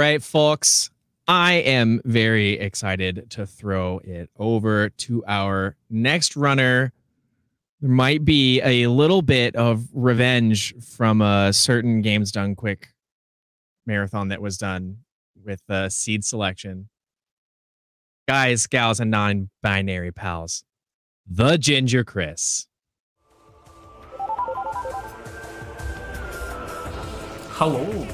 right, folks. I am very excited to throw it over to our next runner. There might be a little bit of revenge from a certain Games Done Quick marathon that was done with seed selection. Guys, gals, and non-binary pals, TheGingerChris. Hello.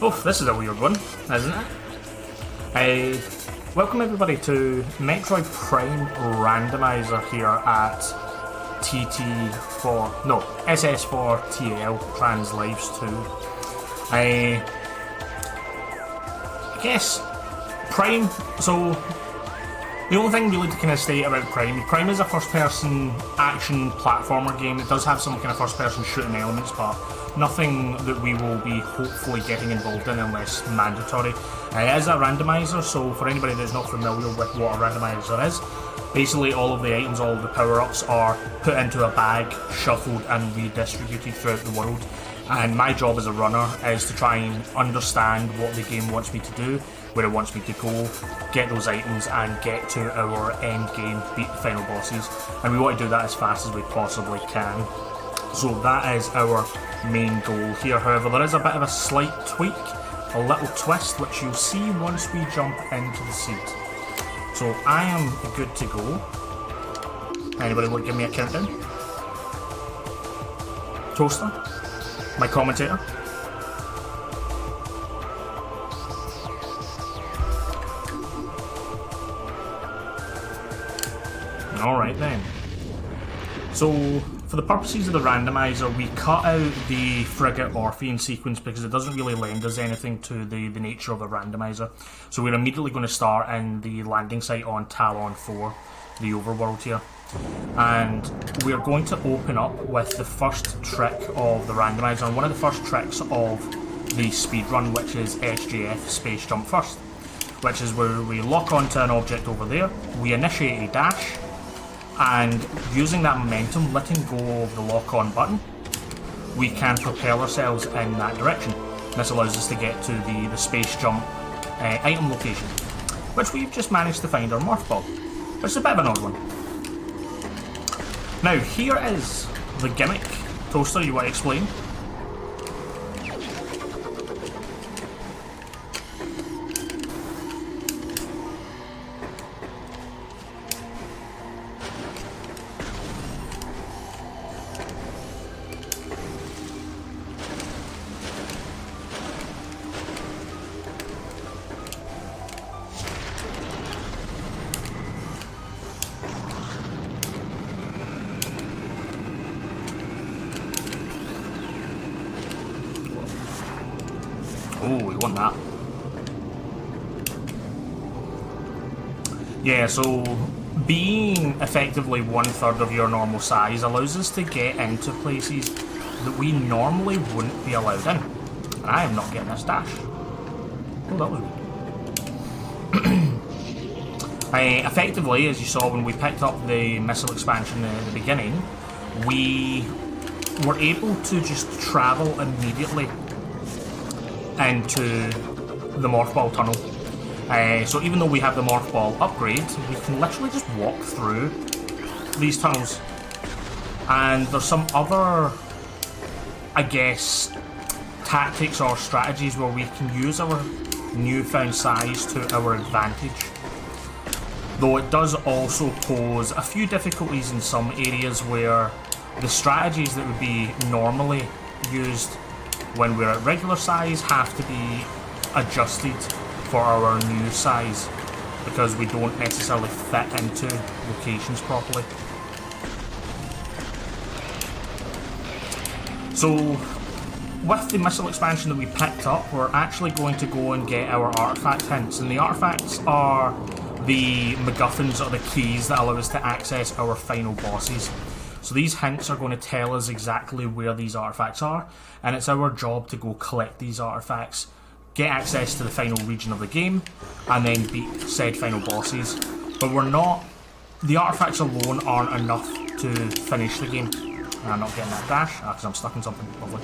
Oh, this is a weird one, isn't it? Welcome everybody to Metroid Prime Randomizer here at SS4TL Trans Lives 2. I guess Prime, so the only thing really to kind of state about Prime is a first-person action platformer game. It does have some kind of first-person shooting elements, but nothing that we will be hopefully getting involved in unless mandatory. It is a randomizer, so for anybody that's not familiar with what a randomizer is, basically all of the items, all of the power-ups are put into a bag, shuffled and redistributed throughout the world. And my job as a runner is to try and understand what the game wants me to do, where it wants me to go, get those items and get to our end game, beat the final bosses. And we want to do that as fast as we possibly can. So that is our main goal here. However, there is a bit of a slight tweak, a little twist, which you'll see once we jump into the seat. So I am good to go. Anybody want to give me a countdown? Toaster? My commentator? Alright then. So, for the purposes of the randomizer, we cut out the Frigate Orphean sequence because it doesn't really lend us anything to the nature of a randomizer. So we're immediately going to start in the landing site on Talon 4, the overworld here. And we're going to open up with the first trick of the randomizer, and one of the first tricks of the speedrun, which is SJF, Space Jump First, which is where we lock onto an object over there, we initiate a dash, and using that momentum, letting go of the lock-on button, we can propel ourselves in that direction. This allows us to get to the space jump item location, which we've just managed to find our morph ball, which is a bit of an odd one. Now, here is the gimmick. Toaster, you want to explain? Oh, we want that. Yeah, so being effectively 1/3 of your normal size allows us to get into places that we normally wouldn't be allowed in. And I am not getting this dash. Oh, that was good. Effectively, as you saw when we picked up the missile expansion at the beginning, we were able to just travel immediately into the Morph Ball tunnel. So even though we have the Morph Ball upgrade, we can literally just walk through these tunnels. And there's some other, I guess, tactics or strategies where we can use our newfound size to our advantage. Though it does also pose a few difficulties in some areas where the strategies that would be normally used when we're at regular size have to be adjusted for our new size because we don't necessarily fit into locations properly. So with the missile expansion that we picked up, we're actually going to go and get our artifact hints, and the artifacts are the MacGuffins or the keys that allow us to access our final bosses. So these hints are going to tell us exactly where these artifacts are, and it's our job to go collect these artifacts, get access to the final region of the game, and then beat said final bosses. But we're not... the artifacts alone aren't enough to finish the game. And I'm not getting that dash, because I'm stuck in something. Lovely.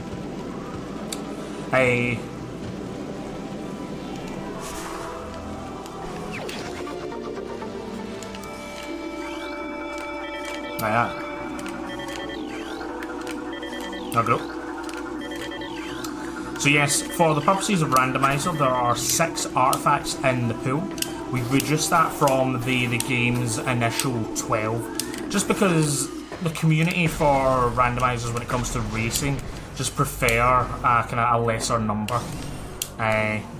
Yeah. Agro. So yes, for the purposes of Randomizer, there are 6 artifacts in the pool. We've reduced that from the game's initial 12, just because the community for randomizers when it comes to racing just prefer kind of a lesser number,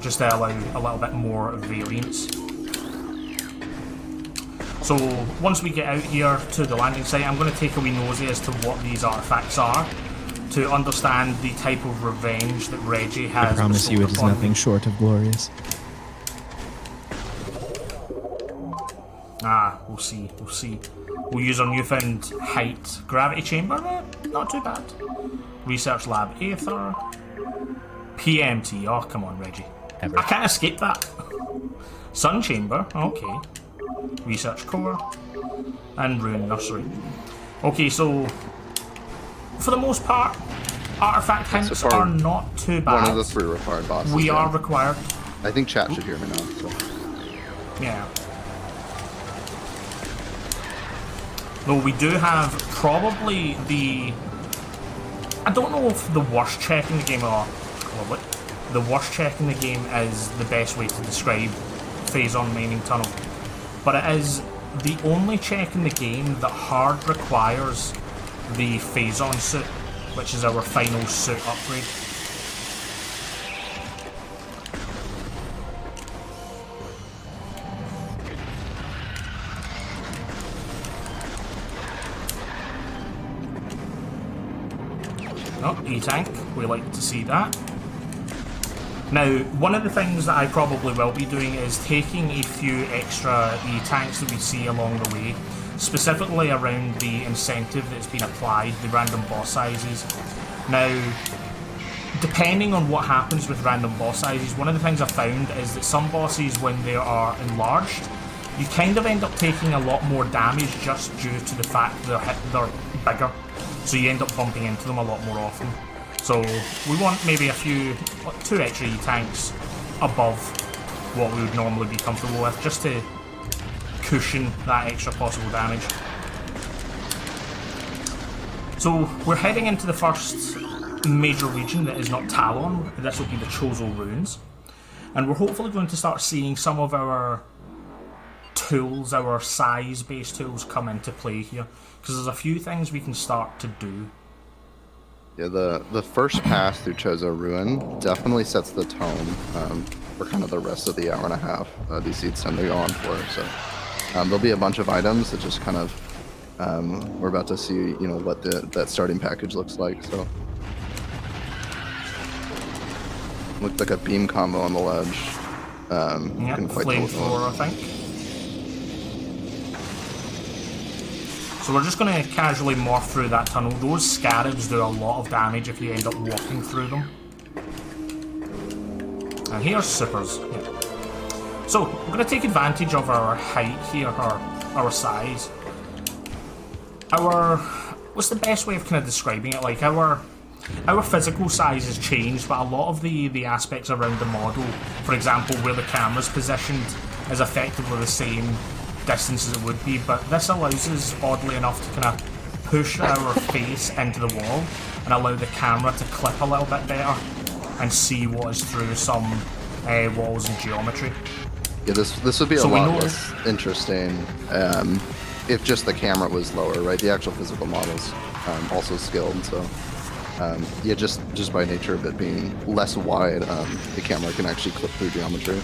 just to allow a little bit more variance. So once we get out here to the landing site, I'm going to take a wee nosy as to what these artifacts are, to understand the type of revenge that Reggie has. I promise you it is nothing short of glorious. We'll see, we'll see. We'll use our newfound height. Gravity chamber, not too bad. Research lab Aether. PMT, oh come on Reggie. Ever. I can't escape that. Sun chamber, okay. Research core. And rune nursery. Okay, so for the most part, artifact hints are not too bad. One of the 3 required bosses. We are required. I think chat should hear me now. So. Yeah. Though we do have probably the... I don't know if the worst check in the game or... Well, the worst check in the game is the best way to describe Phazon mining tunnel. But it is the only check in the game that hard requires the Phazon suit, which is our final suit upgrade. Oh, E-tank, we like to see that. Now, one of the things that I probably will be doing is taking a few extra E-tanks that we see along the way, specifically around the incentive that's been applied, the random boss sizes. Now, depending on what happens with random boss sizes, one of the things I found is that some bosses, when they are enlarged, you kind of end up taking a lot more damage just due to the fact they're bigger. So you end up bumping into them a lot more often. So we want maybe 2 extra E-tanks above what we would normally be comfortable with, just to cushion that extra possible damage. So we're heading into the first major region that is not Talon. This will be the Chozo Ruins. And we're hopefully going to start seeing some of our tools, our size-based tools, come into play here. Because there's a few things we can start to do. Yeah, the first pass through Chozo Ruin definitely sets the tone for kind of the rest of the hour and a half these seeds tend to go on for. So there'll be a bunch of items that just kind of we're about to see, you know, what that starting package looks like. So looked like a beam combo on the ledge. Yeah, flamethrower, I think. So we're just going to casually morph through that tunnel. Those scarabs do a lot of damage if you end up walking through them. And here's supers. Yeah. So we're going to take advantage of our height here, our size. What's the best way of kind of describing it? Like our physical size has changed, but a lot of the aspects around the model, for example, where the camera's positioned, is effectively the same distance as it would be, but this allows us, oddly enough, to kind of push our face into the wall and allow the camera to clip a little bit better and see what is through some walls and geometry. Yeah, this would be a lot less interesting if just the camera was lower, right? The actual physical models also skilled, so yeah, just by nature of it being less wide, the camera can actually clip through geometry.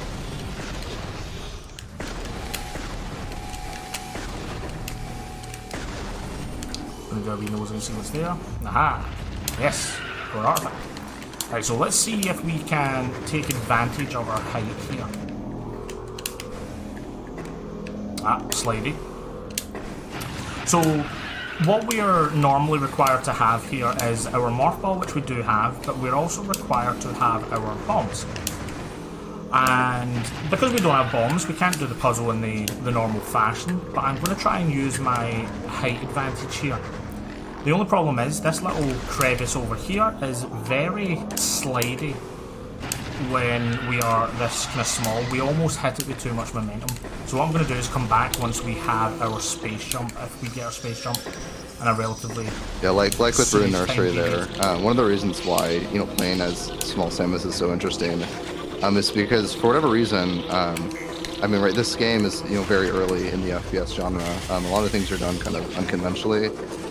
Derby knows and see what's there. Aha! Yes, we're artifact. Right, so let's see if we can take advantage of our height here. Slidey. So, what we are normally required to have here is our morph ball, which we do have, but we're also required to have our bombs. And because we don't have bombs, we can't do the puzzle in the normal fashion, but I'm going to try and use my height advantage here. The only problem is, this little crevice over here is very slidey. when we are this kind of small. We almost hit it with too much momentum. So what I'm going to do is come back once we have our space jump, if we get our space jump, and a relatively... Yeah, like with Ruin Nursery there, one of the reasons why, playing as small Samus is so interesting is because, for whatever reason, right, this game is, very early in the FPS genre. A lot of things are done kind of unconventionally.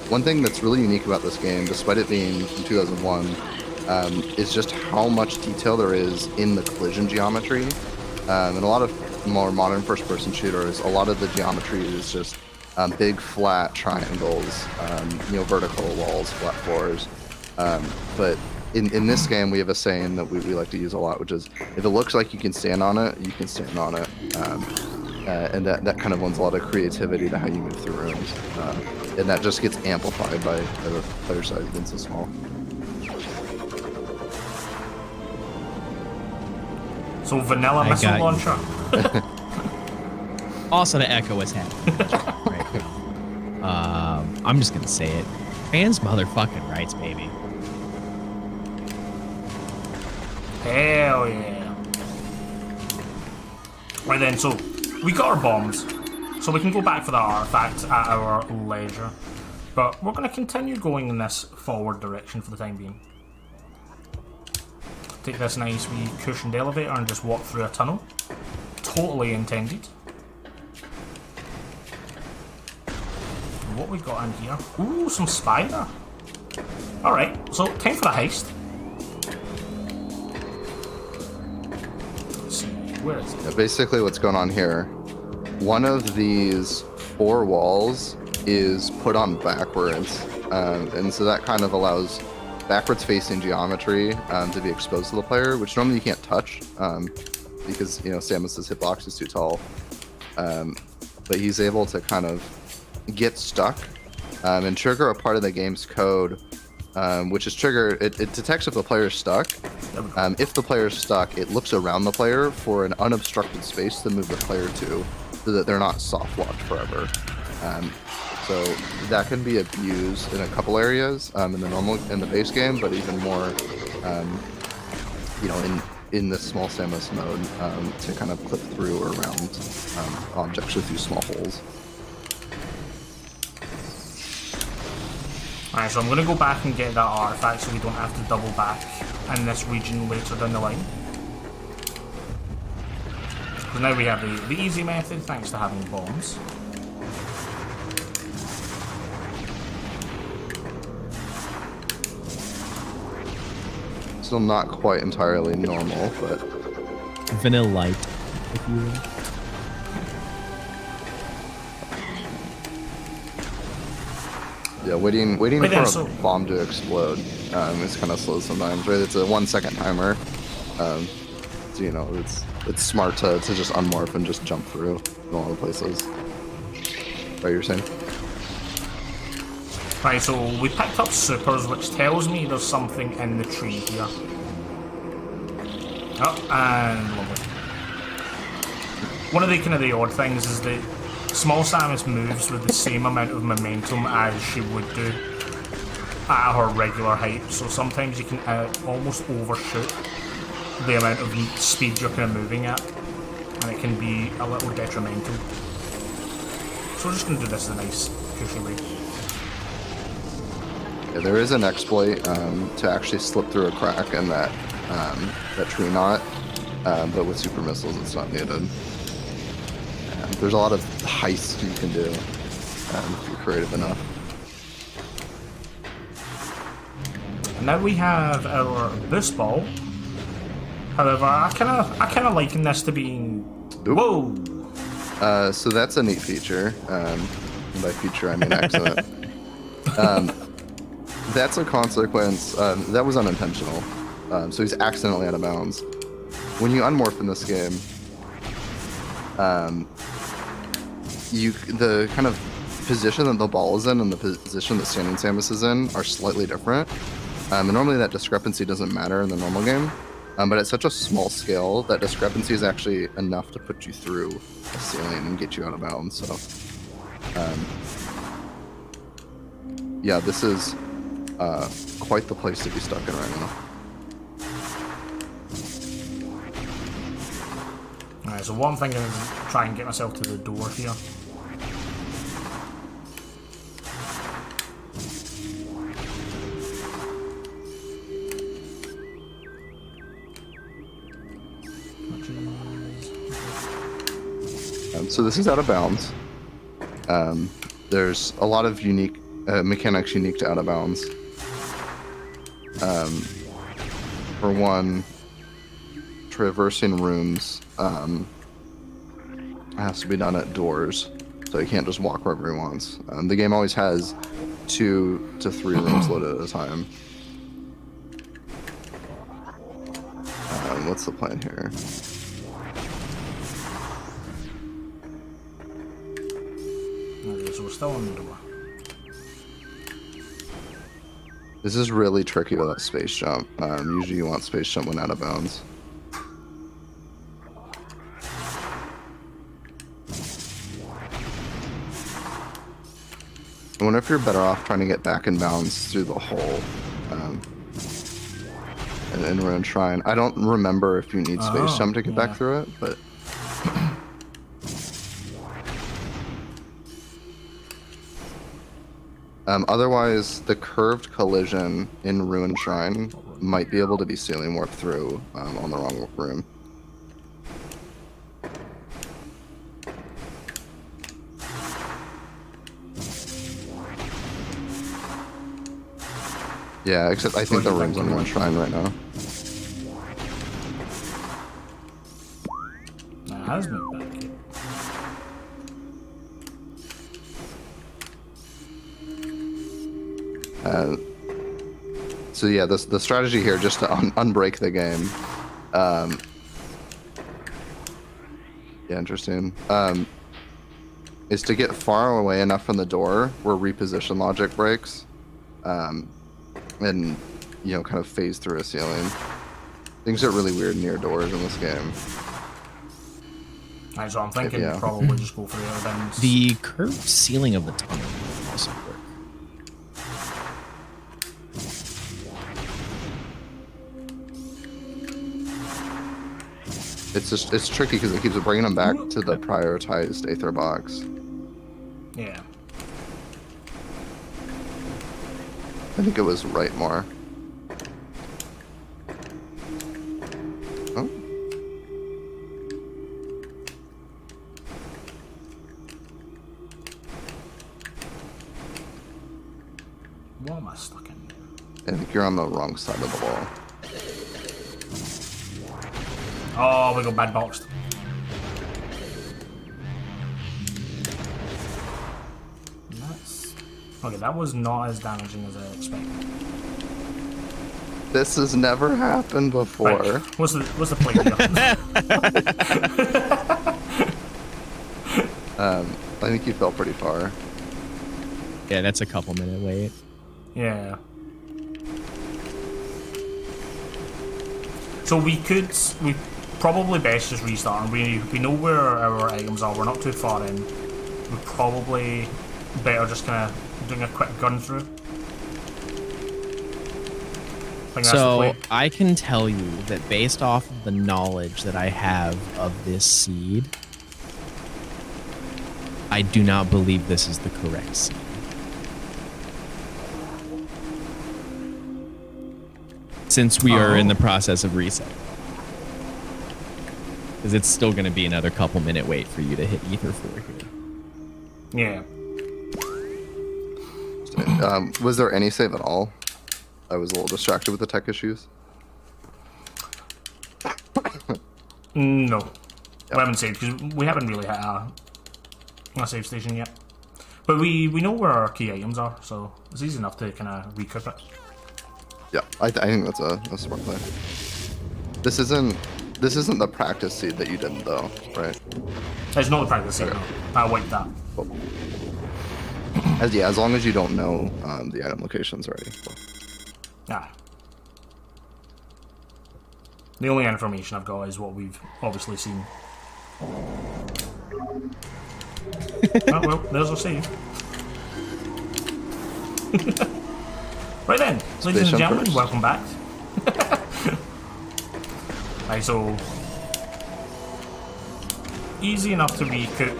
One thing that's really unique about this game, despite it being from 2001, is just how much detail there is in the collision geometry. In a lot of more modern first-person shooters, a lot of the geometry is just big flat triangles, vertical walls, flat floors. But in this game, we have a saying that we like to use a lot, which is, if it looks like you can stand on it, you can stand on it. And that kind of lends a lot of creativity to how you move through rooms. And that just gets amplified by the player size being so small. So vanilla missile launcher. Also to echo what's happening right now. I'm just gonna say it. Fans motherfucking rights, baby. Hell yeah. Right then, so we got our bombs. So we can go back for the artifact at our leisure. But we're going to continue going in this forward direction for the time being. Take this nice wee cushioned elevator and just walk through a tunnel. Totally intended. And what we got in here? Ooh, some spider. Alright, so time for the heist. Let's see, where is it? Yeah, basically what's going on here, one of these 4 walls is put on backwards, and so that kind of allows backwards facing geometry to be exposed to the player, which normally you can't touch because Samus's hitbox is too tall, but he's able to kind of get stuck and trigger a part of the game's code, which is it detects if the player is stuck. If the player is stuck, it looks around the player for an unobstructed space to move the player to, so that they're not soft locked forever. So that can be abused in a couple areas in the base game, but even more, in the small Samus mode to kind of clip through or around objects or through small holes. Alright, so I'm going to go back and get that artifact so we don't have to double back in this region later down the line. Because now we have the easy method thanks to having bombs. Still not quite entirely normal, but... Vanilla light, if you will. Yeah, waiting for a bomb to explode is kind of slow sometimes, right? It's a 1-second timer, so it's smart to just unmorph and just jump through in all the places. What you're saying? Right, so we picked up supers, which tells me there's something in the tree here. Oh, and lovely. One of the odd things is that small Samus moves with the same amount of momentum as she would do at her regular height, so sometimes you can almost overshoot the amount of speed you're kind of moving at, and it can be a little detrimental. So we're just going to do this a nice, cushy way. Yeah, there is an exploit to actually slip through a crack in that tree knot, but with super missiles it's not needed. There's a lot of heists you can do if you're creative enough. And now we have our boost ball. However, I kind of liken this to being... Whoa! So that's a neat feature. And by feature, I mean accident. That's a consequence. That was unintentional. So he's accidentally out of bounds. When you unmorph in this game, the kind of position that the ball is in and the position that Standing Samus is in are slightly different. And normally that discrepancy doesn't matter in the normal game. But at such a small scale, that discrepancy is actually enough to put you through a ceiling and get you out of bounds. So, yeah, this is quite the place to be stuck in right now. So what I'm thinking is try and get myself to the door here. So this is out of bounds. There's a lot of unique mechanics unique to out of bounds. For one, traversing rooms has to be done at doors, so you can't just walk wherever he wants. The game always has 2 to 3 rooms loaded at a time. What's the plan here? Okay, so we're still on the door. This is really tricky with that space jump. Usually you want space jump when out of bounds. I wonder if you're better off trying to get back in bounds through the hole. And Ruin Shrine. I don't remember if you need space jump to get back through it, but... otherwise, the curved collision in Ruin Shrine might be able to be ceiling warped through on the wrong room. Yeah, except I think the room's on Ruin Shrine right now. That has moved back here. So yeah, the strategy here, just to unbreak the game. Yeah, interesting. Is to get far away enough from the door where reposition logic breaks, and you know, kind of phase through a ceiling. Things get really weird near doors in this game. Alright, so I'm thinking probably just go for the other bends. The curved ceiling of the tunnel would also work. It's tricky because it keeps bringing them back to the prioritized Aether box. Yeah. I think it was right more. Oh. What am I stuck in? I think you're on the wrong side of the wall. Oh, we got bad boxed. That's... Okay, that was not as damaging as I expected. This has never happened before. Right. What's the play here? I think you fell pretty far. Yeah, that's a couple minute wait. Yeah. So we probably best just restart. We know where our items are. We're not too far in. We probably better just kind of doing a quick gun through. So I can tell you that based off of the knowledge that I have of this seed, I do not believe this is the correct seed. Since we are in the process of reset. Because it's still going to be another couple minute wait for you to hit Ether 4 here. Yeah. Was there any save at all? I was a little distracted with the tech issues. No. Yep. We haven't saved because we haven't really hit a save station yet. But we know where our key items are, so it's easy enough to kind of recoup it. Yeah, I think that's a smart play. This isn't the practice seed that you did though, right? It's not the practice seed. Okay. No. I wiped that. Cool. As long as you don't know the item locations already. Cool. Yeah. The only information I've got is what we've obviously seen. Oh well, there's our save. Right then, ladies and gentlemen, first. Welcome back. Right, so easy enough to recook.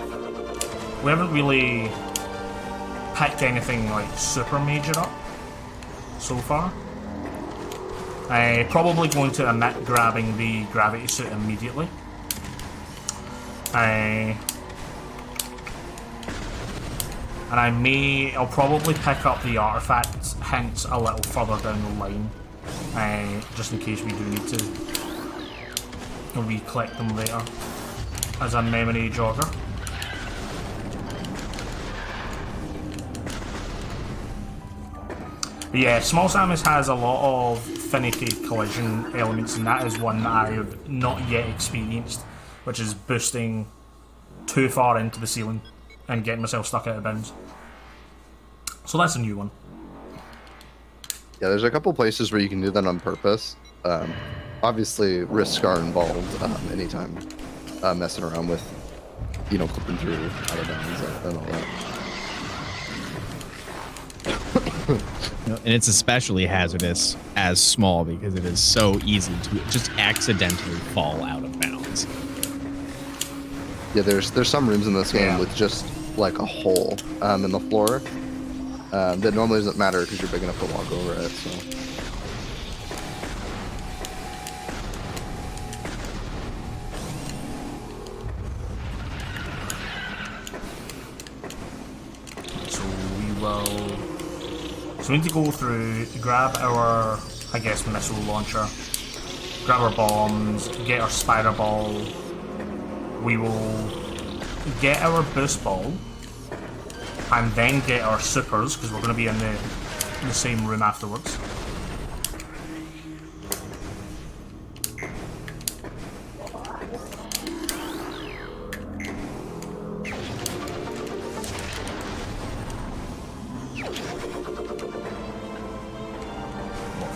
We haven't really picked anything like super major up so far. Probably going to omit grabbing the gravity suit immediately. And I'll probably pick up the artifact hints a little further down the line, just in case we do need to re-collect them later as a memory jogger. But yeah, Small Samus has a lot of finicky collision elements, and that is one that I have not yet experienced, which is boosting too far into the ceiling and getting myself stuck out of bounds. So that's a new one. Yeah, there's a couple places where you can do that on purpose. Obviously, risks are involved anytime messing around with, clipping through out of bounds and all that. And it's especially hazardous as small because it is so easy to just accidentally fall out of bounds. Yeah, there's some rooms in this game with just like a hole in the floor that normally doesn't matter because you're big enough to walk over it. So. So we need to go through, grab our, I guess, missile launcher, grab our bombs, get our spider ball. We will get our boost ball, and then get our supers, because we're going to be in the same room afterwards.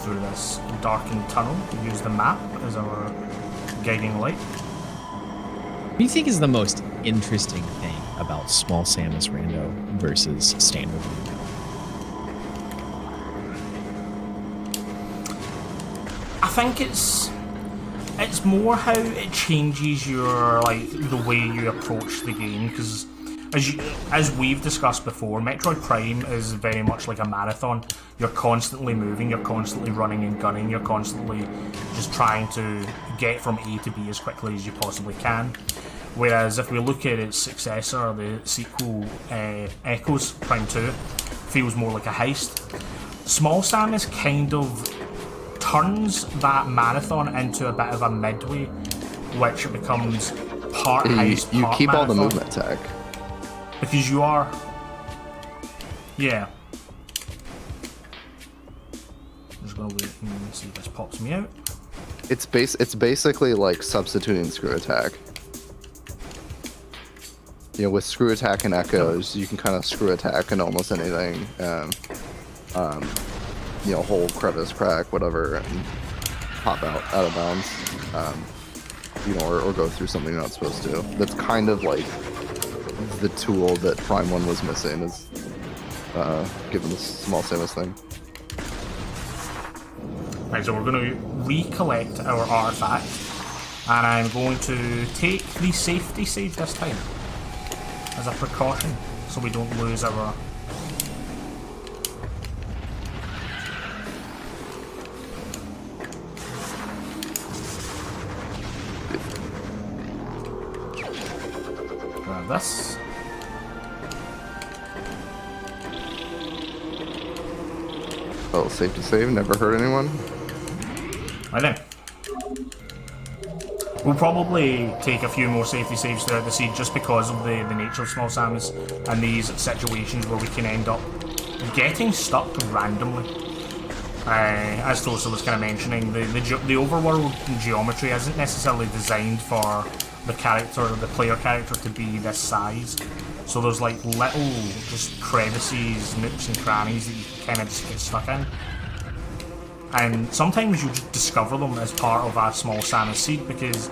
Through this darkened tunnel, use the map as our guiding light. What do you think is the most interesting thing about Small Samus Rando versus Standard Rando? I think it's more how it changes your the way you approach the game, because as we've discussed before, Metroid Prime is very much like a marathon. You're constantly moving, you're constantly running and gunning, you're constantly just trying to get from A to B as quickly as you possibly can. Whereas if we look at its successor, the sequel, Echoes Prime 2, feels more like a heist. Small Samus kind of turns that marathon into a bit of a midway, which becomes part heist, you part keep marathon. all the movement tech. Because you are... Yeah. I'm just going to wait and see if this pops me out. It's basically like substituting screw attack. With screw attack and echoes, you can kind of screw attack in almost anything. Hole, crevice, crack, whatever, and pop out of bounds. Or go through something you're not supposed to. That's kind of like the tool that Prime 1 was missing, is given the Small Samus thing. Right, so we're going to recollect our artifact, and I'm going to take the safety save this time as a precaution, so we don't lose our... Grab this. Oh, safety save, never hurt anyone. I know. We'll probably take a few more safety saves throughout the seed just because of the nature of Small Samus and these situations where we can end up getting stuck randomly. As Tosa was kind of mentioning, the overworld geometry isn't necessarily designed for the player character to be this size. So there's like little just crevices, nooks and crannies that you can kind of just get stuck in. And sometimes you just discover them as part of a Small Samus seed because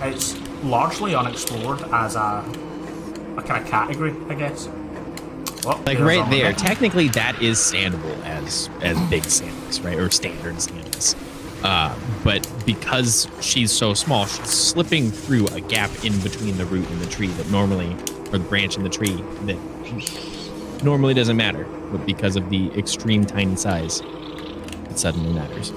it's largely unexplored as a kind of category, I guess. Well, like right there, technically that is standable as Big Samus, right? Or Standard Samus. But because she's so small, she's slipping through a gap in between the root and the tree that normally, or the branch and the tree that normally doesn't matter. But because of the extreme tiny size, it suddenly matters.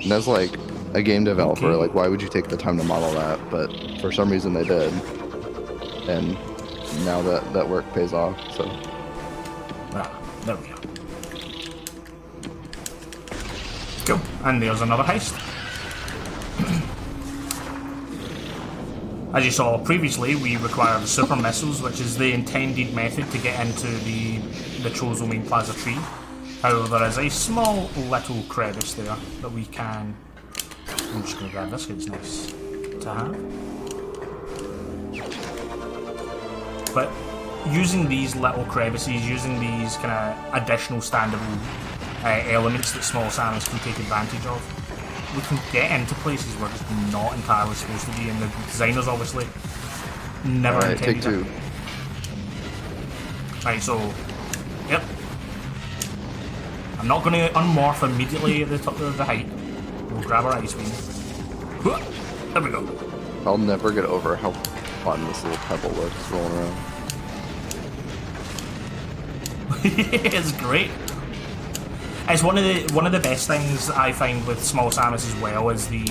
And as like a game developer, like why would you take the time to model that? But for some reason they did, and now that work pays off. So there we go. Cool. And there's another heist. As you saw previously, we require the super missiles, which is the intended method to get into the Chozo main plaza tree. However, there is a small little crevice there that we can... I'm just going to grab this because it's nice to have. But using these little crevices, using these kind of additional standable elements that small Samus can take advantage of, we can get into places we're just not entirely supposed to be, and the designers obviously never intended take two. Right, so, yep. I'm not going to unmorph immediately at the top of the height. We'll grab our ice beam. There we go. I'll never get over how fun this little pebble looks rolling around. It's great. It's one of the best things I find with small Samus as well is the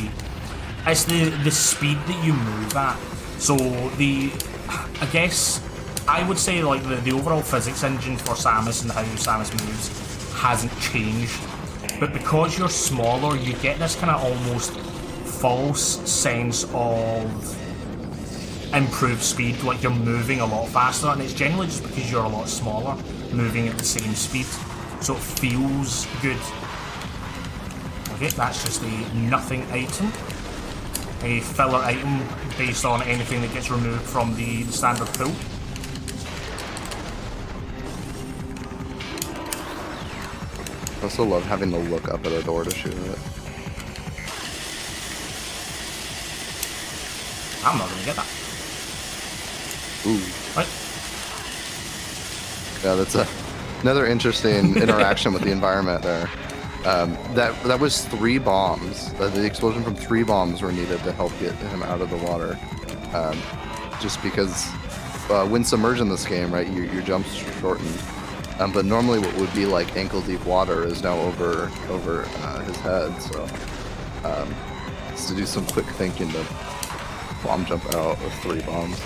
speed that you move at. So I guess I would say like the overall physics engine for Samus and how Samus moves hasn't changed, but because you're smaller, you get this kind of almost false sense of improved speed, like you're moving a lot faster, and it's generally just because you're a lot smaller, moving at the same speed, so it feels good. Okay, that's just a nothing item, a filler item based on anything that gets removed from the standard pool. I also love having to look up at a door to shoot it. I'm not gonna get that. Ooh. Right. Yeah, that's another interesting interaction with the environment there. That was 3 bombs. The explosion from 3 bombs were needed to help get him out of the water. Just because when submerged in this game, right, your jumps shortened. But normally what would be like ankle-deep water is now over his head, so it's to do some quick thinking to bomb jump out with 3 bombs.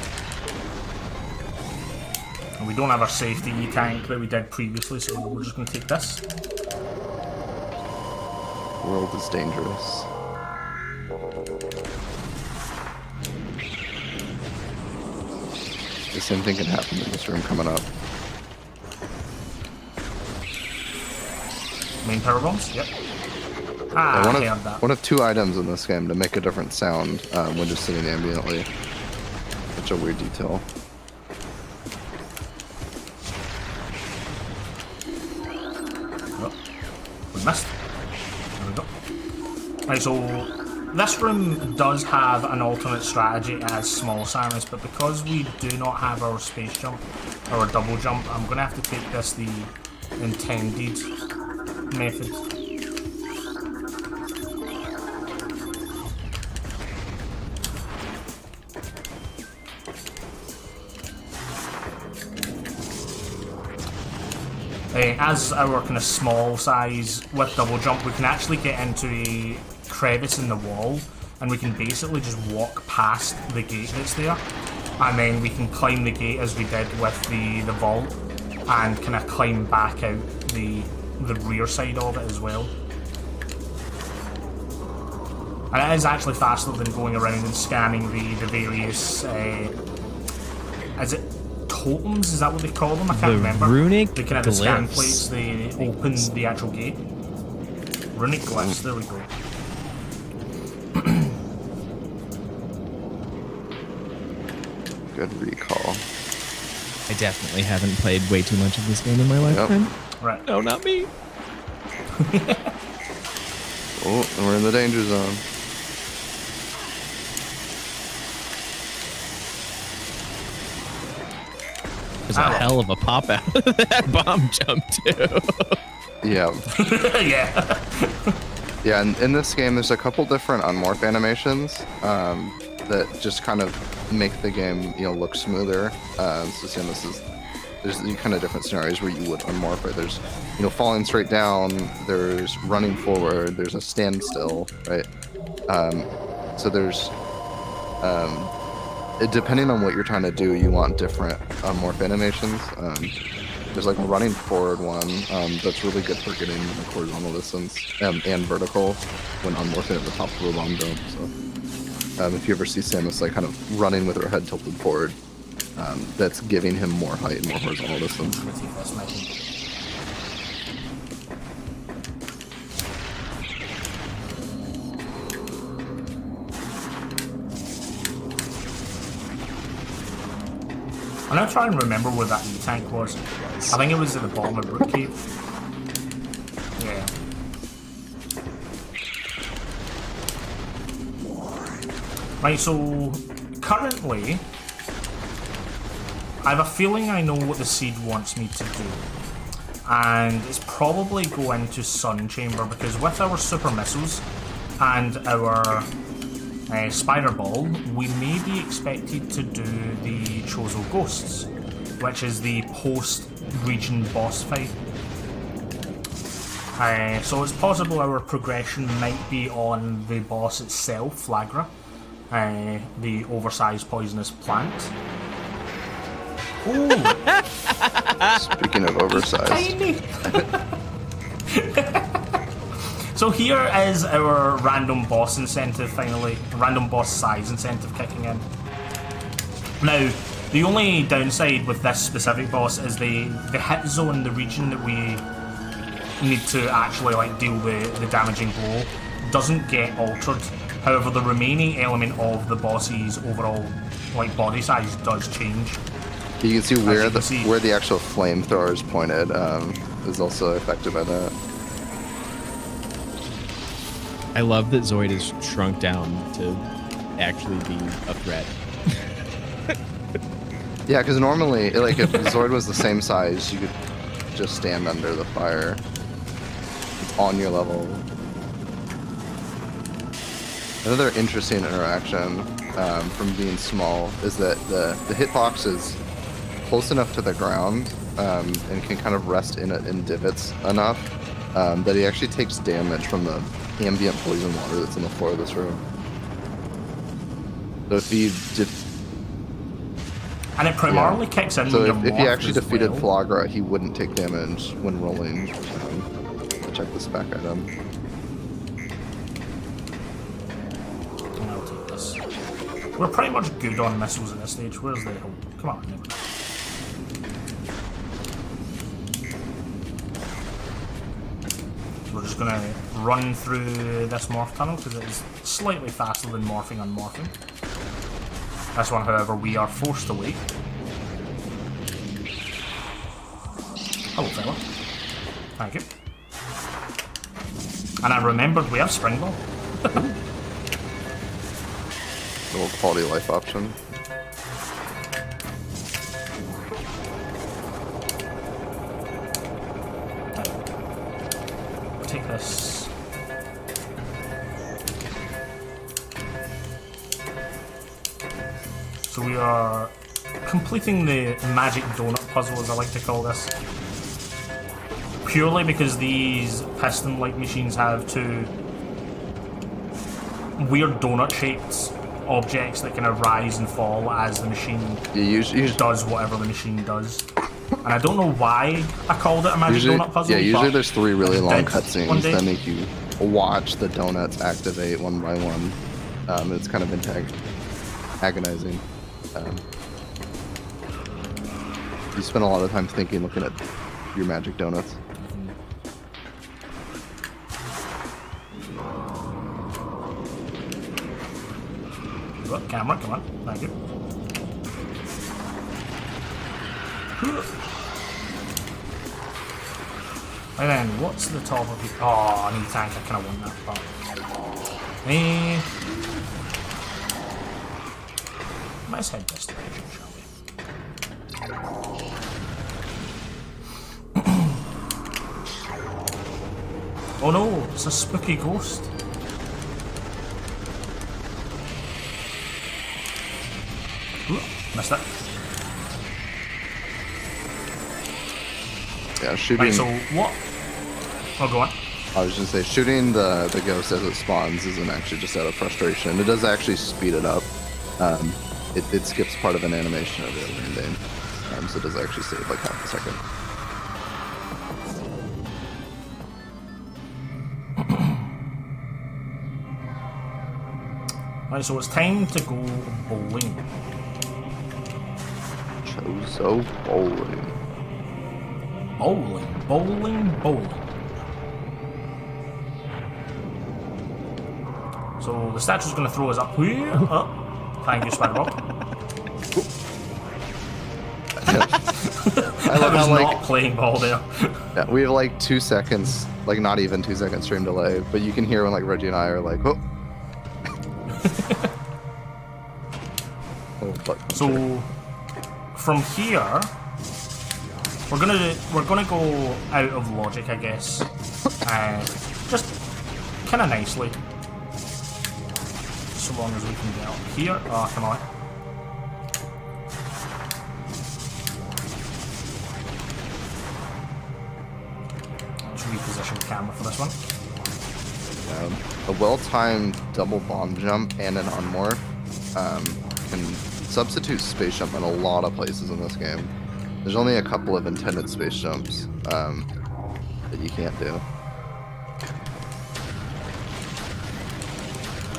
And we don't have our safety tank that we did previously, so we're just going to take this. The world is dangerous. The same thing can happen in this room coming up. Main power bombs? Yep. One of 2 items in this game to make a different sound when just sitting ambiently. Such a weird detail. Oh, we missed. There we go. Right, so this room does have an alternate strategy as small Samus, but because we do not have our space jump or our double jump, I'm going to have to take this the intended method. As our kind of small size with double jump, we can actually get into a crevice in the wall, and we can basically just walk past the gate that's there, and then we can climb the gate as we did with the vault, and kind of climb back out the rear side of it as well. And it is actually faster than going around and scanning the various is it totems? Is that what they call them? I can't remember. Runic the kind of the scan plates, they open the actual gate. Runic glyphs, there we go. Good recall. I definitely haven't played way too much of this game in my lifetime. Right. No, not me. Oh, and we're in the danger zone. was a hell of a pop out of that bomb jump too. Yeah. Yeah. Yeah, and in this game, there's a couple different unmorph animations that just kind of make the game, look smoother. So there's these kind of different scenarios where you would unmorph it. There's, falling straight down. There's running forward. There's a standstill, right? So there's, depending on what you're trying to do, you want different unmorph animations. There's like a running forward one that's really good for getting the horizontal distance and vertical when unmorphing at the top of a long jump. So if you ever see Samus like kind of running with her head tilted forward, that's giving him more height and more horizontal distance. I'm now trying to remember where that E-tank was. I think it was at the bottom of Brook Cave. Yeah. Right, so currently, I have a feeling I know what the seed wants me to do. And it's probably go into Sun Chamber, because with our super missiles and our Spider Ball, we may be expected to do the Chozo Ghosts, which is the post-region boss fight. So it's possible our progression might be on the boss itself, Flagra, the oversized poisonous plant. Ooh! Speaking of oversized. Tiny! So here is our random boss incentive finally, random boss size incentive kicking in. Now, the only downside with this specific boss is the hit zone, the region that we need to actually like deal the damaging blow, doesn't get altered. However, the remaining element of the boss's overall like body size does change. You can see where the actual flamethrower is pointed is also affected by that. I love that Zoid is shrunk down to actually be a threat. Yeah, because normally, like, if Zoid was the same size, you could just stand under the fire. It's on your level. Another interesting interaction from being small is that the hitbox is close enough to the ground and can kind of rest in divots enough that he actually takes damage from the ambient poison water that's in the floor of this room. So if he did... And it primarily kicks in when if he actually defeated Flagra, he wouldn't take damage when rolling. Check the spec item. I'll take this. We're pretty much good on missiles at this stage. Where's the hill? Come on, never. We're just gonna run through this morph tunnel because it is slightly faster than morphing unmorphing. This one, however, we are forced to wait. Hello, fella. Thank you. And I remembered we have Spring Ball. Little quality of life option. Take this. So we are completing the magic donut puzzle, as I like to call this. Purely because these piston-like machines have two weird donut-shaped objects that kind of rise and fall as the machine does whatever the machine does. And I don't know why I called it a magic donut puzzle. Yeah, usually there's 3 really long cutscenes that make you watch the donuts activate one by one. It's kind of agonizing. You spend a lot of time thinking, looking at your magic donuts. Look, camera, come on. Thank you. And then, what's the top of it? Oh, I need tank. I kind of want that part. Let's head this direction, shall we? Oh no, it's a spooky ghost. Ooh, missed it. Yeah, shooting. Right, so what? Oh, go on. I was just say shooting the ghost as it spawns isn't actually just out of frustration. It does actually speed it up. It skips part of an animation of it landing, so it does actually save like half a second. Right, so it's time to go bowling. Chozo bowling. Bowling, bowling, bowling. So the statue's going to throw us up here. Oh, thank you, Spider-Bob. I love how, like, not playing ball there. Yeah, we have like 2 seconds, like not even 2 seconds stream delay, but you can hear when like Reggie and I are like, oh. So from here, we're gonna go out of logic, I guess, just kind of nicely, so long as we can get up here. Oh, come on. Let's reposition the camera for this one. A well-timed double bomb jump and an unmorph can substitute space jump in a lot of places in this game. There's only a couple of intended space jumps that you can't do.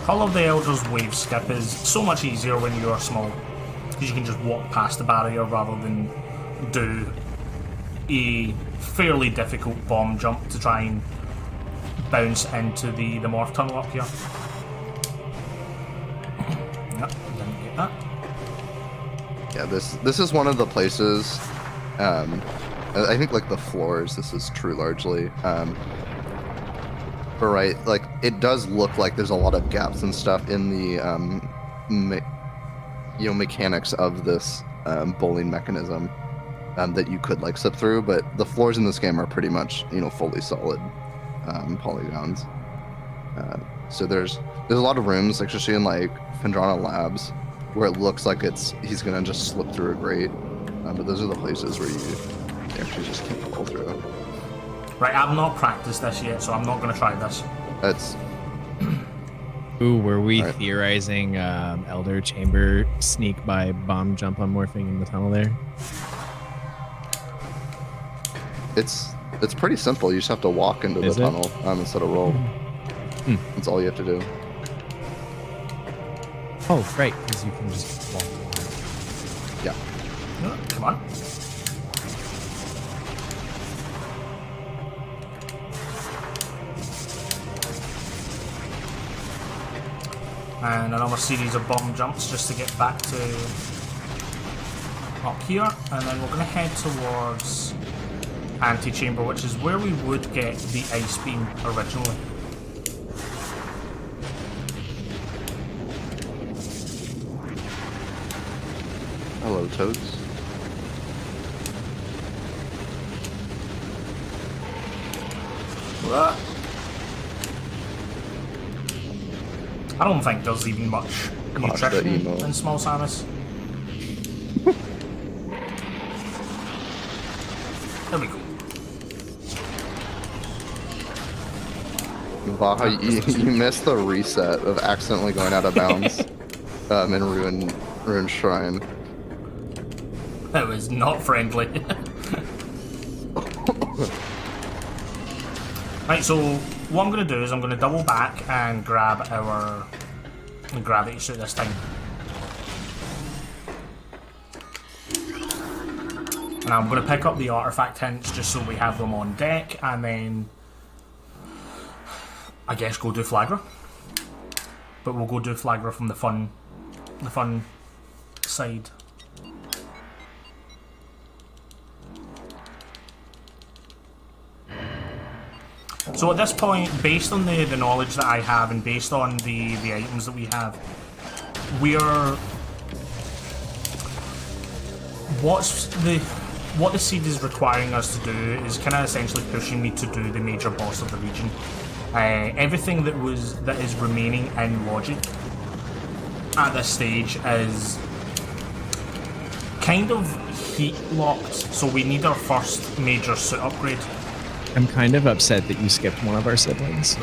Call of the Elders wave skip is so much easier when you're small, because you can just walk past the barrier rather than do a fairly difficult bomb jump to try and bounce into the morph tunnel up here. Yep, didn't get that. Yeah, this is one of the places. I think like the floors. This is true largely. But right, like it does look like there's a lot of gaps and stuff in the mechanics of this bowling mechanism that you could like slip through. But the floors in this game are pretty much fully solid polygons. So there's a lot of rooms, like especially in like Phendrana Labs, where it looks like he's gonna just slip through a grate, but those are the places where you actually just can't fall through. Right, I've not practiced this yet, so I'm not gonna try this. That's. Ooh, were we theorizing Elder Chamber sneak by bomb jump unmorphing in the tunnel there? It's pretty simple. You just have to walk into the tunnel instead of roll. That's all you have to do. Oh, right, because you can just walk. Yeah. Oh, come on. And another series of bomb jumps just to get back to up here, and then we're going to head towards Antechamber, which is where we would get the ice beam originally. Hello, Toads. What? I don't think there's even much nutrition in small Samus. There we go. Baja, you missed the reset of accidentally going out of bounds in Ruin Shrine. That was not friendly. Right, so what I'm going to do is I'm going to double back and grab our gravity suit this time. And I'm going to pick up the artifact hints just so we have them on deck, and then I guess go do Flagra. But we'll go do Flagra from the fun side. So at this point, based on the knowledge that I have and based on the items that we have, what the seed is requiring us to do is kind of essentially pushing me to do the major boss of the region. Everything that is remaining in logic at this stage is kind of heat locked, so we need our first major suit upgrade. I'm kind of upset that you skipped one of our siblings.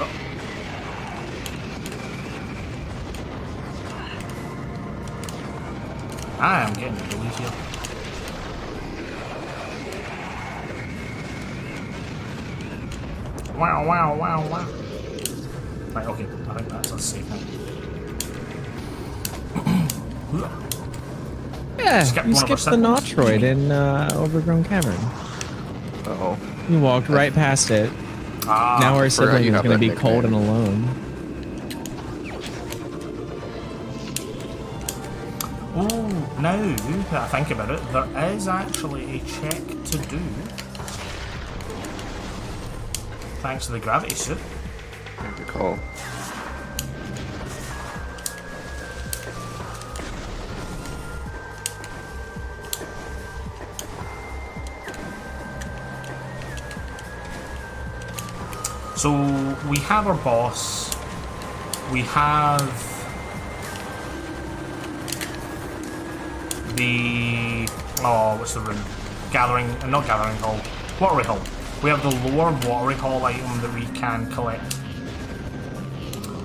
I am getting the lead here. Wow, wow, wow, wow. Right, okay, I think that's us safe now. Yeah, you skipped the Metroid in Overgrown Cavern. Uh-oh. You walked right past it. Now our sibling is going to be cold and alone. Oh, now that I think about it, there is actually a check to do. Thanks to the gravity suit. Good call. So we have our boss. We have the what's the room? Not gathering hall. Watery hall. We have the lower watery hall item that we can collect.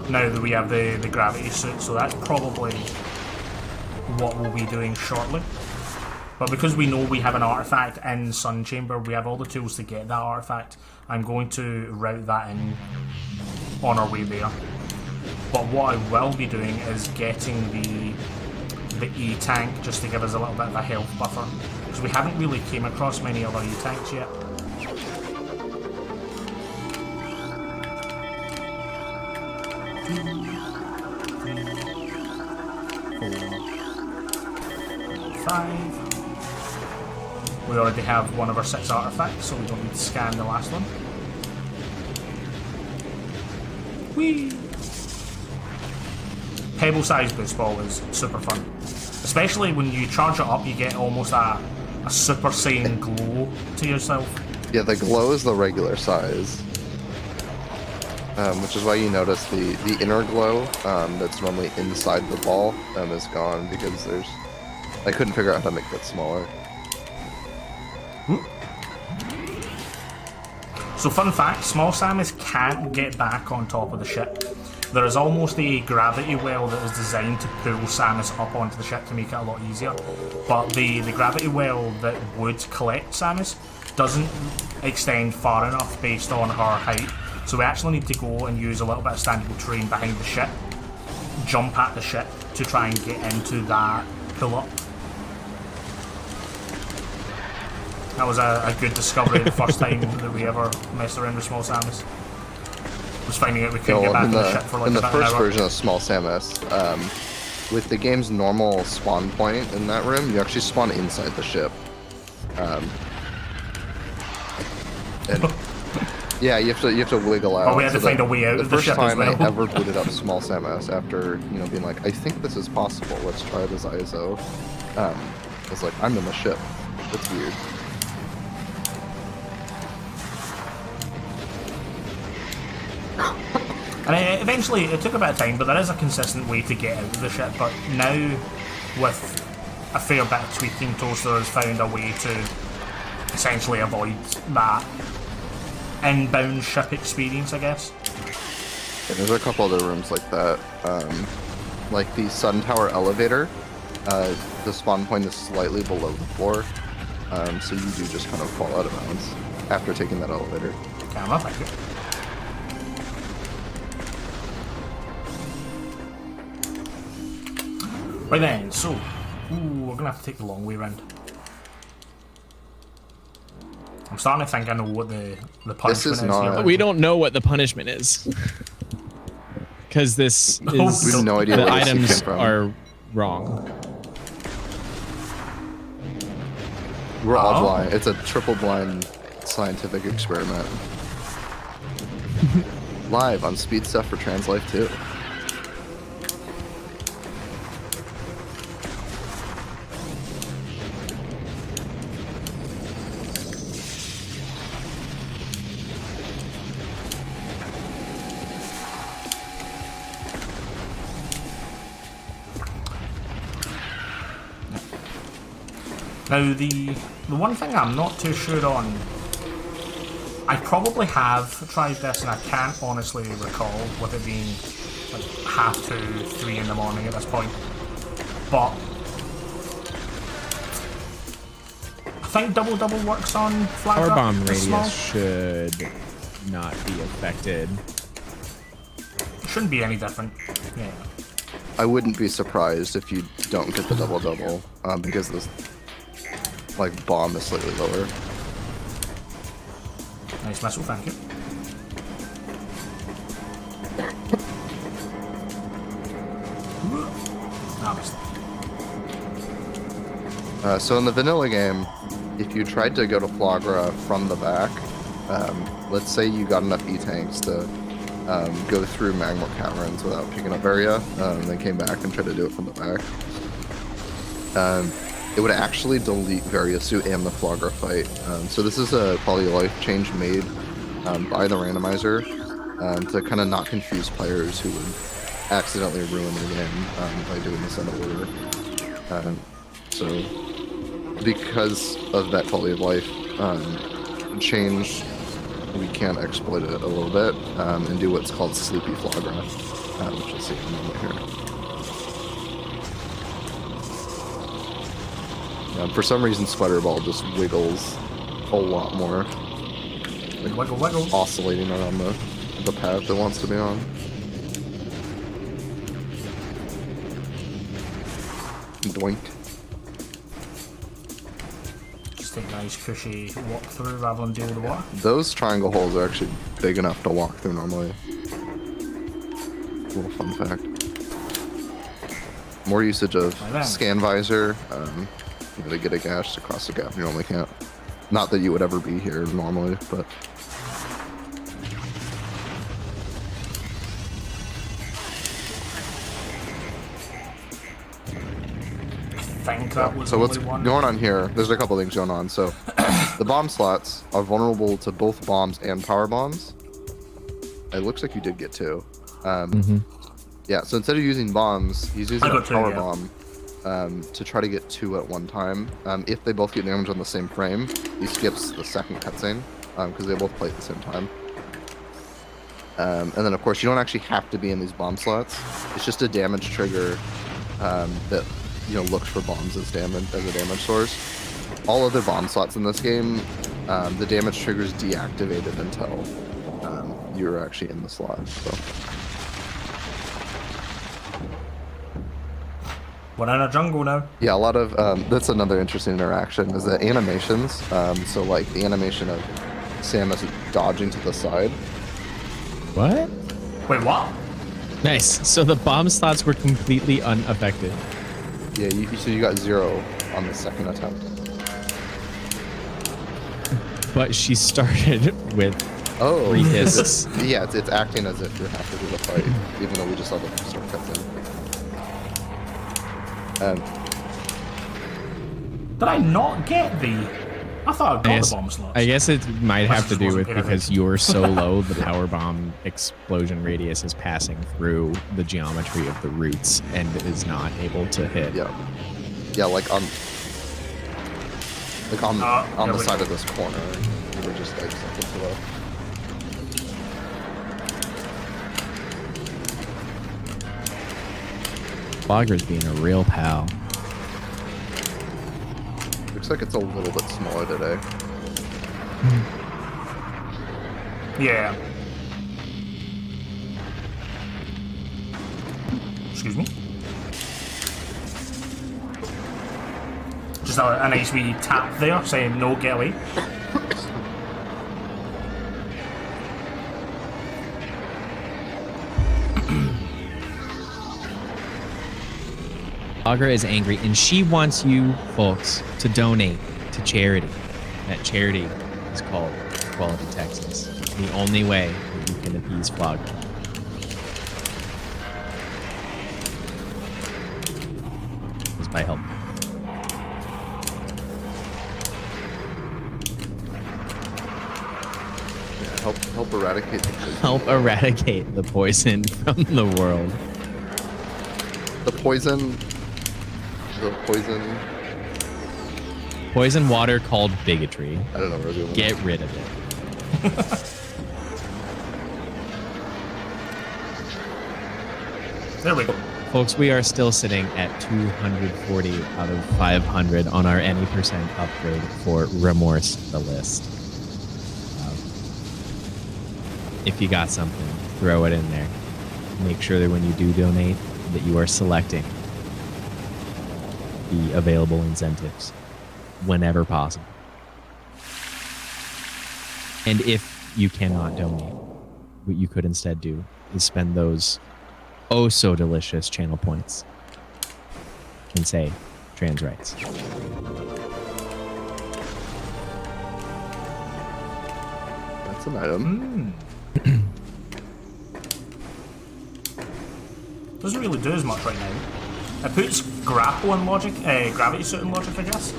Now that we have the gravity suit, so that's probably what we'll be doing shortly. But because we know we have an artifact in Sun Chamber, we have all the tools to get that artifact. I'm going to route that in on our way there. But what I will be doing is getting the E-tank just to give us a little bit of a health buffer. Because we haven't really came across many other E-tanks yet. We already have one of our 6 artifacts, so we don't need to scan the last one. Whee! Pebble-sized boost ball is super fun. Especially when you charge it up, you get almost a Super Saiyan glow to yourself. Yeah, the glow is the regular size. Which is why you notice the inner glow that's normally inside the ball is gone, because I couldn't figure out how to make that smaller. So fun fact, small Samus can't get back on top of the ship. There is almost a gravity well that is designed to pull Samus up onto the ship to make it a lot easier. But the gravity well that would collect Samus doesn't extend far enough based on her height. So we actually need to go and use a little bit of standable terrain behind the ship, jump at the ship to try and get into that pull-up. That was a good discovery the first time that we ever messed around with Small Samus. Was finding out we couldn't get back on the ship for like in the about an first hour. version of Small Samus, with the game's normal spawn point in that room, you actually spawn inside the ship. And yeah, you have to wiggle out. Oh, we had to find a way out of the ship as well. The first time I ever booted up Small Samus after being like, I think this is possible. Let's try it as ISO. I was like, I'm in the ship. That's weird. And eventually, it took a bit of time, but there is a consistent way to get out of the ship. But now, with a fair bit of tweaking, Toaster has found a way to essentially avoid that inbound ship experience, I guess. Yeah, there's a couple other rooms like that. Like the Sun Tower elevator, the spawn point is slightly below the floor, so you do just kind of fall out of bounds after taking that elevator. Camera, thank you. Right then, so, we're gonna have to take the long way round. I'm starting to think I know what the punishment is. Not... We don't know what the punishment is. Because this is... We have no idea the where items from. are wrong. We're all blind. It's a triple blind scientific experiment. Live on Speed Stuff for Trans Life 2. Now, the one thing I'm not too sure on, I probably have tried this and I can't honestly recall with it being like 2:30, 3 in the morning at this point. But I think double works on flag Power up bomb as radius small. should not be affected. Shouldn't be any different. Yeah. I wouldn't be surprised if you don't get the double because this like bomb is slightly lower. Nice missile, thank you. So in the vanilla game, if you tried to go to Flagra from the back, let's say you got enough E-tanks to go through Magmor caverns without picking up area, and then came back and tried to do it from the back, it would actually delete Variasuit and the Flagra fight. So this is a quality of life change made by the randomizer to kind of not confuse players who would accidentally ruin the game by doing this out of order. So because of that quality of life change, we can exploit it a little bit and do what's called sleepy Flagra, which you'll see in a moment here. For some reason, Spiderball just wiggles a lot more, like Wiggle. oscillating around the path it wants to be on. Doink. Just a nice cushy walk through rather than deal with the water. Those triangle holes are actually big enough to walk through normally. Little fun fact. More usage of scan visor to get a gash to cross the gap you normally can't. Not that you would ever be here normally, but So what's going on here, there's a couple things going on. So the bomb slots are vulnerable to both bombs and power bombs. It looks like you did get two. Yeah, so instead of using bombs, he's using a power bomb to try to get two at one time. If they both get damage on the same frame, he skips the second cutscene because they both play at the same time. And then, of course, you don't actually have to be in these bomb slots. It's just a damage trigger that looks for bombs as a damage source. All other bomb slots in this game, the damage trigger is deactivated until you're actually in the slot. So. We're in a jungle now. Yeah, a lot of that's another interesting interaction is the animations. So like the animation of Samus dodging to the side. What? Wait, what? Nice. So the bomb slots were completely unaffected. Yeah, so you got 0 on the second attempt. But she started with 3 discs. Yeah, it's acting as if you're halfway through the fight, even though we just saw the start cutscene. Did I not get the... I thought I got the bomb slots. I guess it might have to do with because you're so low, the power bomb explosion radius is passing through the geometry of the roots and is not able to hit. Yeah, like on the side of this corner, you were just like something too low. Flagra's being a real pal. Looks like it's a little bit smaller today. Yeah. Excuse me. Just a nice wee tap there saying no, get away. Flagra is angry, and she wants you folks to donate to charity. That charity is called Quality Texas. The only way that you can appease Flagra. Is by help. Yeah, help eradicate the poison. Help eradicate the poison from the world. The poison poison water called bigotry. I don't know where we're going. Get rid of it. There we go. Folks, we are still sitting at 240 out of 500 on our any percent upgrade for Remorse the List. If you got something, throw it in there. Make sure that when you do donate, that you are selecting the available incentives whenever possible. And if you cannot donate, what you could instead do is spend those oh so delicious channel points and say trans rights. That's an item. Doesn't really do as much right now. It puts grapple in logic, gravity suit in logic, I guess,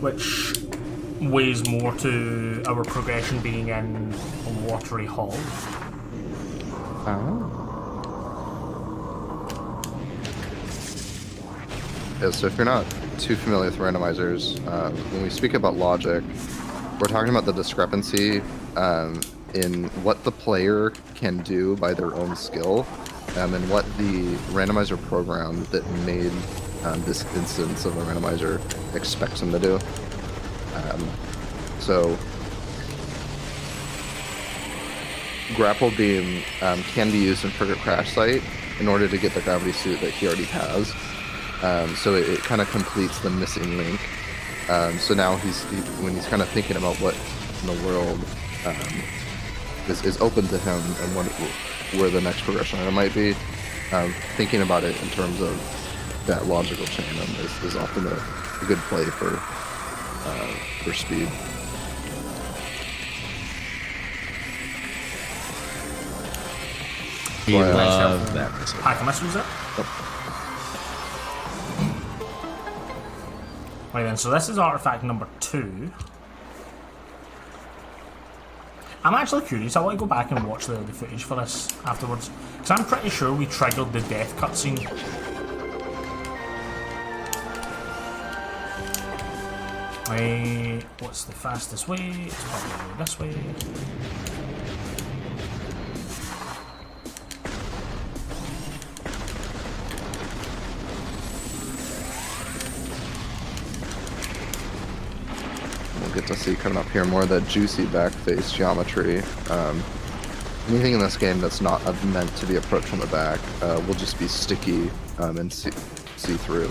which weighs more to our progression being in a watery hall. Oh. Yeah, so if you're not too familiar with randomizers, when we speak about logic, we're talking about the discrepancy in what the player can do by their own skill and what the randomizer program that made this instance of a randomizer expects them to do. So grapple beam can be used in Frigate Crash Site in order to get the gravity suit that he already has. So it kind of completes the missing link. So now when he's kind of thinking about what in the world is open to him and where the next progression item might be, thinking about it in terms of that logical chain is often a good play for speed. We love that. Pack of missiles there. Yep. Right then, so this is artifact number 2. I'm actually curious. I want to go back and watch the footage for this afterwards, because I'm pretty sure we triggered the death cutscene. What's the fastest way? It's probably this way. Get to see coming up here more of that juicy back face geometry. Anything in this game that's not meant to be approached from the back will just be sticky and see through.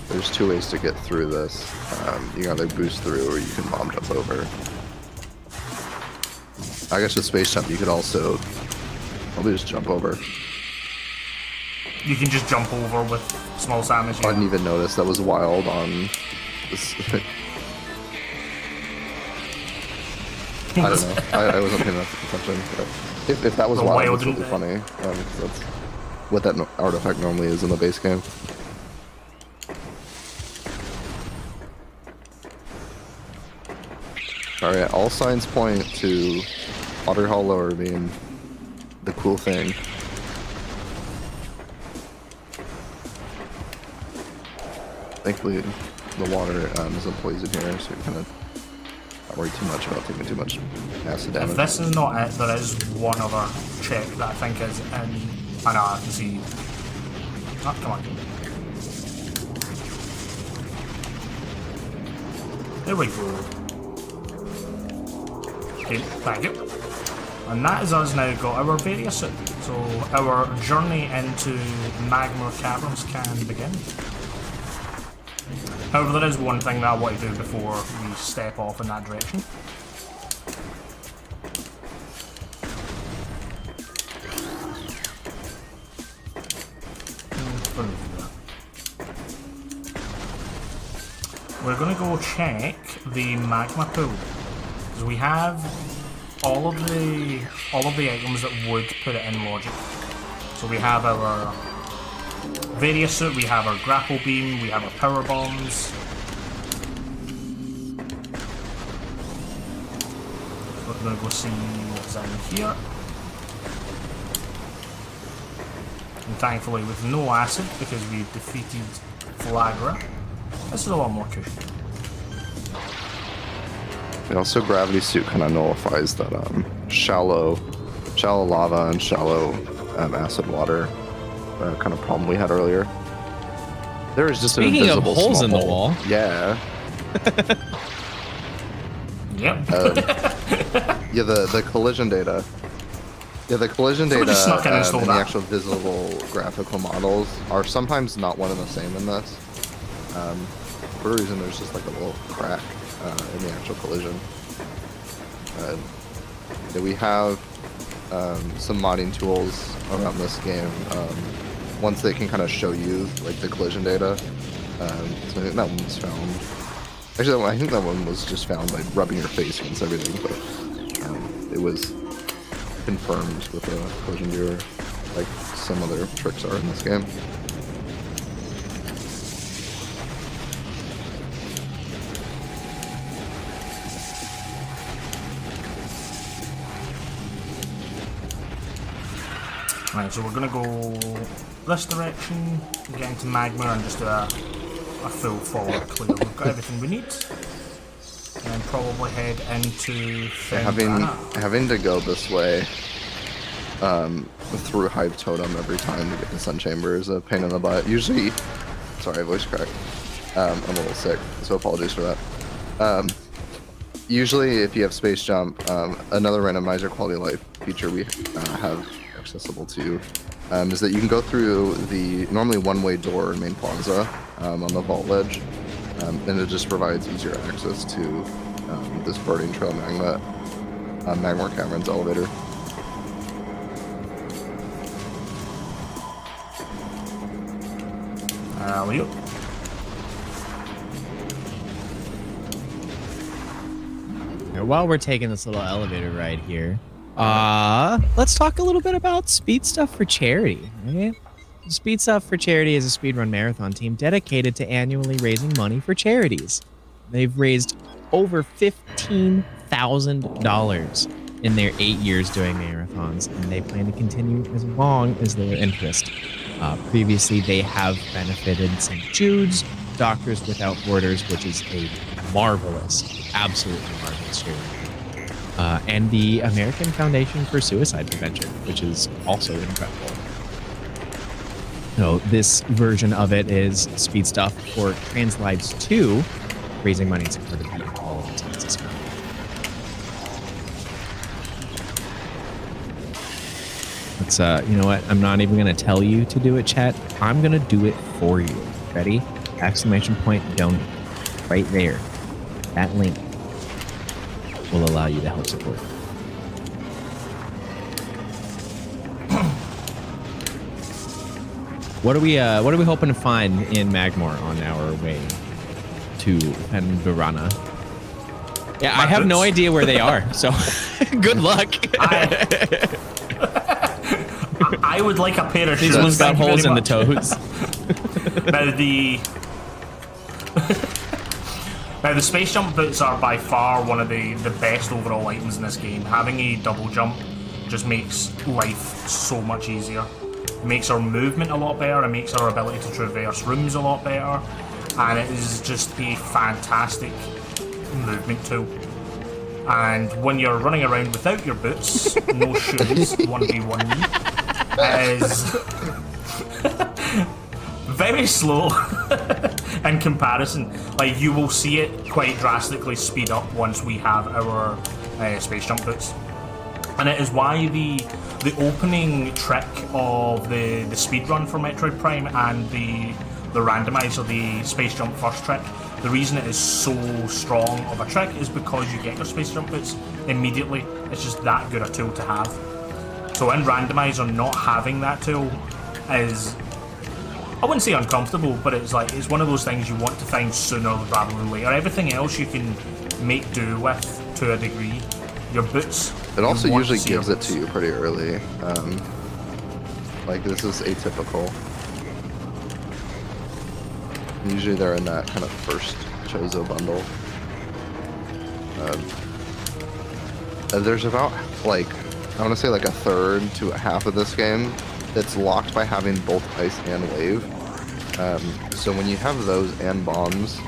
There's 2 ways to get through this. You can either boost through or you can bomb jump over. I guess with space jump you could also probably just jump over. You can just jump over with small Samus. I didn't even notice. That was wild on this. I don't know. I wasn't paying enough attention. If that was wild, it's really funny. That's what that artifact normally is in the base game. Alright, all signs point to Water Hollower being the cool thing. Thankfully, the water isn't poison here, so you kind of not worry too much about taking too much acid damage. If this is not it, there is one other check that I think is in. I know, I can see. Oh, come on. There we go. Okay, thank you. And that is us now got our various suit. So our journey into Magma Caverns can begin. However, there is one thing that I want to do before we step off in that direction. We're going to go check the magma pool, because we have all of the items that would put it in logic. So we have our various suit, we have our grapple beam, we have our power bombs. We're going to go see what's in here. And thankfully with no acid, because we've defeated Flagra. This is a lot more cushy. And also, gravity suit kind of nullifies that shallow lava and shallow acid water kind of problem we had earlier. There is just Speaking an invisible of holes in the hole. wall. Yeah. Yep. Yeah, the collision data. Yeah, the collision Somebody data snuck in and and stole the that. actual visible graphical models are sometimes not one and the same in this. For a reason, there's just like a little crack in the actual collision. Yeah, we have some modding tools around this game. Ones that can kind of show you like the collision data. So I think that one was found. Actually, I think that one was just found by rubbing your face against everything, but it was confirmed with a collision viewer, like some other tricks are in this game. Right, so we're gonna go this direction, get into magma, and just do a full forward clear. We've got everything we need, and then probably head into Having to go this way through Hive Totem every time to get to Sun Chamber is a pain in the butt. Usually, sorry, voice crack. I'm a little sick, so apologies for that. Usually, if you have space jump, another randomizer quality of life feature we have accessible to is that you can go through the normally one-way door in main plaza on the vault ledge, and it just provides easier access to this burning trail magma caverns elevator. Leo. While we're taking this little elevator ride here, let's talk a little bit about Speed Stuff for Charity. Right? Speed Stuff for Charity is a speedrun marathon team dedicated to annually raising money for charities. They've raised over $15,000 in their 8 years doing marathons, and they plan to continue as long as their interest. Previously, they have benefited St. Jude's, Doctors Without Borders, which is a marvelous, absolutely marvelous charity. And the American Foundation for Suicide Prevention, which is also incredible. So this version of it is Speed Stuff for Trans Lives 2, raising money in support of the Equality Texas. It's you know what? I'm not even gonna tell you to do it, chat. I'm gonna do it for you. Ready? Exclamation point donate. Right there. That link will allow you to help support. What are we hoping to find in Magmore on our way to Penverana? Yeah, I have no idea where they are, so good luck. I would like a pair of shoes. These ones got holes in the toes. Now the space jump boots are by far one of the best overall items in this game. Having a double jump just makes life so much easier. It makes our movement a lot better, it makes our ability to traverse rooms a lot better, and it is just a fantastic movement tool. And when you're running around without your boots, no shoes, 1v1 is very slow in comparison. Like, you will see it quite drastically speed up once we have our space jump boots. And it is why the opening trick of the speedrun for Metroid Prime and the randomizer, the space jump first trick, the reason it is so strong of a trick is because you get your space jump boots immediately. It's just that good a tool to have. So in randomizer, not having that tool is, I wouldn't say uncomfortable, but it's like, it's one of those things you want to find sooner rather than later. Everything else you can make do with to a degree. Your boots. It also usually gives it to you pretty early. Like, this is atypical. Usually they're in that kind of first Chozo bundle. There's about, like, I want to say like a third to a half of this game that's locked by having both ice and wave. So when you have those and bombs,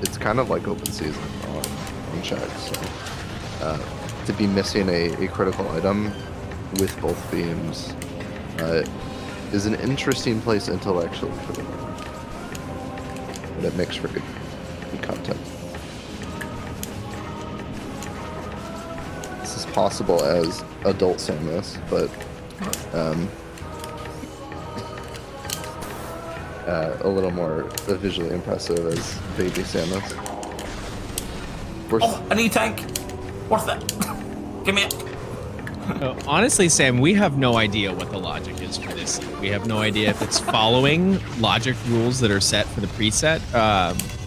it's kind of like open season on checks. So, to be missing a critical item with both beams is an interesting place intellectually for the runner. And it makes for good content. This is possible as adult Samus, but a little more visually impressive as baby Samus. Oh, an E-tank! Worth it! Give me it! Honestly, Sam, we have no idea what the logic is for this. We have no idea if it's following logic rules that are set for the preset.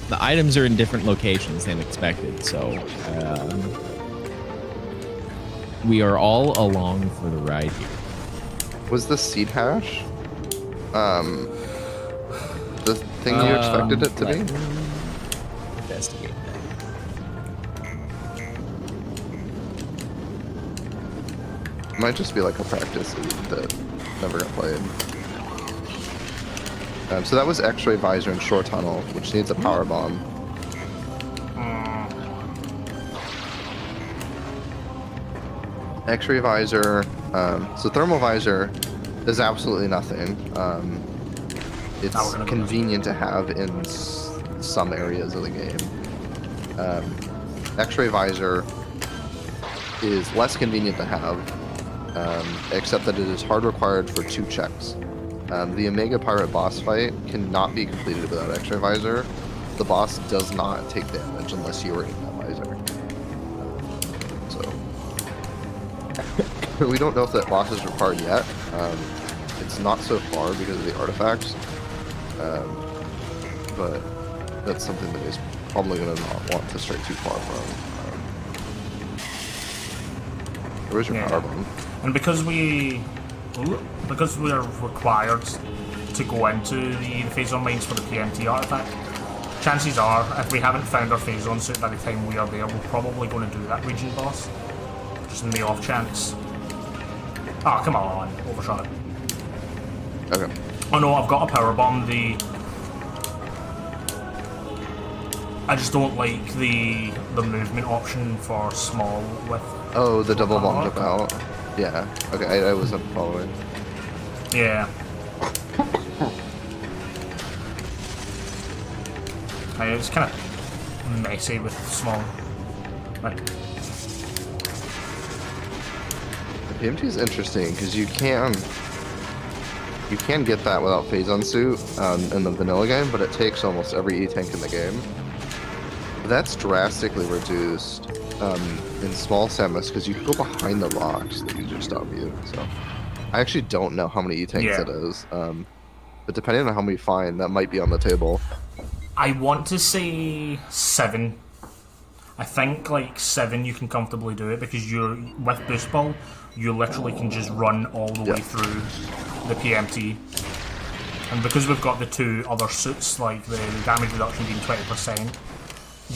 The items are in different locations than expected, so we are all along for the ride here. Was the seed hash the thing you expected it to be? Investigate that. Might just be like a practice seed that never got played. So that was X-ray visor and shore tunnel, which needs a power bomb. X-ray visor. So thermal visor is absolutely nothing. It's convenient to have in some areas of the game. X-ray visor is less convenient to have, except that it is hard required for 2 checks. The Omega Pirate boss fight cannot be completed without X-ray visor. The boss does not take damage unless you are in that visor. So we don't know if that boss is required yet. It's not so far because of the artifacts, but that's something that he's probably going to not want to stray too far from. Where's your power bomb? And because we are required to go into the phase-on mines for the PMT artifact, chances are, if we haven't found our phase-on suit by the time we are there, we're probably going to do that region boss. Just in the off chance. Ah, oh, come on, overshot it. Okay. Oh no, I've got a power bomb. I just don't like the movement option for small with. Oh, the double bomb jump out. Yeah. Okay, I wasn't following. Yeah. It's kind of messy with small. Like, the PMT is interesting because you can get that without phase-on suit in the vanilla game, but it takes almost every E-tank in the game. That's drastically reduced in small Samus because you can go behind the rocks that usually stop you. So I actually don't know how many E-tanks it is, but depending on how many you find, that might be on the table. I want to say 7. I think like 7 you can comfortably do it because you're with Boost Ball, you literally can just run all the way through the PMT. And because we've got the 2 other suits, like the damage reduction being 20%,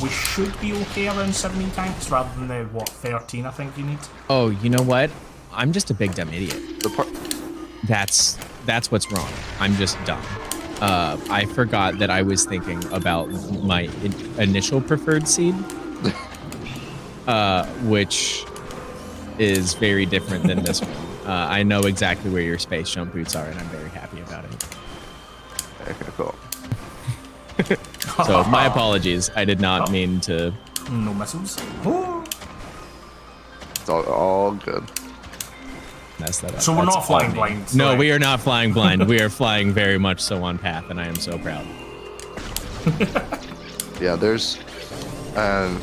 we should be okay around 17 tanks rather than the, what, 13 I think you need. Oh, you know what? I'm just a big dumb idiot. That's what's wrong. I'm just dumb. I forgot that I was thinking about my initial preferred seed, which is very different than this one. I know exactly where your space jump boots are, and I'm very happy about it. Okay, cool. So my apologies. I did not mean to. No missiles. It's all good. Mess that up. So we're not flying blind. No, we are not flying blind. We are flying very much so on path, and I am so proud. Yeah, there's random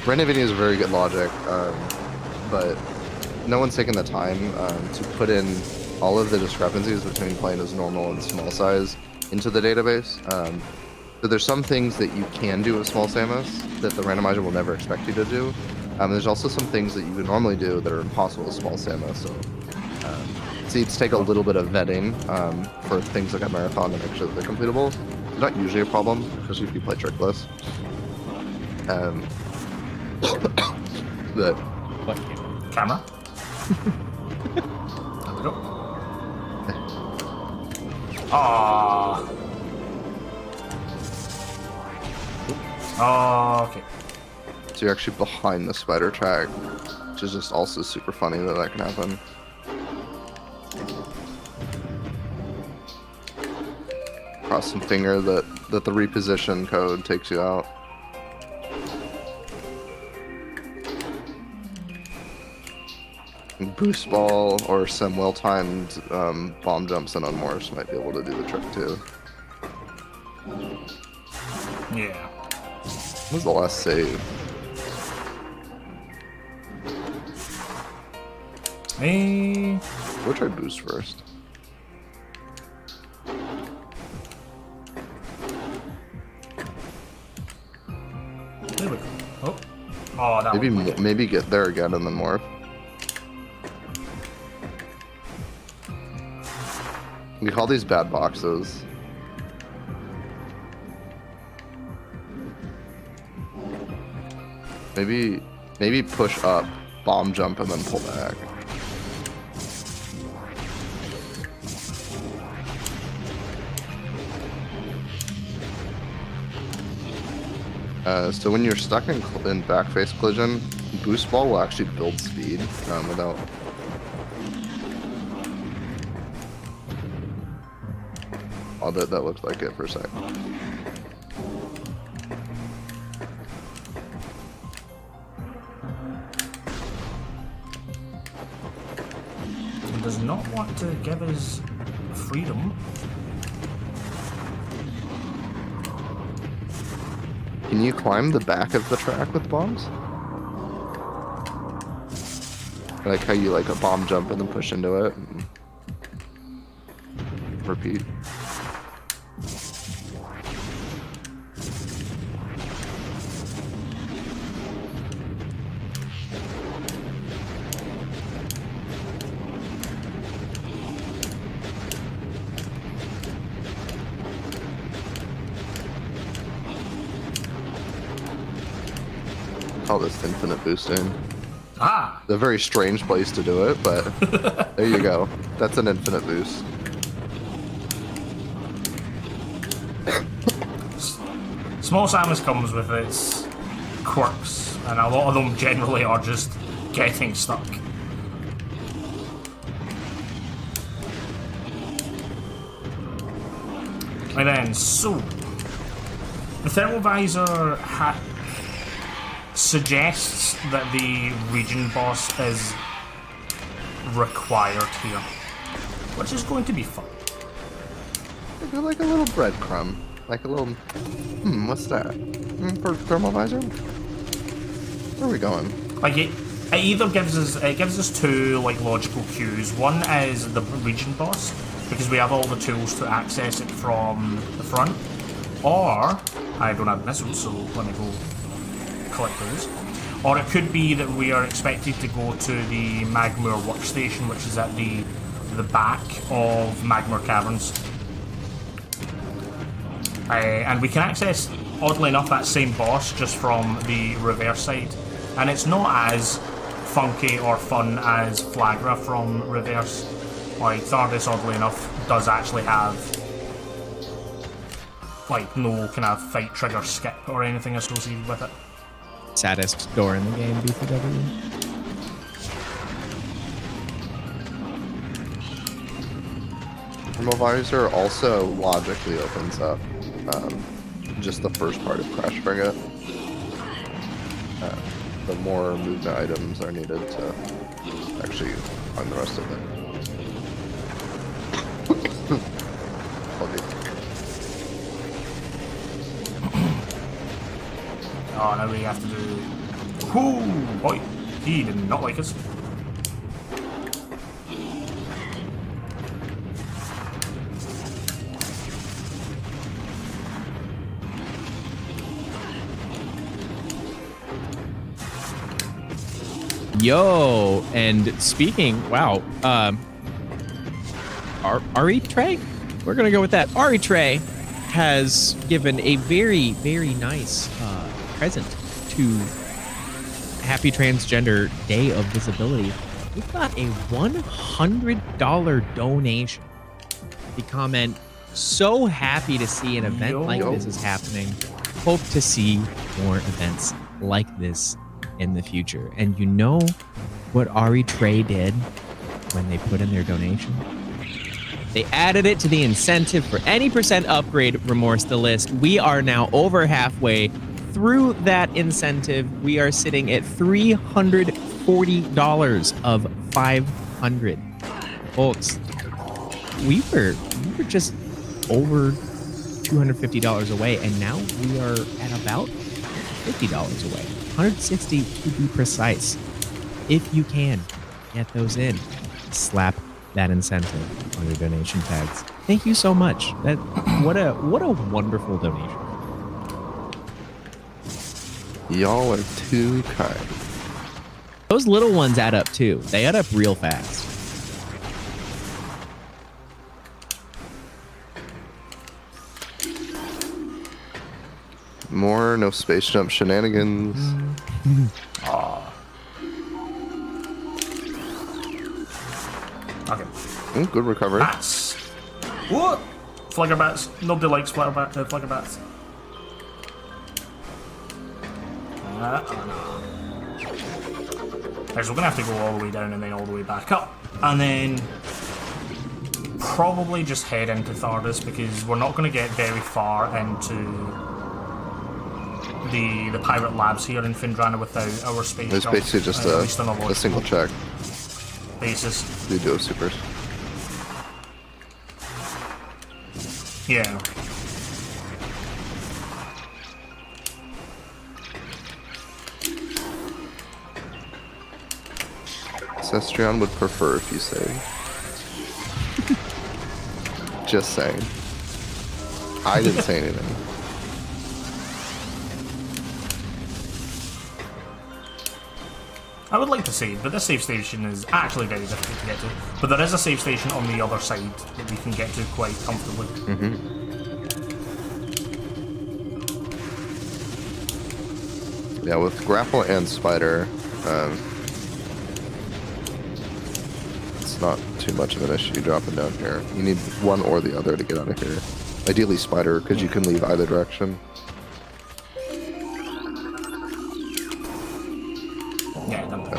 video is very good logic, but no one's taken the time to put in all of the discrepancies between playing as normal and small size into the database. So there's some things that you can do with small Samus that the randomizer will never expect you to do. There's also some things that you would normally do that are impossible with small Samus. So seeds take a little bit of vetting for things like a marathon to make sure that they're completable. It's not usually a problem, especially if you play trickless. But What? Camera. There we go. Ah. Oh, okay. So you're actually behind the spider track, which is just also super funny that that can happen. Cross some finger that the reposition code takes you out. Boost ball or some well-timed bomb jumps and unmorphs might be able to do the trick too. Yeah. What was the last save? Hey. We'll try boost first. There we go. Oh, that Maybe get there again and then morph. We call these bad boxes. Maybe push up, bomb jump, and then pull back. So when you're stuck in back face collision, boost ball will actually build speed without. Oh, that looked like it for a sec. It does not want to give us freedom. Can you climb the back of the track with bombs? Like how you like a bomb jump and then push into it and repeat. Call this infinite boosting. Ah! A very strange place to do it, but there you go. That's an infinite boost. Small Samus comes with its quirks, and a lot of them generally are just getting stuck. And then, so the thermal visor suggests that the region boss is required here, which is going to be fun. Like a little breadcrumb. Like a little... what's that? For thermal visor? Where are we going? Like it either gives us two like logical cues. One is the region boss, because we have all the tools to access it from the front. Or I don't have missiles, so let me go collect those. Or it could be that we are expected to go to the Magmoor workstation, which is at the back of Magmoor Caverns. And we can access, oddly enough, that same boss just from the reverse side. And it's not as funky or fun as Flagra from reverse. Like, Thardis, oddly enough, does actually have like no kind of fight trigger skip or anything associated with it. Saddest door in the game, BPW. Thermal visor also logically opens up just the first part of Crash Frigate. The more movement items are needed to actually find the rest of it. Oh, now we have to do... Ooh, boy, he did not like us. Yo, and speaking, wow, Ari Trey? We're gonna go with that. Ari Trey has given a very, very nice present to Happy Transgender Day of Visibility. We've got a $100 donation. The comment, So happy to see an event like this is happening. Hope to see more events like this in the future. And you know what Ari Trey did when they put in their donation? They added it to the incentive for any % upgrade Remorse the list. We are now over halfway through that incentive. We are sitting at $340 of 500. Folks, we were just over $250 away, and now we are at about $50 away. 160 to be precise. If you can get those in, slap that incentive on your donation tags. Thank you so much. What a wonderful donation. Y'all are too kind. Those little ones add up too. They add up real fast. More no space jump shenanigans. Okay. Ooh, good recovery. Bats. What? Flagger bats. Nobody likes flagger bats. Right, so we're gonna have to go all the way down and then all the way back up, and then probably just head into Thardis because we're not gonna get very far into the pirate labs here in Findrana without our space. It's basically just a single check basis. You do supers. Yeah. Cestrion would prefer if you say. Just saying. I didn't say anything. I would like to save, but this save station is actually very difficult to get to. But there is a save station on the other side that we can get to quite comfortably. Yeah, with grapple and spider, it's not too much of an issue dropping down here. You need one or the other to get out of here. Ideally spider, because you can leave either direction.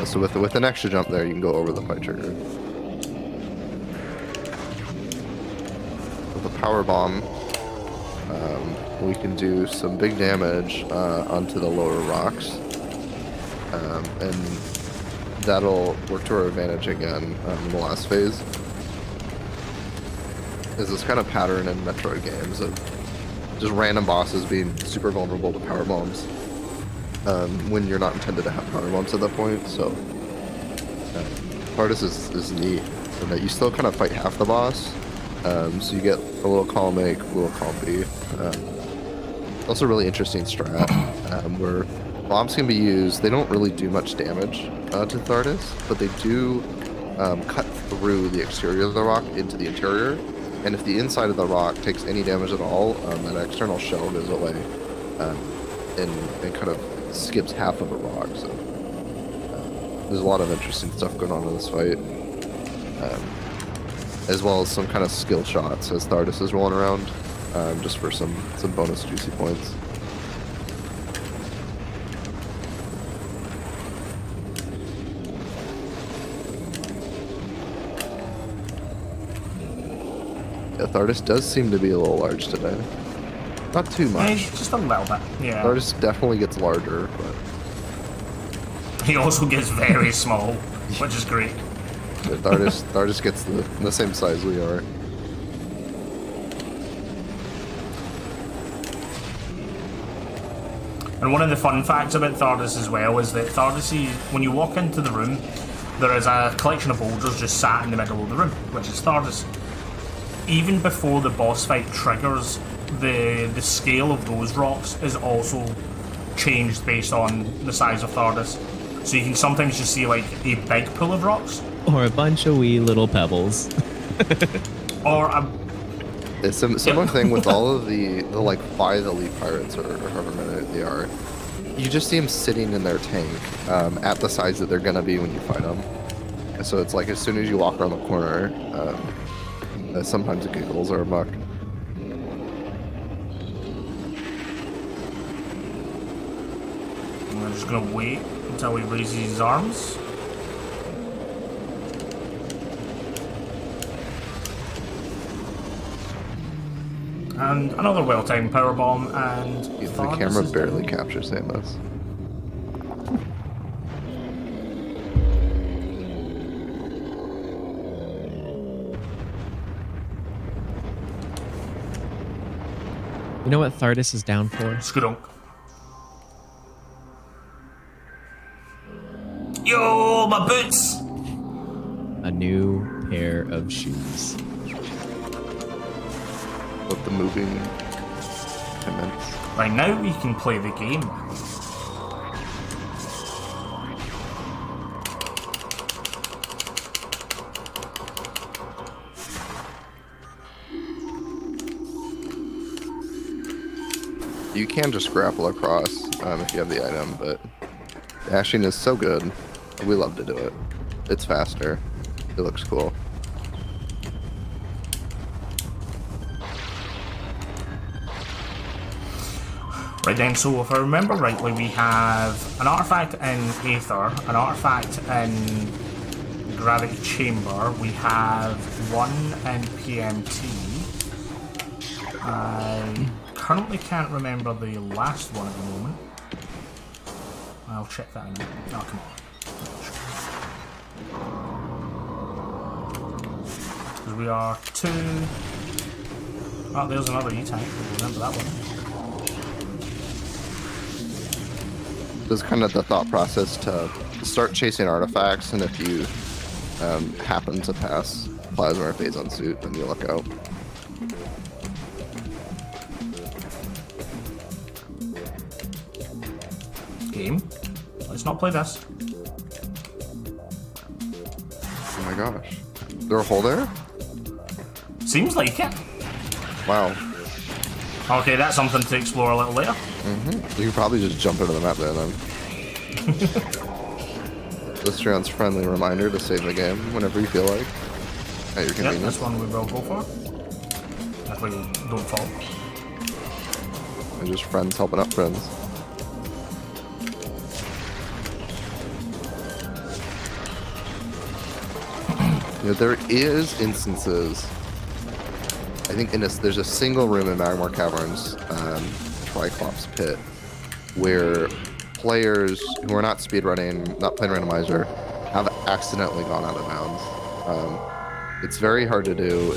So with an extra jump there, you can go over the fight trigger. With a power bomb, we can do some big damage onto the lower rocks, and that'll work to our advantage again in the last phase. There's this kind of pattern in Metroid games of just random bosses being super vulnerable to power bombs. When you're not intended to have power bombs at that point, so Thardis is neat in that you still kind of fight half the boss, so you get a little column A, a little column B. Also really interesting strat, where bombs can be used. They don't really do much damage to Thardis, but they do cut through the exterior of the rock into the interior, and if the inside of the rock takes any damage at all, that external shell goes away and kind of skips half of a rock, so there's a lot of interesting stuff going on in this fight, as well as some kind of skill shots as Thardis is rolling around, just for some bonus juicy points. Yeah, Thardis does seem to be a little large today. Not too much. Just a little bit, yeah. Thardis definitely gets larger, but he also gets very small, which is great. Yeah, Thardis gets the same size we are. And one of the fun facts about Thardis as well is that Thardis, when you walk into the room, there is a collection of boulders just sat in the middle of the room, which is Thardis. Even before the boss fight triggers, the scale of those rocks is also changed based on the size of Thardis. So you can sometimes just see like a big pool of rocks. Or a bunch of wee little pebbles. Or a... It's a similar thing with all of the like 5 elite pirates or however many they are. You just see them sitting in their tank at the size that they're gonna be when you fight them. And so it's like as soon as you walk around the corner, sometimes it giggles or a muck. I'm just gonna wait until he raises his arms. And another well-timed powerbomb, and The camera barely captures Samus. You know what Thardis is down for? Skudunk. Yo, my boots! A new pair of shoes. Let the moving commence. Right now we can play the game. You can just grapple across if you have the item, but the dashing is so good. We love to do it. It's faster. It looks cool. Right then, so if I remember rightly, we have an artifact in Aether, an artifact in Gravity Chamber, we have one in PMT. I currently can't remember the last one at the moment. I'll check that in a minute. Oh, come on. Because we are two... Oh, there's another E-Tank. Remember that one. This is kind of the thought process to start chasing artifacts, and if you happen to pass Plasma or Phazon Suit, then you look out. Game. Let's not play this. Oh my gosh. Is there a hole there? Seems like it. Wow. Okay, that's something to explore a little later. You could probably just jump into the map there then. This round's friendly reminder to save the game whenever you feel like. At your convenience. Yep, this one we will go for. That way you don't fall. And just friends helping out friends. You know, there is instances, I think there's a single room in Magmar Caverns, Triclops Pit, where players who are not speedrunning, not playing Randomizer, have accidentally gone out of bounds. It's very hard to do,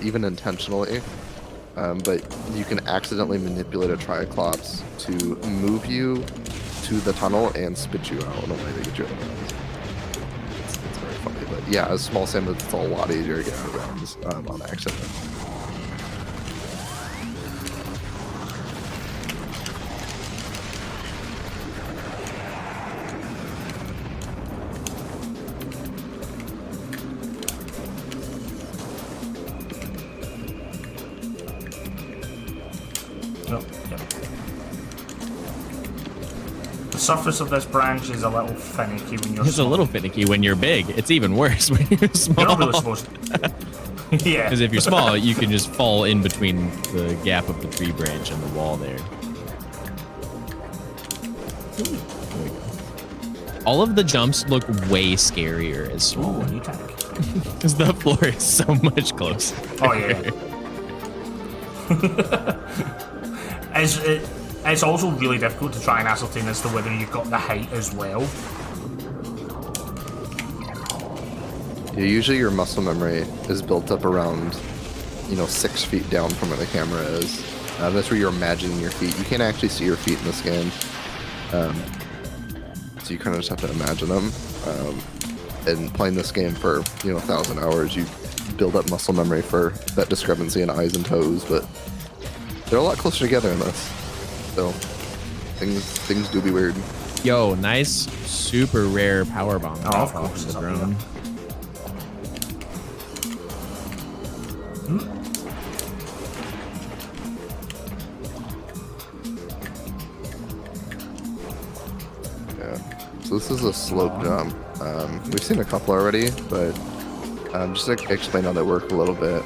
even intentionally, but you can accidentally manipulate a Triclops to move you to the tunnel and spit you out in a way to get you out of bounds. It's very funny, but yeah, as small Samus, it's a lot easier to get out of bounds on accident. The surface of this branch is a little finicky when you're It's small. a little finicky when you're big. It's even worse when you're small. You're not really supposed to. Yeah. Because if you're small, you can just fall in between the gap of the tree branch and the wall there. There we go. All of the jumps look way scarier as small. Ooh, E-Tank. Because the floor is so much closer. Oh, yeah. It's also really difficult to try and ascertain as to whether you've got the height as well. Yeah, usually your muscle memory is built up around, 6 feet down from where the camera is. That's where you're imagining your feet. You can't actually see your feet in this game. So you kind of just have to imagine them. And playing this game for, 1,000 hours, you build up muscle memory for that discrepancy in eyes and toes, but they're a lot closer together in this. So things do be weird. Yo, nice, super rare power bomb. Oh, of course. The drone. Yeah. So this is a slope jump. We've seen a couple already, but just to explain how they work a little bit.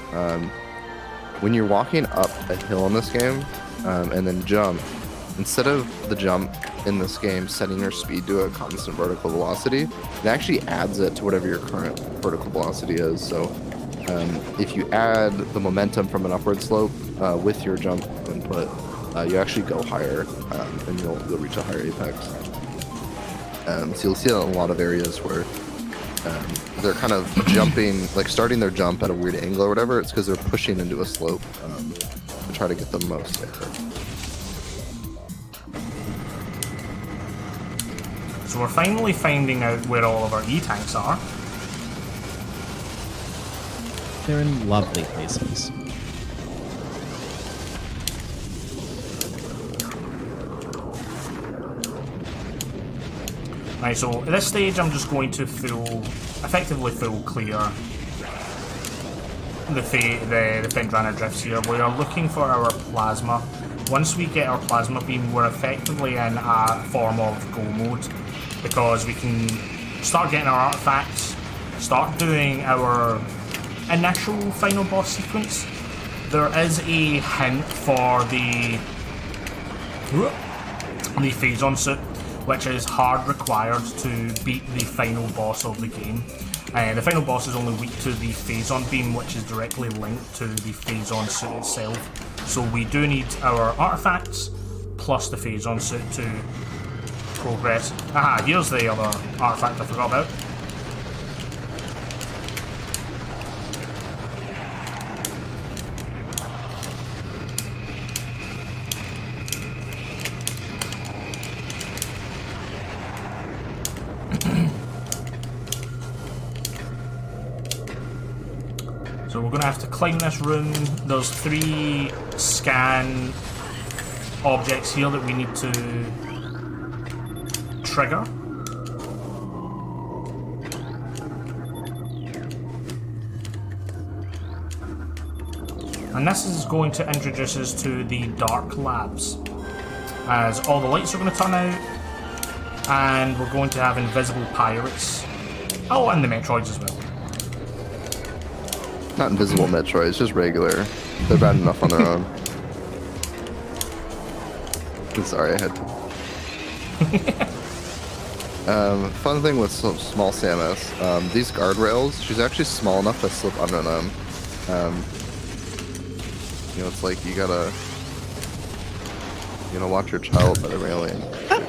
When you're walking up a hill in this game, and then jump, instead of the jump in this game setting your speed to a constant vertical velocity. It actually adds it to whatever your current vertical velocity is. So if you add the momentum from an upward slope with your jump input, you actually go higher, and you'll reach a higher apex. So you'll see that in a lot of areas where they're kind of jumping, like starting their jump at a weird angle or whatever. It's because they're pushing into a slope to try to get the most air. So we're finally finding out where all of our E-tanks are. They're in lovely places. Right, so at this stage I'm just going to effectively full clear the Fendrana drifts here. We are looking for our plasma. Once we get our plasma beam, we're effectively in a form of go mode, because we can start getting our artifacts, start doing our initial final boss sequence. There is a hint for the phase-on suit, which is hard required to beat the final boss of the game. The final boss is only weak to the phase-on beam, which is directly linked to the phase-on suit itself. So we do need our artifacts plus the phase-on suit to progress. Aha, here's the other artifact I forgot about. So we're going to have to climb this room. There's 3 scan objects here that we need to trigger. And this is going to introduce us to the Dark Labs, as all the lights are going to turn out, and we're going to have invisible pirates. Oh, and the Metroids as well. Not invisible Metroid, it's just regular. They're bad enough on their own. Sorry, I had to. Fun thing with small Samus, these guardrails, she's actually small enough to slip under them. You know, it's like you gotta watch your child by the railing.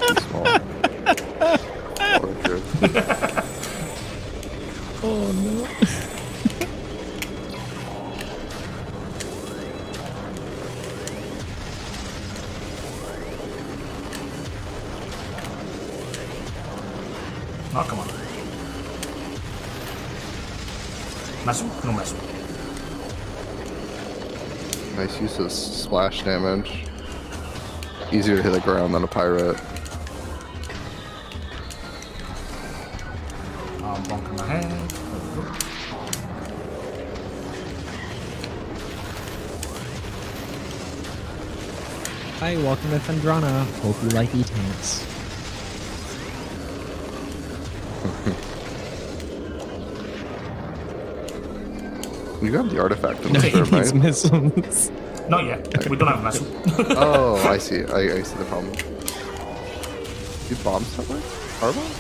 Too small. Oh no. Oh, come on. No mess. Nice use of splash damage. Easier to hit the ground than a pirate. I'm bonking my head. Hi, welcome to Fendrana. Hope you like E-tanks. You got the artifact in this room, right? Missiles. Not yet. We don't have a missile. Oh, I see. I see the problem. Do bombs somewhere? Power bomb?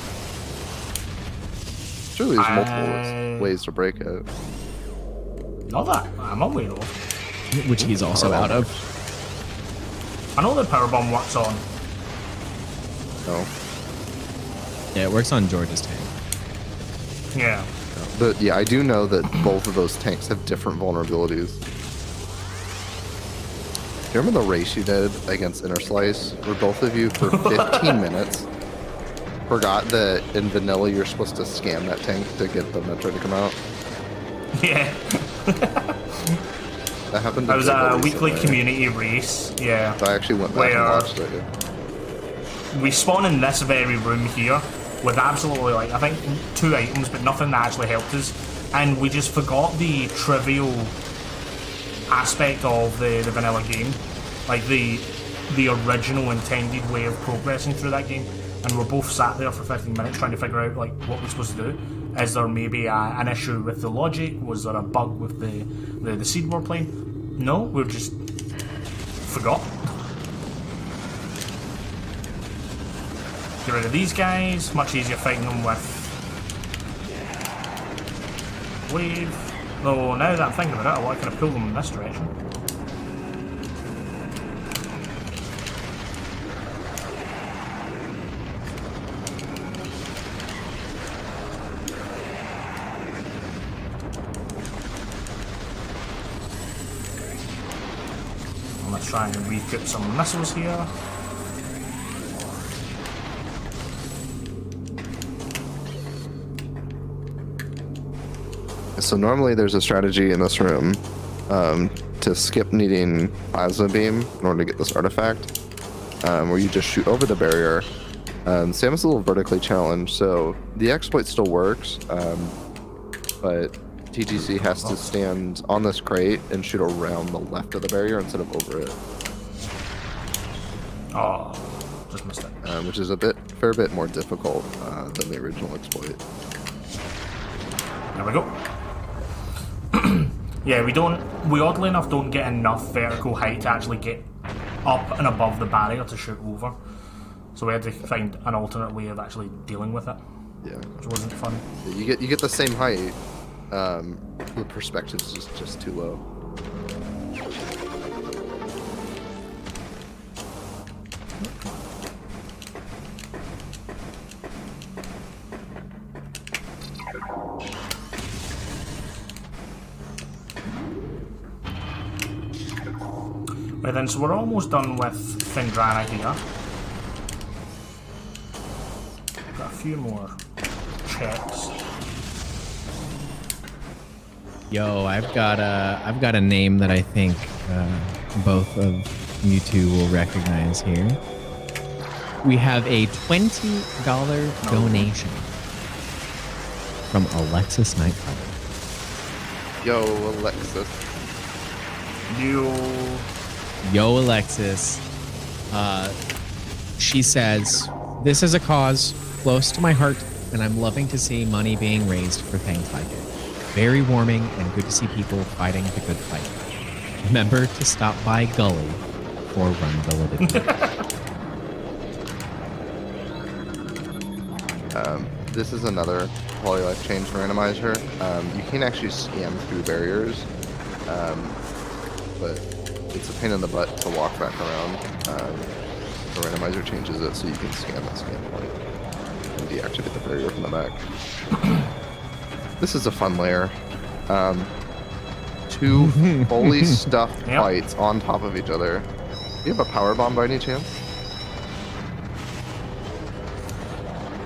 Surely there's multiple ways to break it. Not that I'm aware of. Which he's also out of. I know the power bomb works on. No. Yeah, it works on George's tank. Yeah. But yeah, I do know that both of those tanks have different vulnerabilities. Do you remember the race you did against Inner Slice, where both of you for 15 minutes forgot that in vanilla you're supposed to scan that tank to get the Metroid to come out? Yeah. That happened. That was a weekly community race. Yeah. So I actually went back and watched it. Yeah. We spawn in this very room here with absolutely, like, I think 2 items, but nothing that actually helped us. And we just forgot the trivial aspect of the vanilla game. Like, the original intended way of progressing through that game. And we're both sat there for 15 minutes trying to figure out, like, what we're supposed to do. Is there maybe an issue with the logic? Was there a bug with the seed we're playing? No, we just forgot. Get rid of these guys. Much easier fighting them with wave. Though now that I'm thinking about it, I want to kind of pull them in this direction. Let's try and recoup some missiles here. So normally there's a strategy in this room to skip needing plasma beam in order to get this artifact, where you just shoot over the barrier. Samus is a little vertically challenged, so the exploit still works, but TGC has to stand on this crate and shoot around the left of the barrier instead of over it. Oh, just missed it. Which is a fair bit more difficult than the original exploit. There we go. Yeah, we oddly enough don't get enough vertical height to actually get up and above the barrier to shoot over. So we had to find an alternate way of actually dealing with it. Yeah. Which wasn't fun. You get the same height. The perspective's just too low. Right then, so we're almost done with Findrana here. Got a few more checks. Yo, I've got a name that I think both of you two will recognize here. We have a $20 donation from Alexis Nightcrawler. Yo, Alexis. Yo, Alexis. She says, "This is a cause close to my heart, and I'm loving to see money being raised for things like it. Very warming and good to see people fighting the good fight. Remember to stop by Gully for Run Validity." This is another quality life change for Randomizer. You can actually scan through barriers, but it's a pain in the butt to walk back around. The Randomizer changes it so you can scan that scan point and deactivate the barrier from the back. This is a fun layer. Two fully stuffed fights on top of each other. Do you have a power bomb by any chance?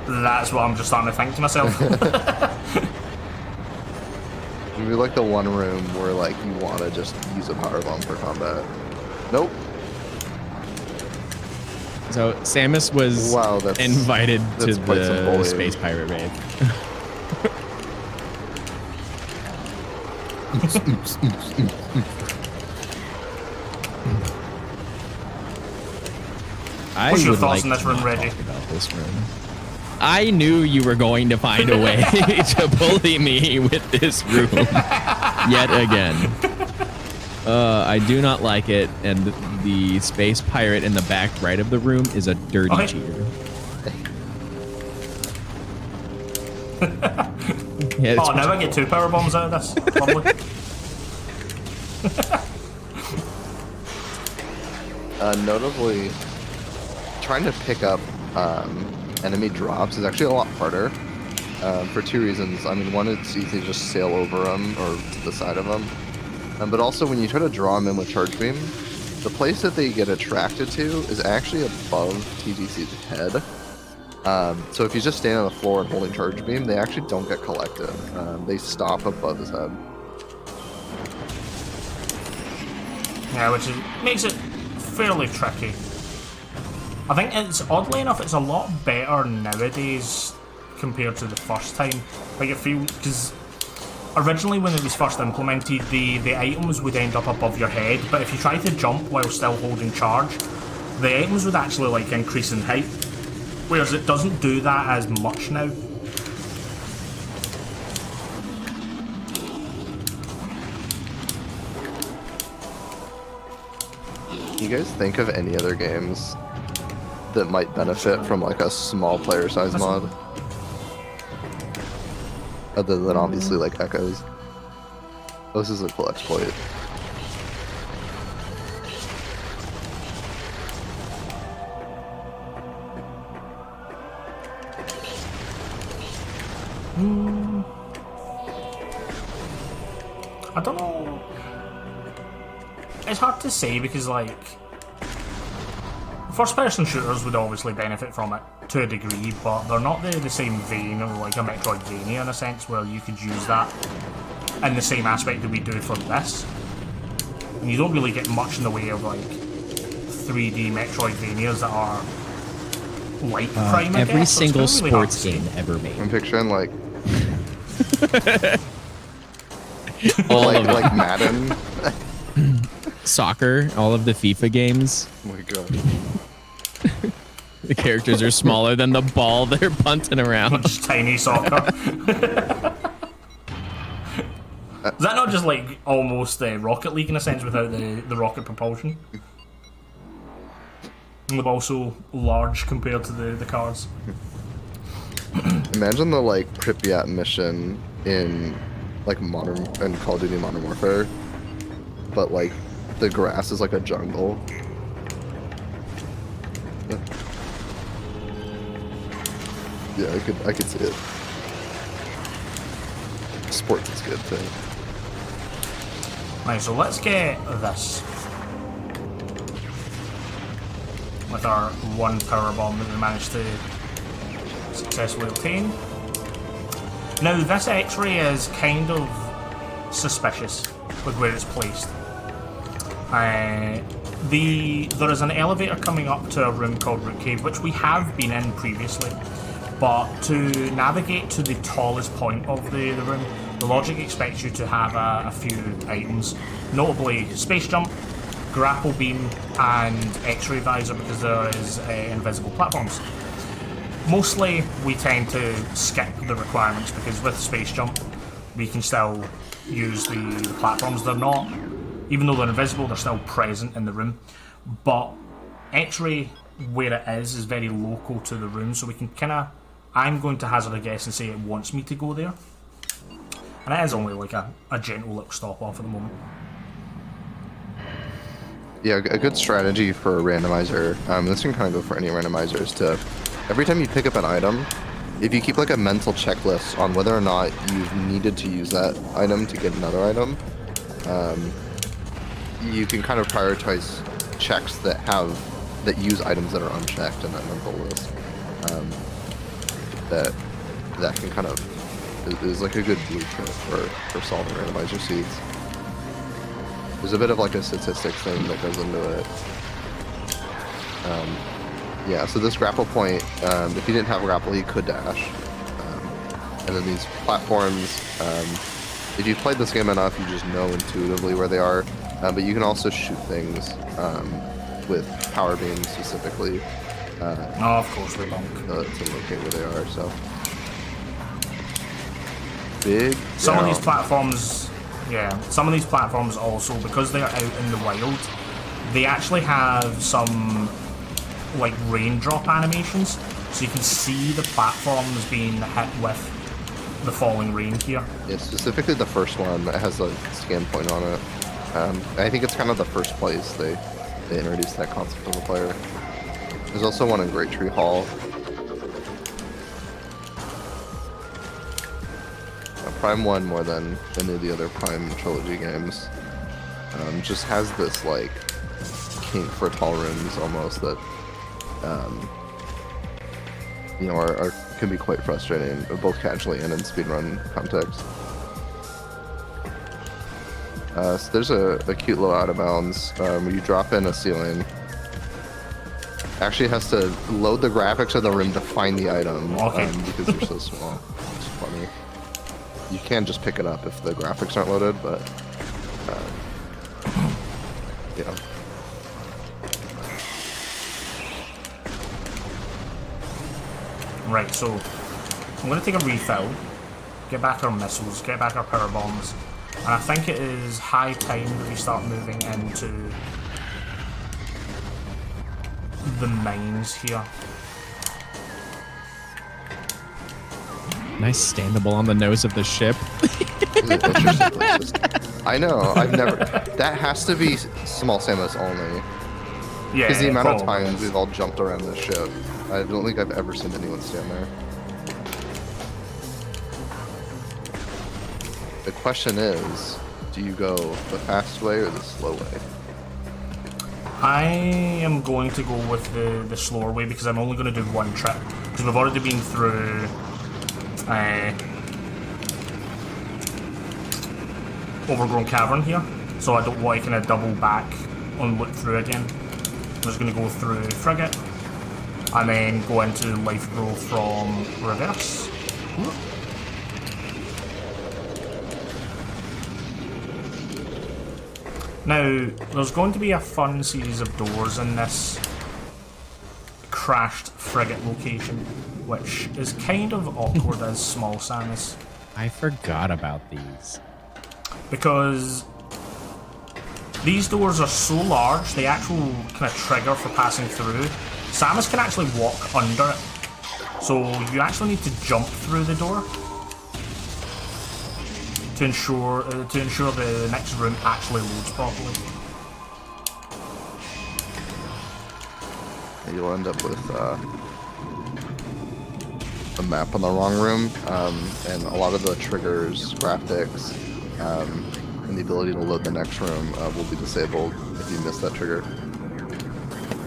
That's what I'm just starting to think to myself. It'd be like the one room where like you want to just use a power bomb for combat. Nope. So Samus was invited to the Space Pirate raid. What's your thoughts on this room, Reggie? About this room. I knew you were going to find a way to bully me with this room yet again. I do not like it, and the Space Pirate in the back right of the room is a dirty cheater. Yeah, oh, now I get 2 power bombs out of this. Lovely. Notably, trying to pick up enemy drops is actually a lot harder for 2 reasons. I mean, one, it's easy to just sail over them or to the side of them. But also, when you try to draw them in with Charge Beam, the place that they get attracted to is actually above TGC's head. So if you just stand on the floor and holding Charge Beam, they actually don't get collected. They stop above his head. Yeah, which makes it fairly tricky. I think it's, oddly enough, it's a lot better nowadays compared to the first time. Like, it feels, because originally when it was first implemented, the items would end up above your head, but if you try to jump while still holding charge, the items would actually, like, increase in height. Whereas it doesn't do that as much now. You guys think of any other games that might benefit from like a small player size mod. Other than obviously like echoes. Oh, this is a cool exploit. I don't know. It's hard to say because, like, first-person shooters would obviously benefit from it to a degree, but they're not the same vein of like a Metroidvania in a sense where you could use that in the same aspect that we do for this. And you don't really get much in the way of like 3D Metroidvanias that are like Prime. Every single really sports game ever made. I'm picturing like all like, of it. like Madden. Soccer, all of the FIFA games. Oh my god. The characters are smaller than the ball they're punting around. Just tiny soccer. Is that not just like almost Rocket League in a sense without the rocket propulsion? And they're also large compared to the cars. Imagine the like Pripyat mission in like Call of Duty Modern Warfare, but like the grass is like a jungle. Yeah, I could see it. Sports is good too. Right, so let's get this with our one power bomb that we managed to successfully obtain. Now this X-ray is kind of suspicious with where it's placed. There is an elevator coming up to a room called Root Cave, which we have been in previously, but to navigate to the tallest point of the room, the logic expects you to have a few items, notably space jump, grapple beam, and X-ray visor because there is invisible platforms. Mostly we tend to skip the requirements because with space jump we can still use the platforms. They're not, even though they're invisible, they're still present in the room. But X-ray, where it is very local to the room, so we can kind of, I'm going to hazard a guess and say it wants me to go there. And it is only like a gentle little stop off at the moment. Yeah, a good strategy for a randomizer, this can kind of go for any randomizer, is to, every time you pick up an item, if you keep like a mental checklist on whether or not you've needed to use that item to get another item, you can kind of prioritize checks that use items that are unchecked in that mental list. That can kind of is like a good blueprint for solving randomizer seeds. There's a bit of like a statistics thing that goes into it. Yeah, so this grapple point, if you didn't have a grapple, you could dash. And then these platforms, if you've played this game enough, you just know intuitively where they are. But you can also shoot things with power beams specifically. Oh, of course we don't. To locate where they are, so. Big. Some of these platforms, yeah, some of these platforms also, because they are out in the wild, they actually have some like raindrop animations, so you can see the platforms being hit with the falling rain here. Yeah, specifically the first one that has a scan point on it. I think it's kind of the first place they introduced that concept of the player. There's also one in Great Tree Hall. Prime 1 more than any of the other Prime trilogy games. Just has this like kink for tall rooms almost that you know can be quite frustrating, both casually and in speedrun context. So there's a cute little out of bounds where you drop in a ceiling. Actually has to load the graphics of the room to find the item because they're so small. It's funny. You can just pick it up if the graphics aren't loaded, but yeah. Right, so I'm going to take a refill, get back our missiles, get back our power bombs, and I think it is high time that we start moving into the mines here. Nice standable on the nose of the ship. I know. I've never. That has to be small Samus only. Yeah. Because the amount of probably times is. we've all jumped around this ship, I don't think I've ever seen anyone stand there. The question is, do you go the fast way or the slow way? I am going to go with the slower way because I'm only going to do one trip. Because we've already been through Overgrown Cavern here, so I don't want to kind of double back and look through again. I'm just going to go through Frigate and then go into Life Growth from reverse. Now, there's going to be a fun series of doors in this crashed frigate location, which is kind of awkward as small Samus. I forgot about these. Because these doors are so large, the actual kind of trigger for passing through, Samus can actually walk under it. So you actually need to jump through the door to ensure the next room actually loads properly. You'll end up with a map on the wrong room, and a lot of the triggers, graphics, and the ability to load the next room will be disabled if you miss that trigger.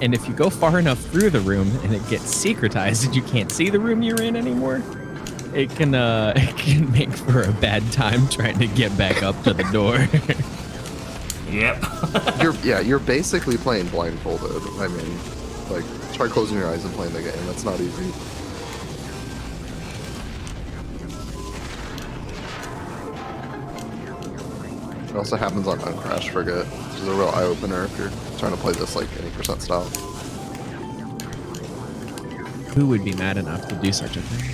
And if you go far enough through the room and it gets secretized and you can't see the room you're in anymore, it can make for a bad time trying to get back up to the door. Yep. You're basically playing blindfolded. I mean, like, try closing your eyes and playing the game. That's not easy. It also happens on Uncrash Frigate, which is a real eye-opener if you're trying to play this like 80% style. Who would be mad enough to do such a thing?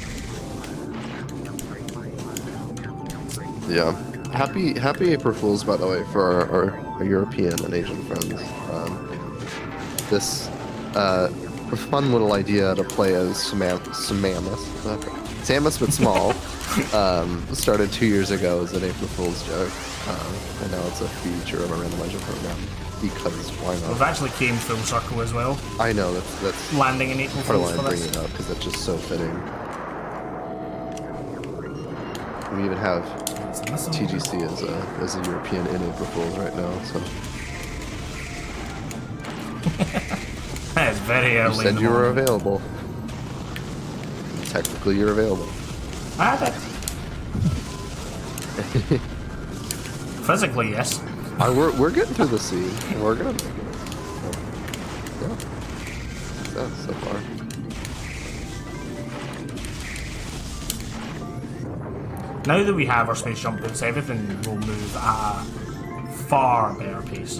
Yeah. Happy April Fools, by the way, for our European and Asian friends. This fun little idea to play as Samus but small started 2 years ago as an April Fool's joke, and now it's a feature of a randomizer program because why not? We've actually came full circle as well. I know that's Landing in April part of Fools why I'm for bringing this. it up because it's just so fitting. We even have TGC as a European in April Fools right now, so. That is very early. You said you were available. Technically, you're available. Physically, yes. We're getting through the sea. We're gonna make it. Yeah. Success so far. Now that we have our space jump boots, everything will move at a far better pace.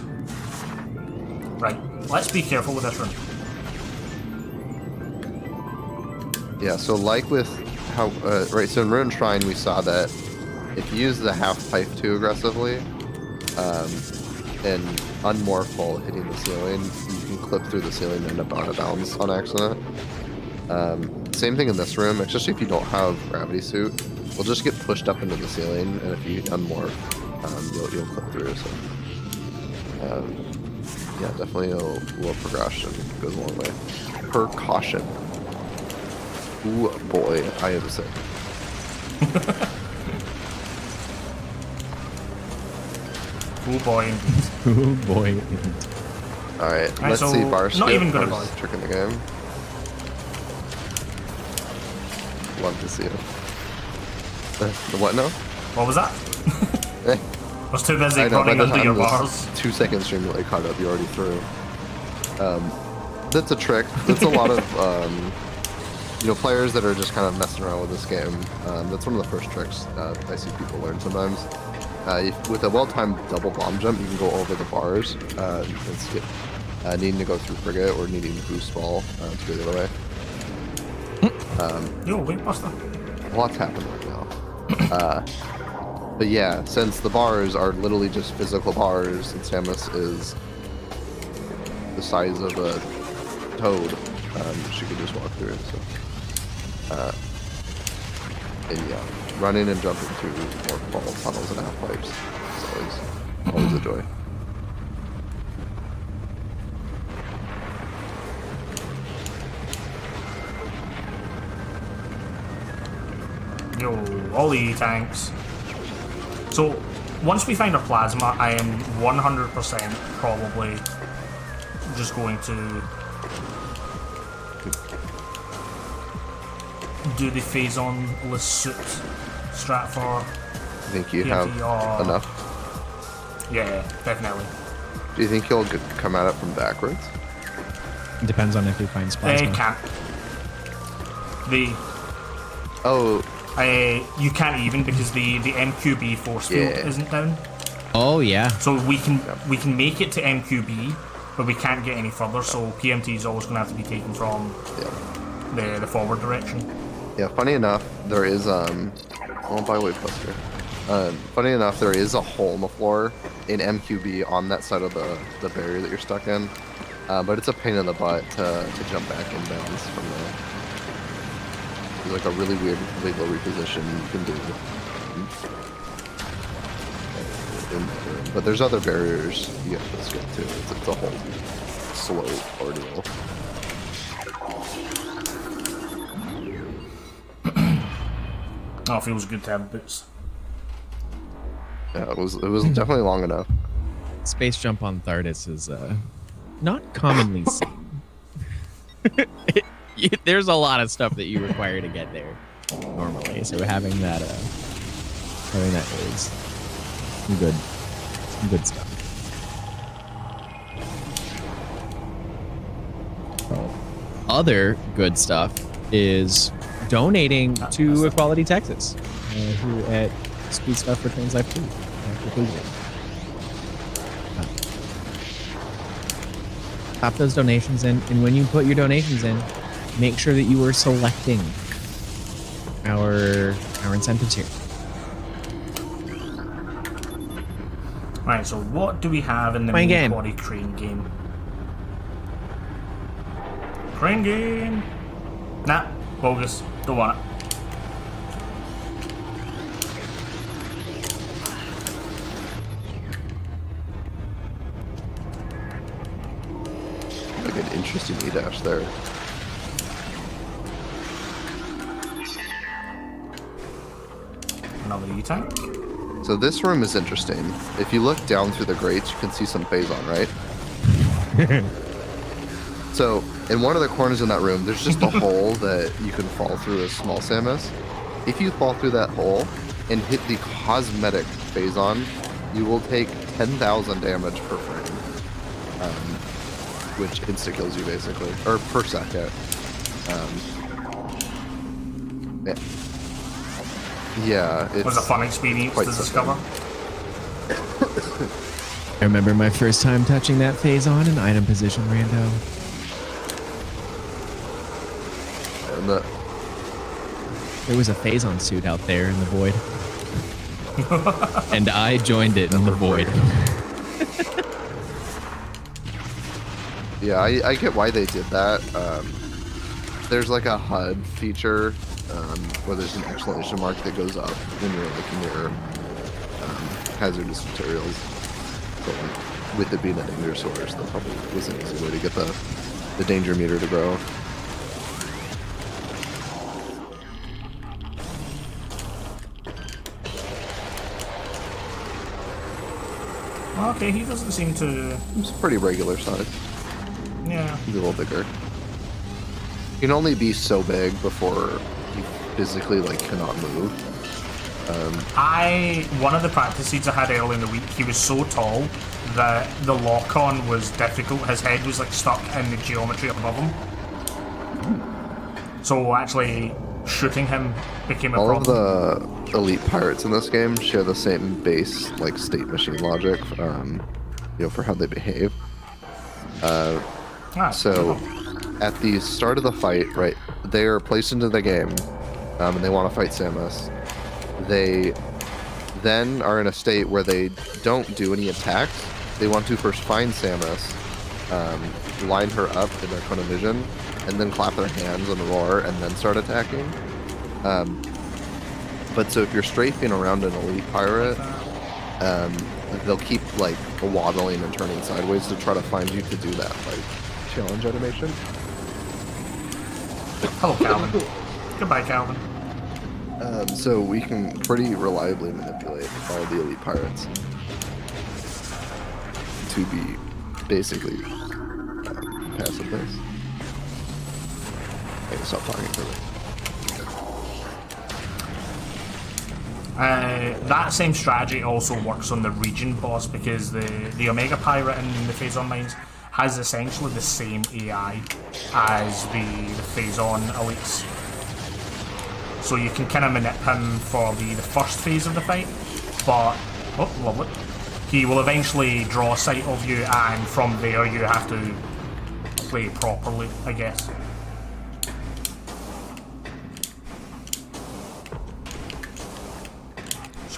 Right, let's be careful with this room. Yeah, so like with how, right, so in Ruin Shrine we saw that if you use the half pipe too aggressively, and unmorph while hitting the ceiling, you can clip through the ceiling and end up out of bounds on accident. Same thing in this room, especially if you don't have gravity suit, we'll just get pushed up into the ceiling, and if you unmorph, you'll clip through, so. Yeah, definitely a little progression goes a long way. Precaution. Ooh, boy, I am sick. Oh boy. Oh boy. Alright, let's see bar skip. Not even good Bar's about it. trick in the game. Love to see it. The what now? What was that? Eh. I was too busy I know, running by the under your time bars. this 2 second stream really caught up, you already through. That's a trick. That's a lot of, you know, players that are just kind of messing around with this game. That's one of the first tricks I see people learn sometimes. With a well-timed double bomb jump, you can go over the bars and skip needing to go through frigate or needing to boost ball to go the other way. Yo, wait, Buster. A lot's happening right now. But yeah, since the bars are literally just physical bars, and Samus is the size of a Toad, she could just walk through it. So, and yeah, running and jumping through waterfall tunnels and half pipes is always a joy. Yo, all the tanks. So, once we find a plasma, I am 100% probably just going to do the phase-on-less suit strat for I think you have enough? Yeah, definitely. Do you think he'll come at it from backwards? It depends on if he finds plasma. They can't. You can't even because the MQB force field isn't down. Oh yeah. So we can make it to MQB, but we can't get any further. So PMT is always going to have to be taken from the forward direction. Yeah. Funny enough, there is oh, by way Buster. Funny enough, there is a hole in the floor in MQB on that side of the barrier that you're stuck in, but it's a pain in the butt to jump back and bounce from there. There's like a really weird wiggle reposition you can do. But there's other barriers you have to skip too. It's a whole slow ordeal. Oh, it feels good to have boots. Yeah, it was definitely long enough. Space jump on Thardis is not commonly seen. There's a lot of stuff that you require to get there normally, so having that is some good stuff. Other good stuff is donating to Equality Texas, who at Speed Stuff for Trans Life 2. Pop those donations in, and when you put your donations in, make sure that you are selecting our incentives here. Right, so what do we have in the mini body crane game? Crane game! Nah, bogus. Don't want it. Like an interesting E-dash there. Another E-tank. So this room is interesting. If you look down through the grates, you can see some phase-on, right? So in one of the corners in that room, there's just a hole that you can fall through as small Samus. If you fall through that hole and hit the cosmetic phase-on, you will take 10,000 damage per frame, which insta-kills you basically, or per second. Yeah, it was a fun experience to discover. I remember my first time touching that phase on in item position, Rando. And there was a phase on suit out there in the void. And I joined it in the void. Yeah, I get why they did that. There's like a HUD feature where there's an exclamation mark that goes up when you're looking at your hazardous materials. So like, with it being a danger source, that probably was an easy way to get the danger meter to grow. Okay, he doesn't seem to... It's pretty regular size. Yeah. He's a little bigger. He can only be so big before he physically like cannot move. One of the practice seeds I had early in the week, he was so tall that the lock-on was difficult. His head was like stuck in the geometry above him. So actually shooting him became a problem. All of the elite pirates in this game share the same base like state machine logic, you know, for how they behave. So at the start of the fight, right, they are placed into the game, and they want to fight Samus. They then are in a state where they don't do any attacks. They want to first find Samus, line her up in their cone of vision, and then clap their hands and roar, and then start attacking. But so if you're strafing around an elite pirate, they'll keep like waddling and turning sideways to try to find you to do that like challenge animation. Hello, Calvin. Goodbye, Calvin. So we can pretty reliably manipulate all the elite pirates to be basically passive base. I can stop talking for a bit. That same strategy also works on the region boss, because the Omega Pirate in the Phazon Mines has essentially the same AI as the Phazon elites. So you can kind of manip him for the first phase of the fight, but, oh, lovely. He will eventually draw sight of you, and from there you have to play properly, I guess.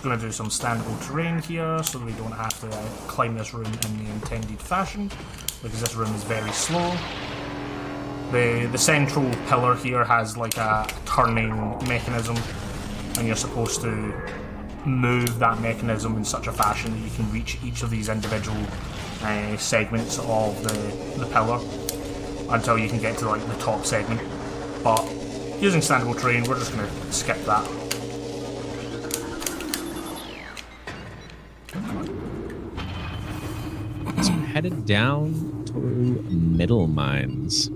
Going to do some standable terrain here so that we don't have to climb this room in the intended fashion, because this room is very slow. The central pillar here has like a turning mechanism, and you're supposed to move that mechanism in such a fashion that you can reach each of these individual segments of the pillar until you can get to like the top segment. But using standable terrain, we're just going to skip that. So headed down to Middle Mines.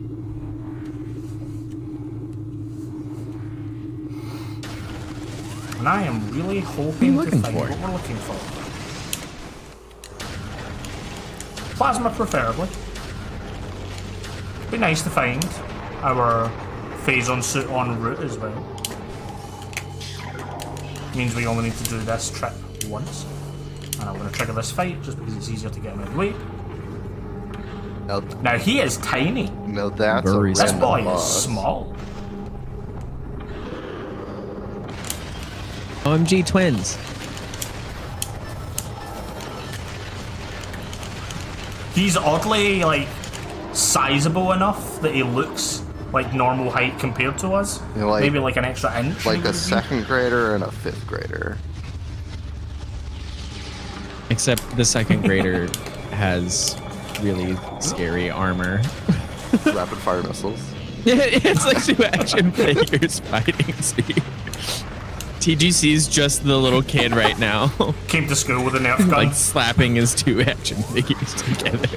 And I am really hoping to find for? what we're looking for. Plasma, preferably. Be nice to find our Phazon suit en route as well. Means we only need to do this trip once. And I'm going to trigger this fight just because it's easier to get him out of the way. Now he is tiny. No, that's This boy boss. is small. OMG twins. He's oddly like sizable enough that he looks like normal height compared to us. You know, like, maybe like an extra inch. Like a second grader and a fifth grader. Except the second grader has really scary armor. Rapid fire missiles. It's like two action figures fighting. See? TGC's just the little kid right now. Came to school with a Nerf gun. Like slapping his two action figures together.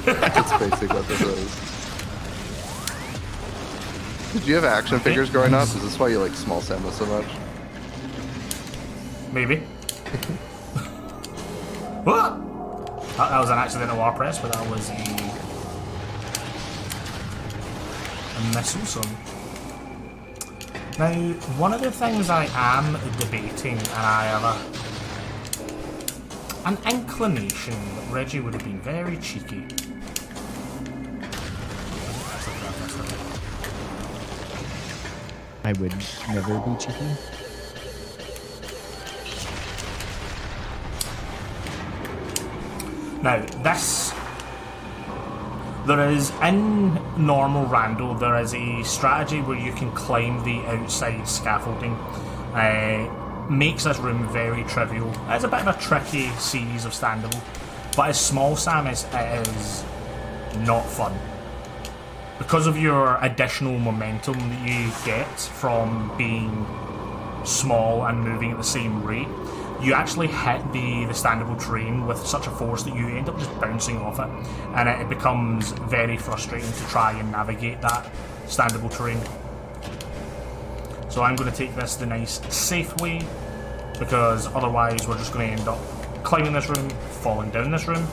That's basically what this is. Did you have action figures growing up? Is this why you like small Samus so much? Maybe. What? That was an accidental R press, but that was a missile son. Now, one of the things I am debating, and I have an inclination that Reggie would have been very cheeky. I would never be cheeky. Now, there is, in normal Rando, there is a strategy where you can climb the outside scaffolding. Makes this room very trivial. It's a bit of a tricky series of standable, but as small Samus, it is not fun. Because of your additional momentum that you get from being small and moving at the same rate, you actually hit the standable terrain with such a force that you end up just bouncing off it, and it becomes very frustrating to try and navigate that standable terrain. So I'm going to take this the nice safe way, because otherwise we're just going to end up climbing this room, falling down this room,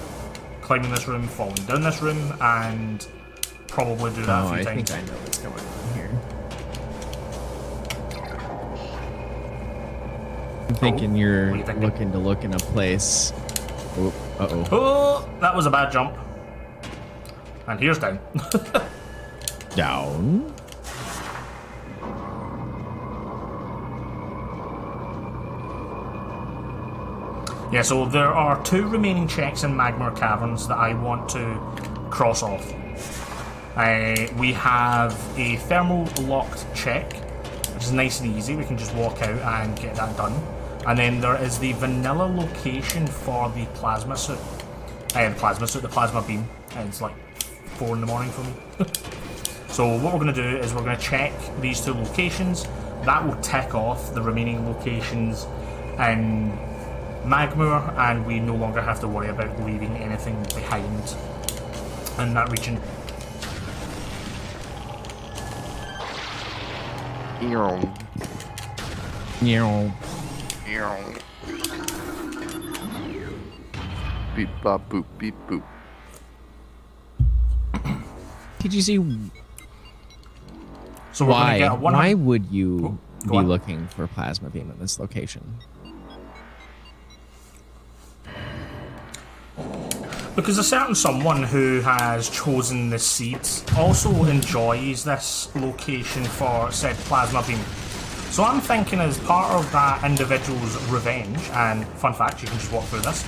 climbing this room, falling down this room, and probably do that a few times. I think I know what's going on here. I'm thinking you're looking to look in a place. Oh, uh-oh. Oh, that was a bad jump. And here's down. Down. Yeah, so there are 2 remaining checks in Magma Caverns that I want to cross off. We have a thermal locked check, which is nice and easy. We can just walk out and get that done. And then there is the vanilla location for the plasma suit. The plasma beam. And it's like 4 in the morning for me. So what we're going to do is we're going to check these 2 locations. That will tick off the remaining locations in Magma, and we no longer have to worry about leaving anything behind in that region. Beep bop boop beep boop. Did you see So we're gonna get why would you be on. looking for plasma beam in this location? Because a certain someone who has chosen the seeds also enjoys this location for said plasma beam. So I'm thinking as part of that individual's revenge, and fun fact, you can just walk through this,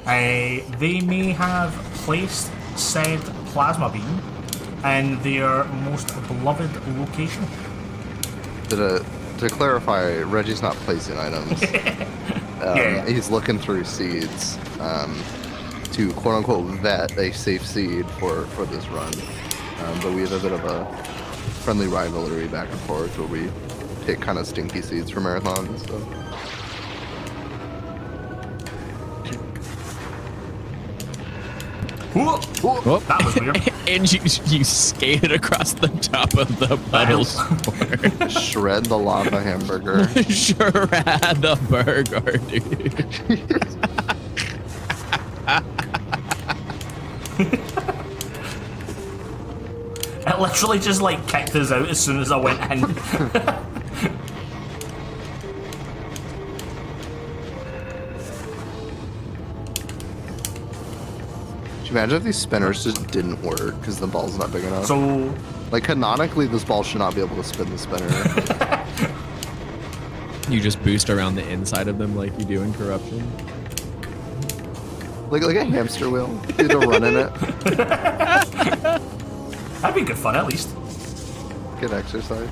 they may have placed said plasma beam in their most beloved location. To clarify, Reggie's not placing items. Yeah. He's looking through seeds to quote-unquote vet a safe seed for this run. But we have a bit of a friendly rivalry back and forth where we pick kind of stinky seeds for marathons. So. Whoa, that was weird. And you skated across the top of the puddle. Shred the lava hamburger. Shred the burger, dude. It literally just like kicked us out as soon as I went in. Imagine if these spinners just didn't work because the ball's not big enough. So, like, canonically, this ball should not be able to spin the spinner. You just boost around the inside of them like you do in Corruption. Like a hamster wheel. You have to run in it. That'd be good fun, at least. Good exercise.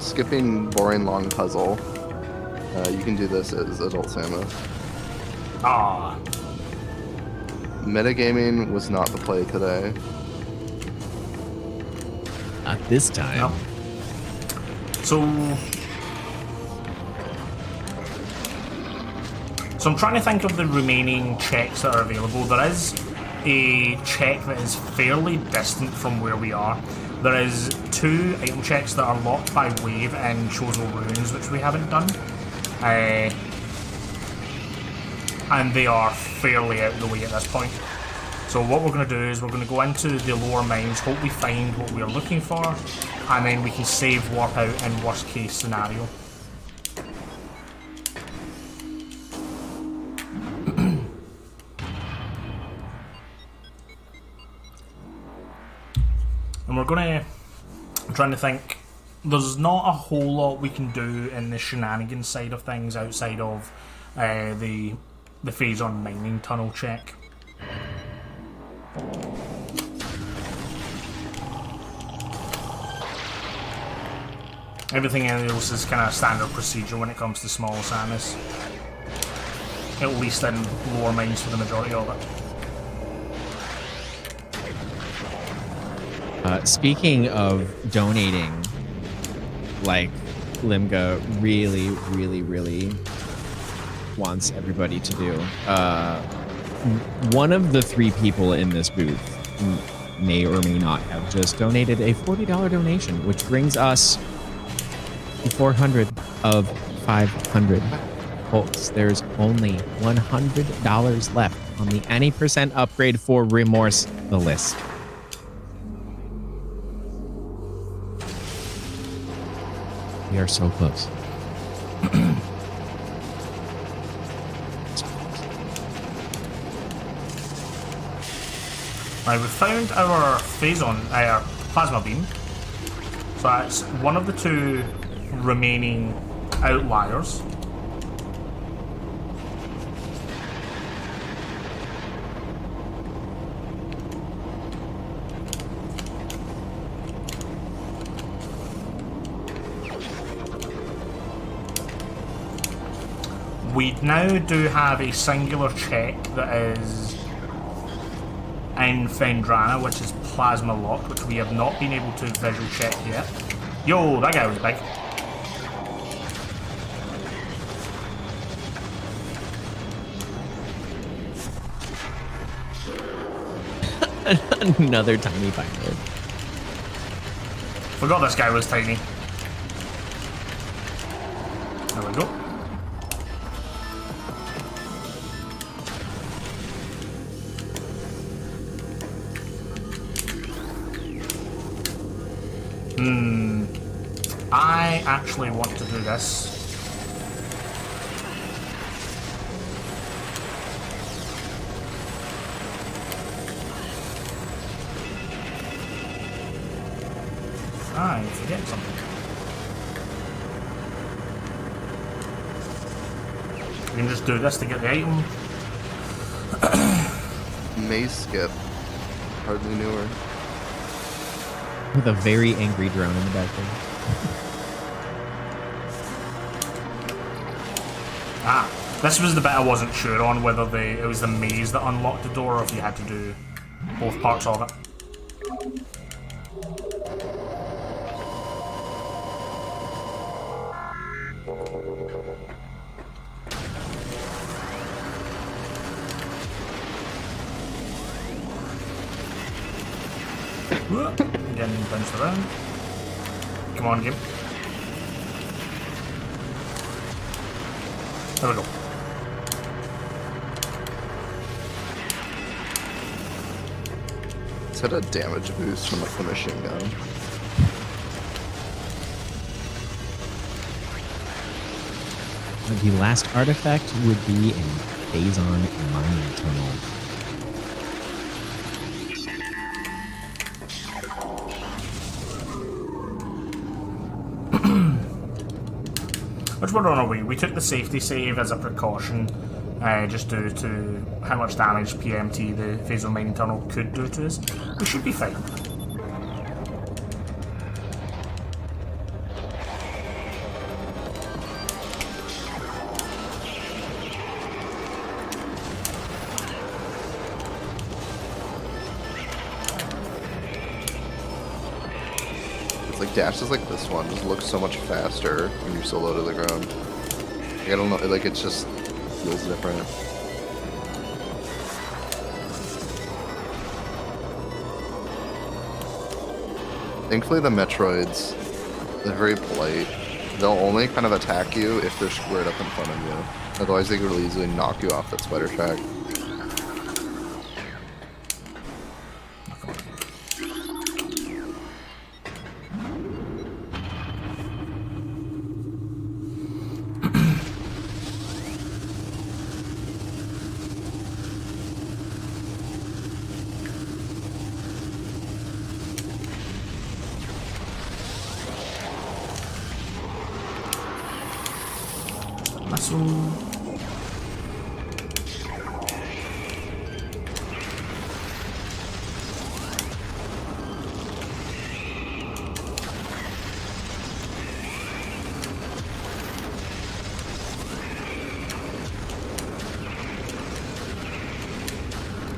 Skipping boring long puzzle. You can do this as adult Samus. Ah. Metagaming was not the play today. Not this time. No. So I'm trying to think of the remaining checks that are available. There is a check that is fairly distant from where we are. There is 2 item checks that are locked by wave and Chozo Ruins, which we haven't done. And they are fairly out of the way at this point. So what we're going to do is we're going to go into the lower mines, hope we find what we're looking for, and then we can save warp out in worst case scenario. And we're going to... I'm trying to think. There's not a whole lot we can do in the shenanigans side of things outside of the phase on mining tunnel check. Everything else is kind of standard procedure when it comes to small Samus. At least in lower mines for the majority of it. Speaking of donating, like Limga really wants everybody to do. One of the 3 people in this booth may or may not have just donated a $40 donation, which brings us to 400 of 500 folks. There's only $100 left on the any % upgrade for Remorse the list. We are so close. Right, we've found our phase on our plasma beam. So that's one of the two remaining outliers. We now do have a singular check that is in Fendrana, which is plasma locked, which we have not been able to visual check yet. Yo, that guy was big. Another tiny pirate. Forgot this guy was tiny. There we go. I actually want to do this. I'm forgetting something. We can just do this to get the item. Maze skip. Hardly knew her. With a very angry drone in the background. This was the bit I wasn't sure on, whether it was the maze that unlocked the door or if you had to do both parts of it. Getting bounced around. Come on, game. There we go. It's had a damage boost from like the machine gun. The last artifact would be a Phazon mining tunnel. Which we're on our way. We took the safety save as a precaution, just due to how much damage PMT, the Phazon mining tunnel, could do to us. We should be fine. Like dashes like this one just look so much faster when you're so low to the ground. Like, I don't know, like it just feels different. Thankfully the Metroids, they're very polite. They'll only kind of attack you if they're squared up in front of you. Otherwise they could really easily knock you off that spider track.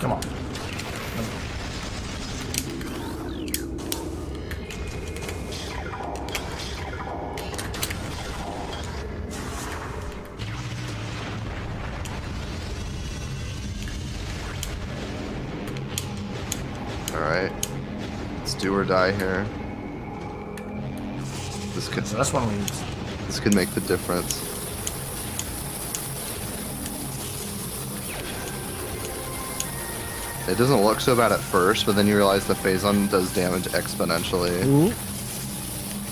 Come on. Alright. Let's do or die here. So this one leads. This could make the difference. It doesn't look so bad at first, but then you realize the Phazon does damage exponentially. Ooh.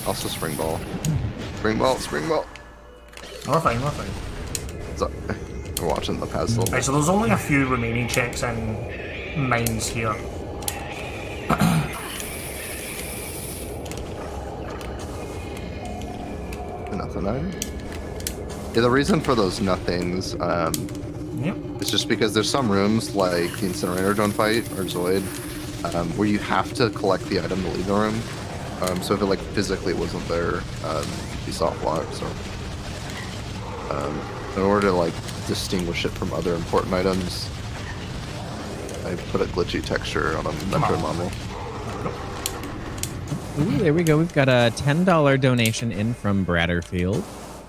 Also Spring Ball. Spring Ball, Spring Ball. We're fine, we're fine. So, we're watching the past little. Right, so there's only a few remaining checks in mines here. asinine. Yeah, the reason for those nothings is just because there's some rooms like the Incinerator Drone fight or Zoid where you have to collect the item to leave the room. So if it like physically wasn't there, you soft lock. So in order to like distinguish it from other important items, I put a glitchy texture on a Metroid model. Ooh, there we go. We've got a $10 donation in from Bratterfield,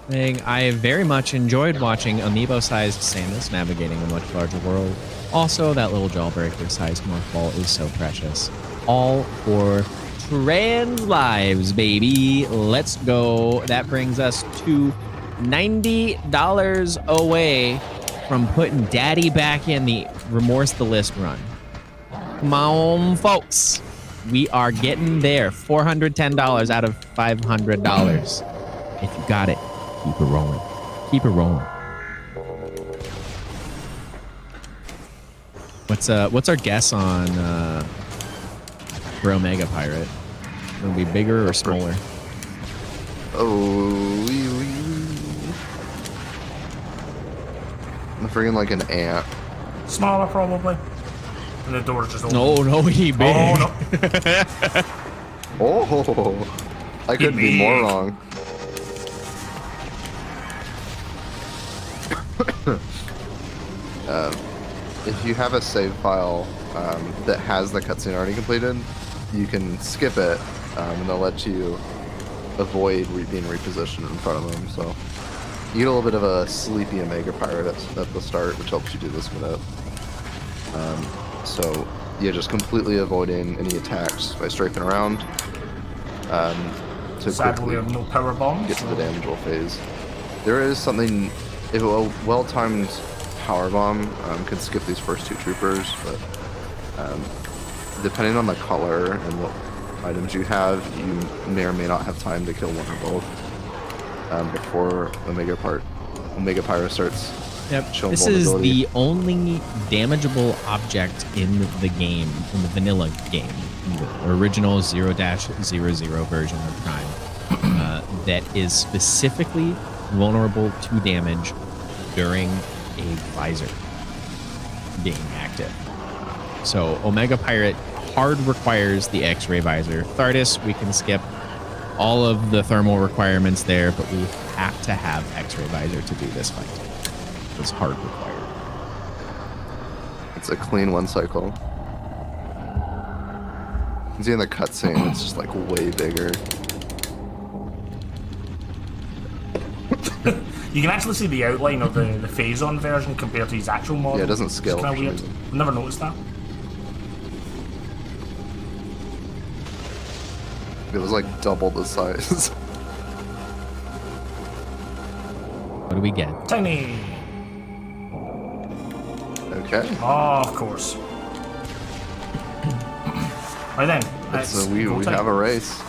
saying, I very much enjoyed watching amiibo-sized Samus navigating a much larger world. Also, that little jawbreaker-sized Morphball is so precious. All for trans lives, baby. Let's go. That brings us to $90 away from putting Daddy back in the Remorse the List run. Come on, folks. We are getting there. $410 out of $500. If you got it, keep it rolling. Keep it rolling. What's our guess on for Omega Pirate? Will it be bigger or smaller? Oh, I'm freaking like an ant. Smaller, probably. And the door's just open. No, he big. Oh, no. Oh, I couldn't be more wrong. If you have a save file that has the cutscene already completed, you can skip it, and they'll let you avoid being repositioned in front of them. So you get a little bit of a sleepy Omega Pirate at the start, which helps you do this minute. So yeah, just completely avoiding any attacks by strafing around. To Sadly, we have no power bombs. Get to the damageable phase. There is something, if a well-timed power bomb can skip these first two troopers, but depending on the color and what items you have, you may or may not have time to kill one or both before Omega Pyro starts. Yep. This is the only damageable object in the game, in the vanilla game, in the original 0-00 version of Prime, that is specifically vulnerable to damage during a visor being active. So Omega Pirate hard requires the X-ray visor. Thardis, we can skip all of the thermal requirements there, but we have to have X-ray visor to do this fight. It's hard required. It's a clean one cycle. You can see in the cutscene, it's just like way bigger. You can actually see the outline of the phase-on version compared to his actual model. Yeah, it doesn't scale. It's kind of weird. I've never noticed that. It was like double the size. What do we get? Tiny! Okay. Oh, of course. Right then. So we have a race.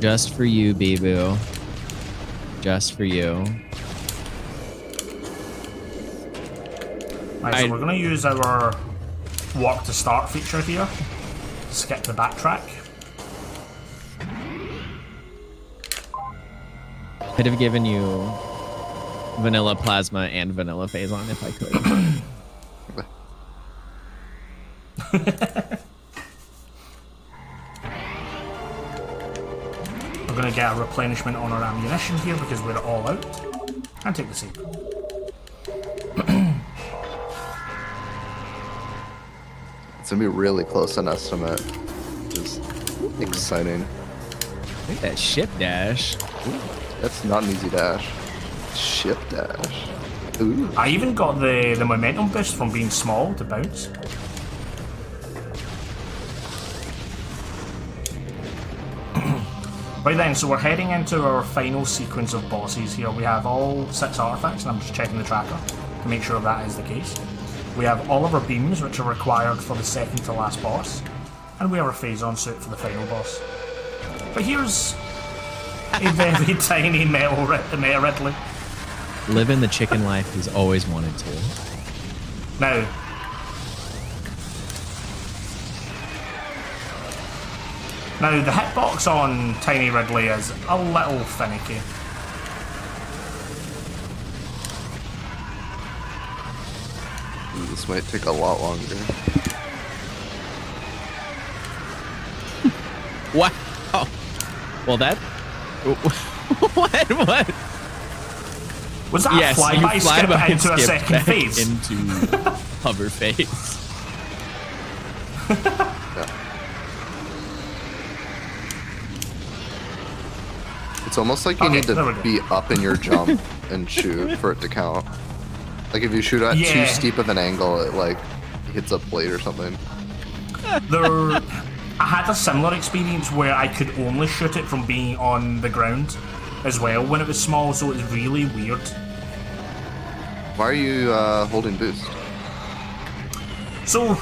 Just for you, Bibu. Just for you. Right, so we're going to use our walk to start feature here. Skip the backtrack. I'd have given you vanilla plasma and vanilla phase-on if I could. We're going to get a replenishment on our ammunition here because we're all out. And take the seat. It's going to be really close an estimate. Just exciting. Look at that ship dash. Ooh, that's not an easy dash. Ship dash. Ooh. I even got the momentum boost from being small to bounce. Right then, so we're heading into our final sequence of bosses here. We have all 6 artifacts, and I'm just checking the tracker to make sure that is the case. We have all of our beams, which are required for the second to last boss, and we have our phase-on suit for the final boss. But here's a very tiny metal Ridley. Living the chicken life he's always wanted to. Now, Now, the hitbox on Tiny Ridley is a little finicky. This might take a lot longer. Wow. Well, that... What? Was that a flyby skip into a second phase? Into hover phase. Yeah. It's almost like you need to be up in your jump and shoot for it to count. Like if you shoot at too steep of an angle, it like hits a plate or something. I had a similar experience where I could only shoot it from being on the ground as well when it was small, so it was really weird. Why are you holding boost? So,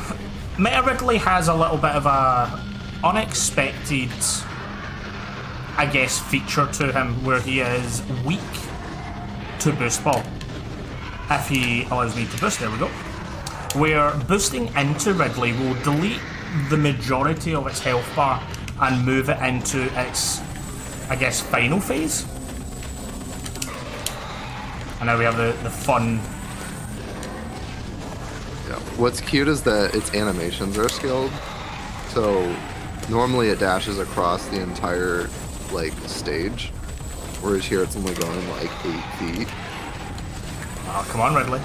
Meta Ridley has a little bit of a unexpected, I guess, feature to him where he is weak to boost ball. If he allows me to boost, there we go. Where boosting into Ridley will delete the majority of its health bar and move it into its, I guess, final phase. And now we have the fun. Yeah. What's cute is that its animations are scaled. So normally it dashes across the entire like stage, whereas here it's only going like 8 feet. Oh, come on, Ridley.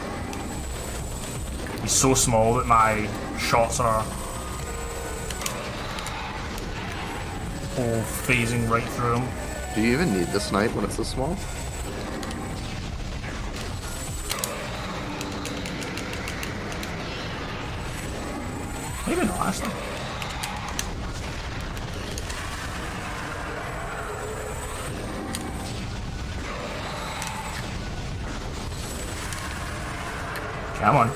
He's so small that my shots are all phasing right through him. Do you even need the snipe when it's this small? Maybe not, actually. Come on.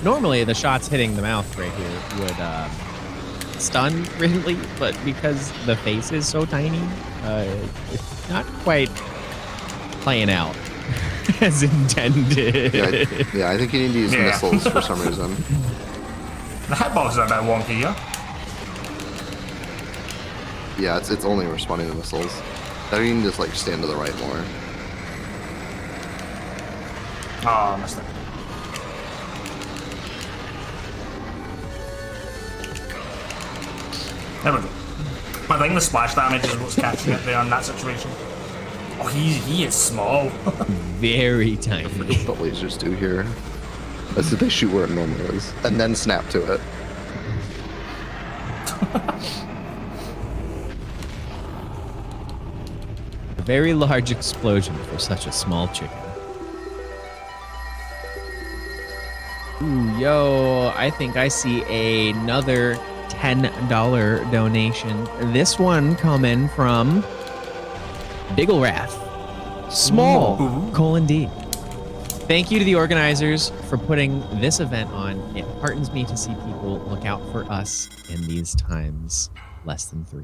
Normally, the shots hitting the mouth right here would stun Ridley, but because the face is so tiny, it's not quite playing out as intended. Yeah, I think you need to use missiles for some reason. The hitbox are a bit wonky, yeah? Yeah, it's only responding to missiles. Now you can just like stand to the right more. Oh, I missed it. There we go. I think the splash damage is what's catching it there in that situation. Oh, he is small. Very tiny. I forget what the lasers do here. That's if they shoot where it normally is, and then snap to it. A very large explosion for such a small chicken. Ooh, yo, I think I see another $10 donation. This one coming from Bigglerath. Small, colon D. Thank you to the organizers for putting this event on. It heartens me to see people look out for us in these times. Less than 3.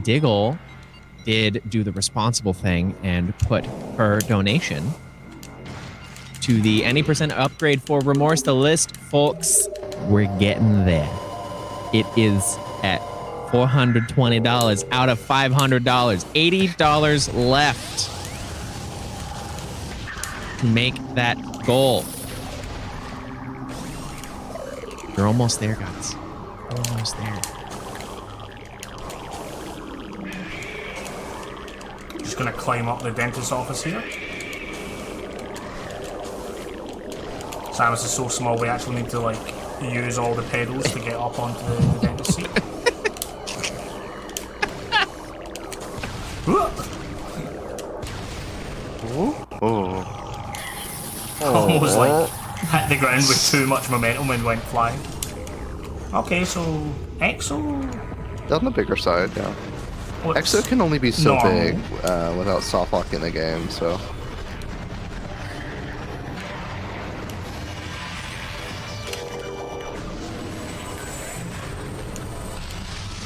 Diggle did do the responsible thing and put her donation to the any % upgrade for Remorse. The list, folks, we're getting there. It is at $420 out of $500. $80 left to make that goal. You're almost there, guys. Almost there. Just gonna climb up the dentist's office here. Samus is so small we actually need to like use all the pedals to get up onto the dentist seat. Almost like hit the ground with too much momentum and went flying. Okay, so Exo? On the bigger side, yeah. Well, Exo can only be so normal. big without soft locking the game, so.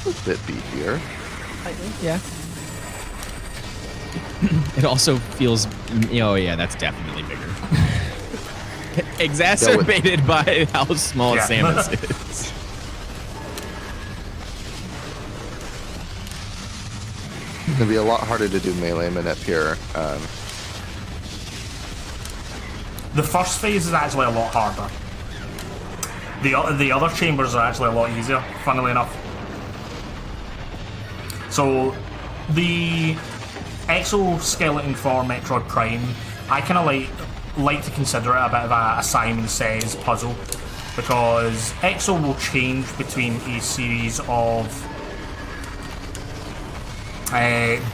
A bit beefier. Yeah. It also feels, oh yeah, that's definitely bigger. Exacerbated by how small Samus is. gonna be a lot harder to do melee manip here. The first phase is actually a lot harder. The other chambers are actually a lot easier, funnily enough. So, the exoskeleton for Metroid Prime, I kind of like to consider it a bit of a Simon Says puzzle, because Exo will change between a series of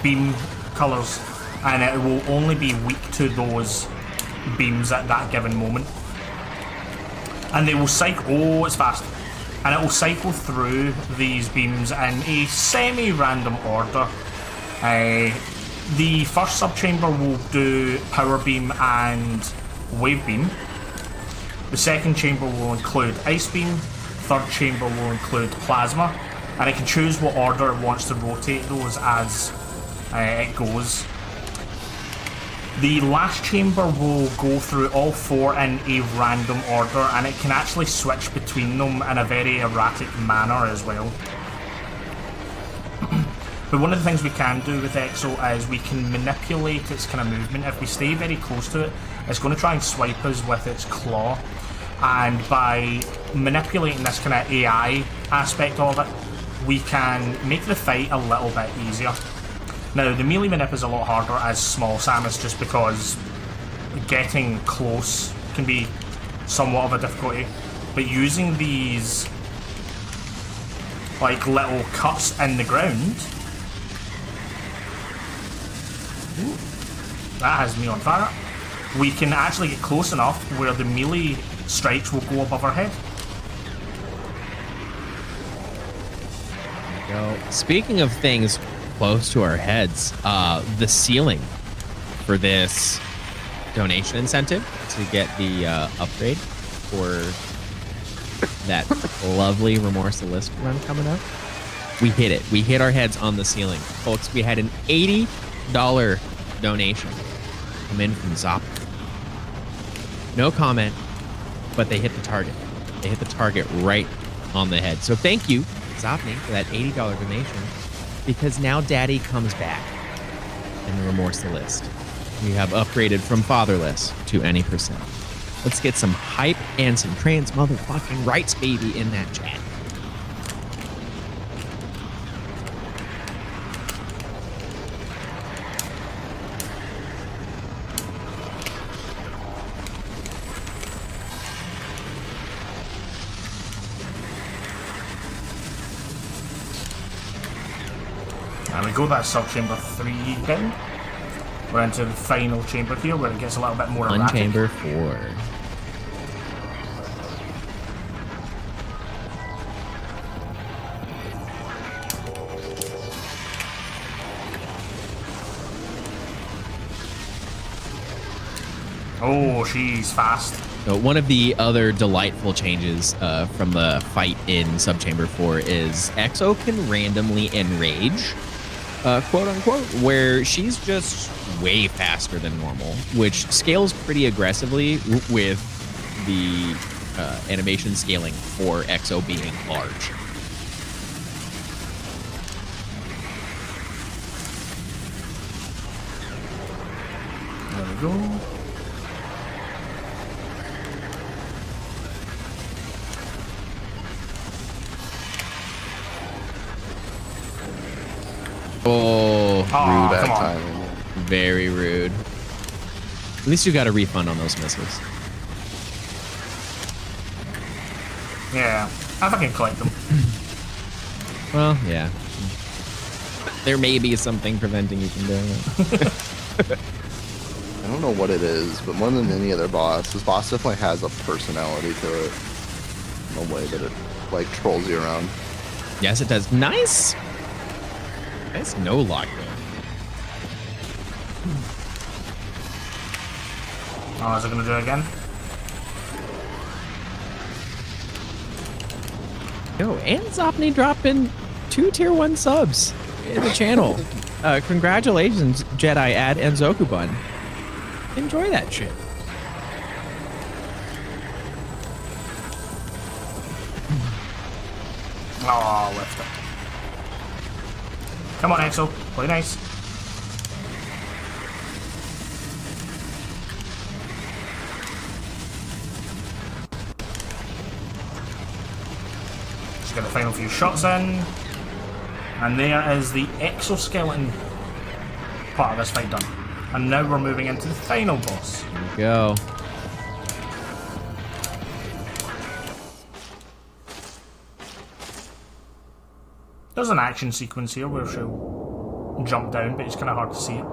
beam colours, and it will only be weak to those beams at that given moment. And they will cycle, oh it's fast, and it will cycle through these beams in a semi-random order. The first sub-chamber will do Power Beam and Wave Beam. The second chamber will include Ice Beam. Third chamber will include Plasma. And it can choose what order it wants to rotate those as it goes. The last chamber will go through all four in a random order, and it can actually switch between them in a very erratic manner as well. But one of the things we can do with Exo is we can manipulate its kind of movement. If we stay very close to it, it's going to try and swipe us with its claw. And by manipulating this kind of AI aspect of it, we can make the fight a little bit easier. Now, the melee manip is a lot harder as small Samus, just because getting close can be somewhat of a difficulty. But using these like little cuts in the ground, that has me on fire. We can actually get close enough where the melee strikes will go above our head. There we go. Speaking of things close to our heads, the ceiling for this donation incentive to get the upgrade for that lovely Remorseless run coming up. We hit it. We hit our heads on the ceiling. Folks, we had an $80 donation come in from Zop. No comment, but they hit the target. They hit the target right on the head. So thank you, Zopney, for that $80 donation, because now Daddy comes back in the Remorseless. We have upgraded from fatherless to any percent. Let's get some hype and some trans motherfucking rights, baby, in that chat. And we go that sub-chamber 3 down. We're into the final chamber here where it gets a little bit more erratic. Chamber 4. Oh, she's fast. So one of the other delightful changes from the fight in Subchamber 4 is Exo can randomly enrage, quote unquote, where she's just way faster than normal, which scales pretty aggressively with the animation scaling for Exo being large. There we go. Oh, Rude at come on. timing. very rude. At least you got a refund on those missiles. Yeah, I fucking collect them. Well, yeah. There may be something preventing you from doing it. I don't know what it is, but more than any other boss, this boss definitely has a personality to it. In a way that it, like, trolls you around. Yes, it does. Nice. Nice no lock there. Oh, is it gonna do it again? Yo, and Zopney dropping 2 tier 1 subs in the channel. Congratulations, Jedi Ad and Zokubun. Enjoy that shit. Oh, left it. Come on, Exo. Play nice. Just get the final few shots in. And there is the exoskeleton part of this fight done. And now we're moving into the final boss. Here we go. There's an action sequence here where she'll jump down, but it's kind of hard to see it.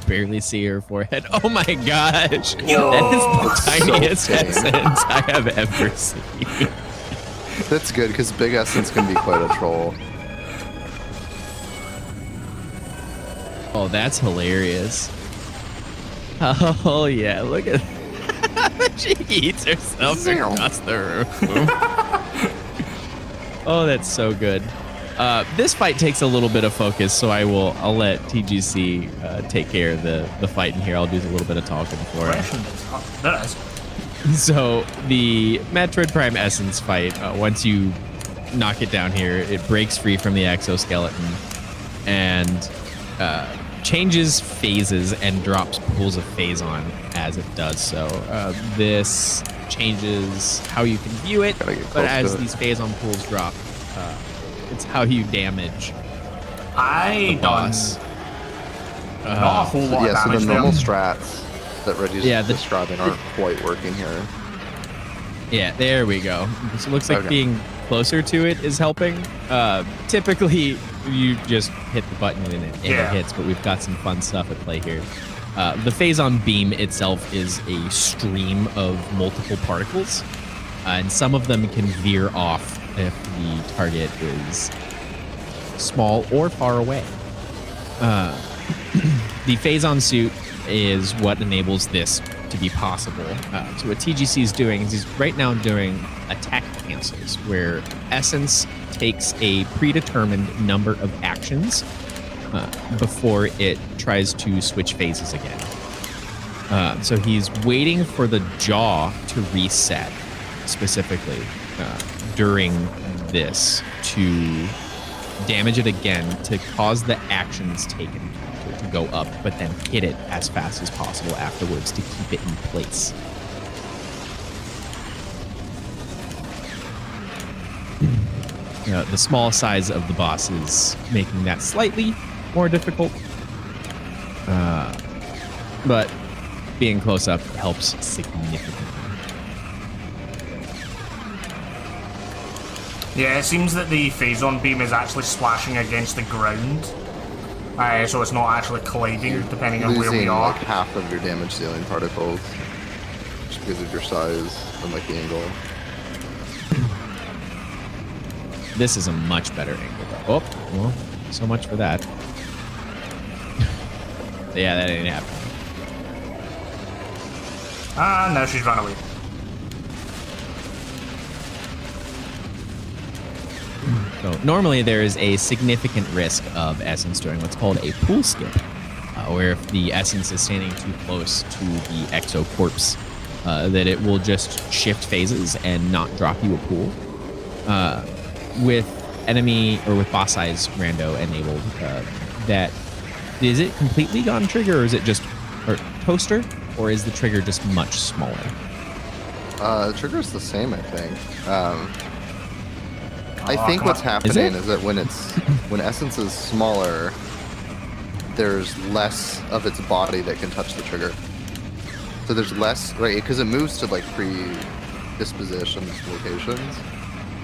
Barely see her forehead. Oh my gosh. Yo! That is the tiniest so tame. essence I have ever seen. That's good, because big essence can be quite a troll. Oh, that's hilarious. Oh yeah, look at she eats herself across the room. Oh, that's so good. This fight takes a little bit of focus, so I'll let TGC take care of the fight in here. I'll do a little bit of talking for him. There it is. So the Metroid Prime Essence fight, once you knock it down here, it breaks free from the exoskeleton and changes phases and drops pools of Phazon as it does so. This changes how you can view it, but as these Phazon pools drop, it's how you damage the boss. Not a whole lot of Yeah, so damage the normal there. strats that Reggie's describing aren't quite working here. Yeah, there we go. So it looks like Okay. being closer to it is helping. Typically, you just hit the button and it hits, but we've got some fun stuff at play here. The Phazon beam itself is a stream of multiple particles, and some of them can veer off if the target is small or far away. The Phazon suit is what enables this to be possible. So what TGC is doing is he's right now doing attack cancels, where Essence takes a predetermined number of actions before it tries to switch phases again. So he's waiting for the jaw to reset specifically during this to damage it again to cause the actions taken to go up, but then hit it as fast as possible afterwards to keep it in place. The small size of the boss is making that slightly more difficult, but being close up helps significantly. Yeah, it seems that the Phazon beam is actually splashing against the ground. So it's not actually colliding, depending on where we Losing are. like half of your damage dealing particles just because of your size and like the angle. This is a much better angle, though. Oh, well, so much for that. Yeah, that ain't happening. Ah, no, she's run away. So normally there is a significant risk of Essence doing what's called a pool skip, where if the Essence is standing too close to the Exo corpse, that it will just shift phases and not drop you a pool. With enemy or with boss size rando enabled, that is it completely gone trigger, or is it just toaster, or is the trigger just much smaller? The trigger's the same, I think. I think what's happening is that when Essence is smaller, there's less of its body that can touch the trigger. So there's less, right? Because it moves to like predisposition locations,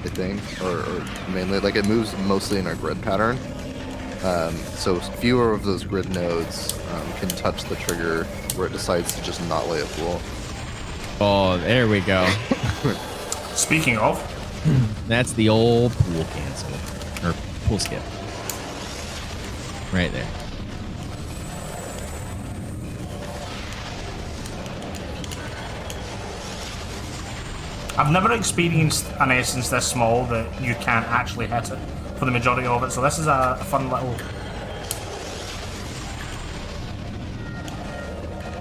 I think, or mainly like it moves mostly in a grid pattern. So fewer of those grid nodes can touch the trigger where it decides to just not lay a pool. Oh, there we go. Speaking of, That's the old pool cancel, or pool skip. Right there. I've never experienced an Essence this small that you can't actually hit it for the majority of it, so this is a fun little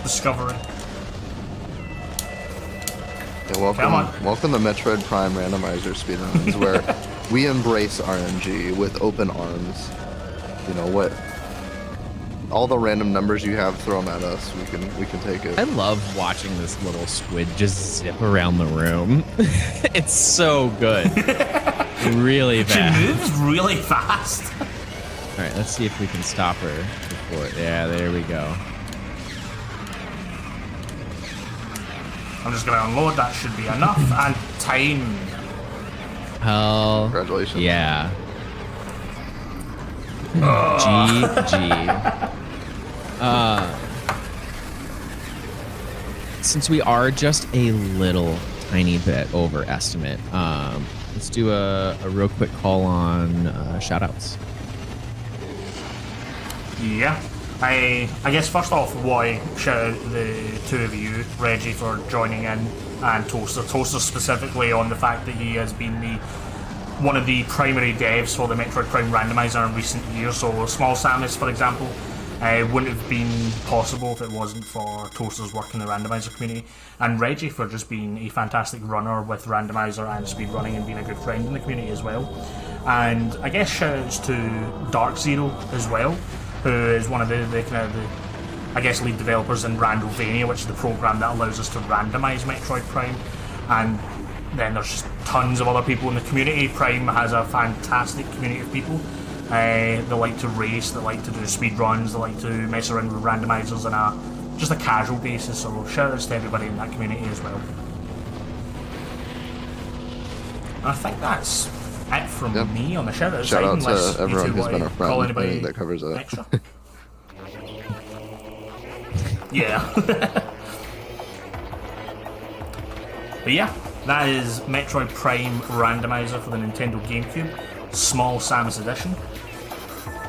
discovery. Yeah, welcome to Metroid Prime Randomizer speedruns, where we embrace RNG with open arms. You know what? All the random numbers you have, throw them at us. We can take it. I love watching this little squid just zip around the room. It's so good. really fast. She moves really fast. All right, let's see if we can stop her before. Yeah, there we go. I'm just going to unload. That should be enough. And time. Hell. Congratulations. Yeah. GG. Since we are just a little tiny bit over estimate, let's do a real quick call on shout outs. Yeah. I guess first off, why shout out the two of you, Reggie, for joining in, and Toaster. Toaster specifically on the fact that he has been one of the primary devs for the Metroid Prime Randomizer in recent years. So Small Samus, for example, wouldn't have been possible if it wasn't for Toaster's work in the Randomizer community. And Reggie for just being a fantastic runner with Randomizer and speedrunning and being a good friend in the community as well. And I guess shout-outs to Dark Zero as well, who is one of the I guess lead developers in Randovania, which is the program that allows us to randomize Metroid Prime. And then there's just tons of other people in the community. Prime has a fantastic community of people. They like to race, they like to do speed runs, they like to mess around with randomizers on just a casual basis. So shout outs to everybody in that community as well. And I think that's it from me on the shout outs. Shout out to everyone who's been a friend. I think that covers it. Extra. Yeah. But yeah, that is Metroid Prime Randomizer for the Nintendo GameCube, Small Samus Edition.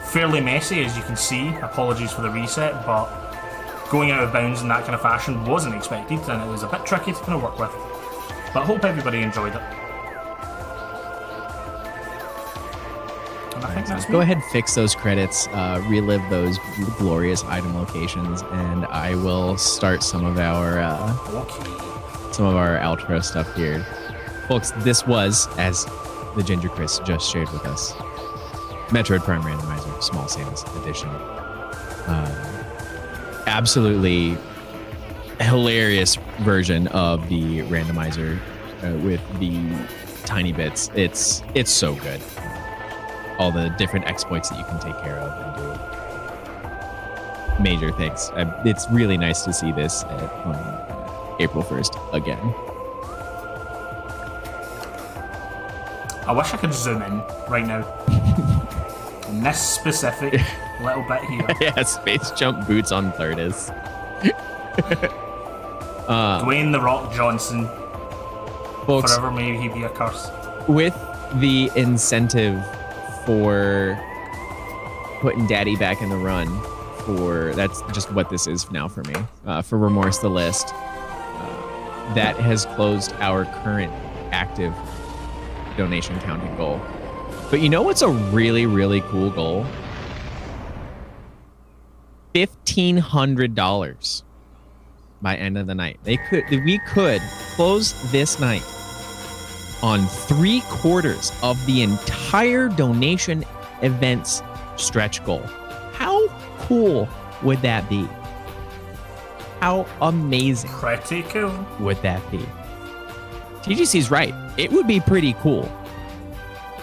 Fairly messy, as you can see. Apologies for the reset, but going out of bounds in that kind of fashion wasn't expected, and it was a bit tricky to kind of work with. But I hope everybody enjoyed it. And I think that's Go ahead, fix those credits, relive those glorious item locations, and I will start some of our outro stuff here. Folks, this was, as the TheGingerChris just shared with us, Metroid Prime Randomizer, Small Samus Edition. Absolutely hilarious version of the randomizer with the tiny bits. It's so good. All the different exploits that you can take care of and do. Major thanks. It's really nice to see this on April 1st again. I wish I could zoom in right now. On this specific little bit here. Yeah, space jump boots on Thurdis. Dwayne The Rock Johnson. Folks, forever may he be a curse. With the incentive for putting Daddy back in the run, that's just what this is now for me. For Remorse the List, that has closed our current active donation counting goal. But you know what's a really, really cool goal? $1,500 by end of the night. We could close this night on 3/4 of the entire donation event's stretch goal. How cool would that be? How amazing Pretty cool. would that be? TGC's right. It would be pretty cool.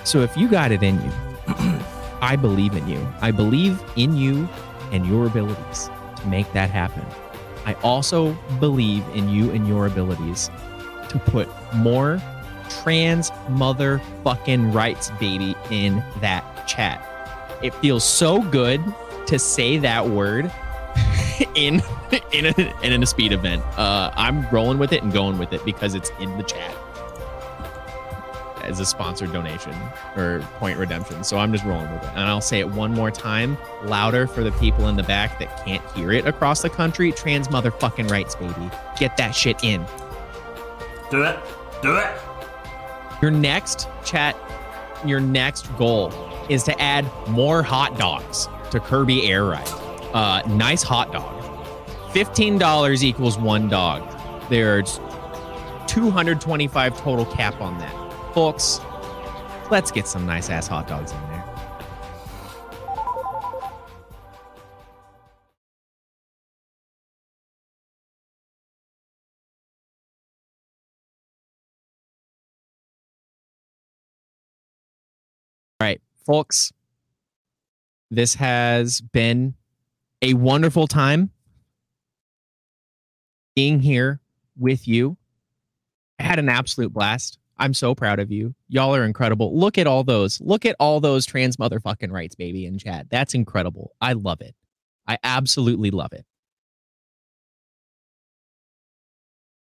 So if you got it in you, I believe in you. I believe in you and your abilities to make that happen. I also believe in you and your abilities to put more trans motherfucking rights, baby, in that chat. It feels so good to say that word in a speed event. I'm rolling with it and going with it because it's in the chat as a sponsored donation or point redemption. So I'm just rolling with it. And I'll say it one more time, louder for the people in the back that can't hear it across the country. Trans motherfucking rights, baby. Get that shit in. Do it. Do it. Your next goal is to add more hot dogs to Kirby Air Ride. Nice hot dog. $15 equals one dog. There's 225 total cap on that. Folks, let's get some nice ass hot dogs in there. Folks, this has been a wonderful time being here with you. I had an absolute blast. I'm so proud of you. Y'all are incredible. Look at all those. Look at all those trans motherfucking rights, baby, in chat. That's incredible. I love it. I absolutely love it.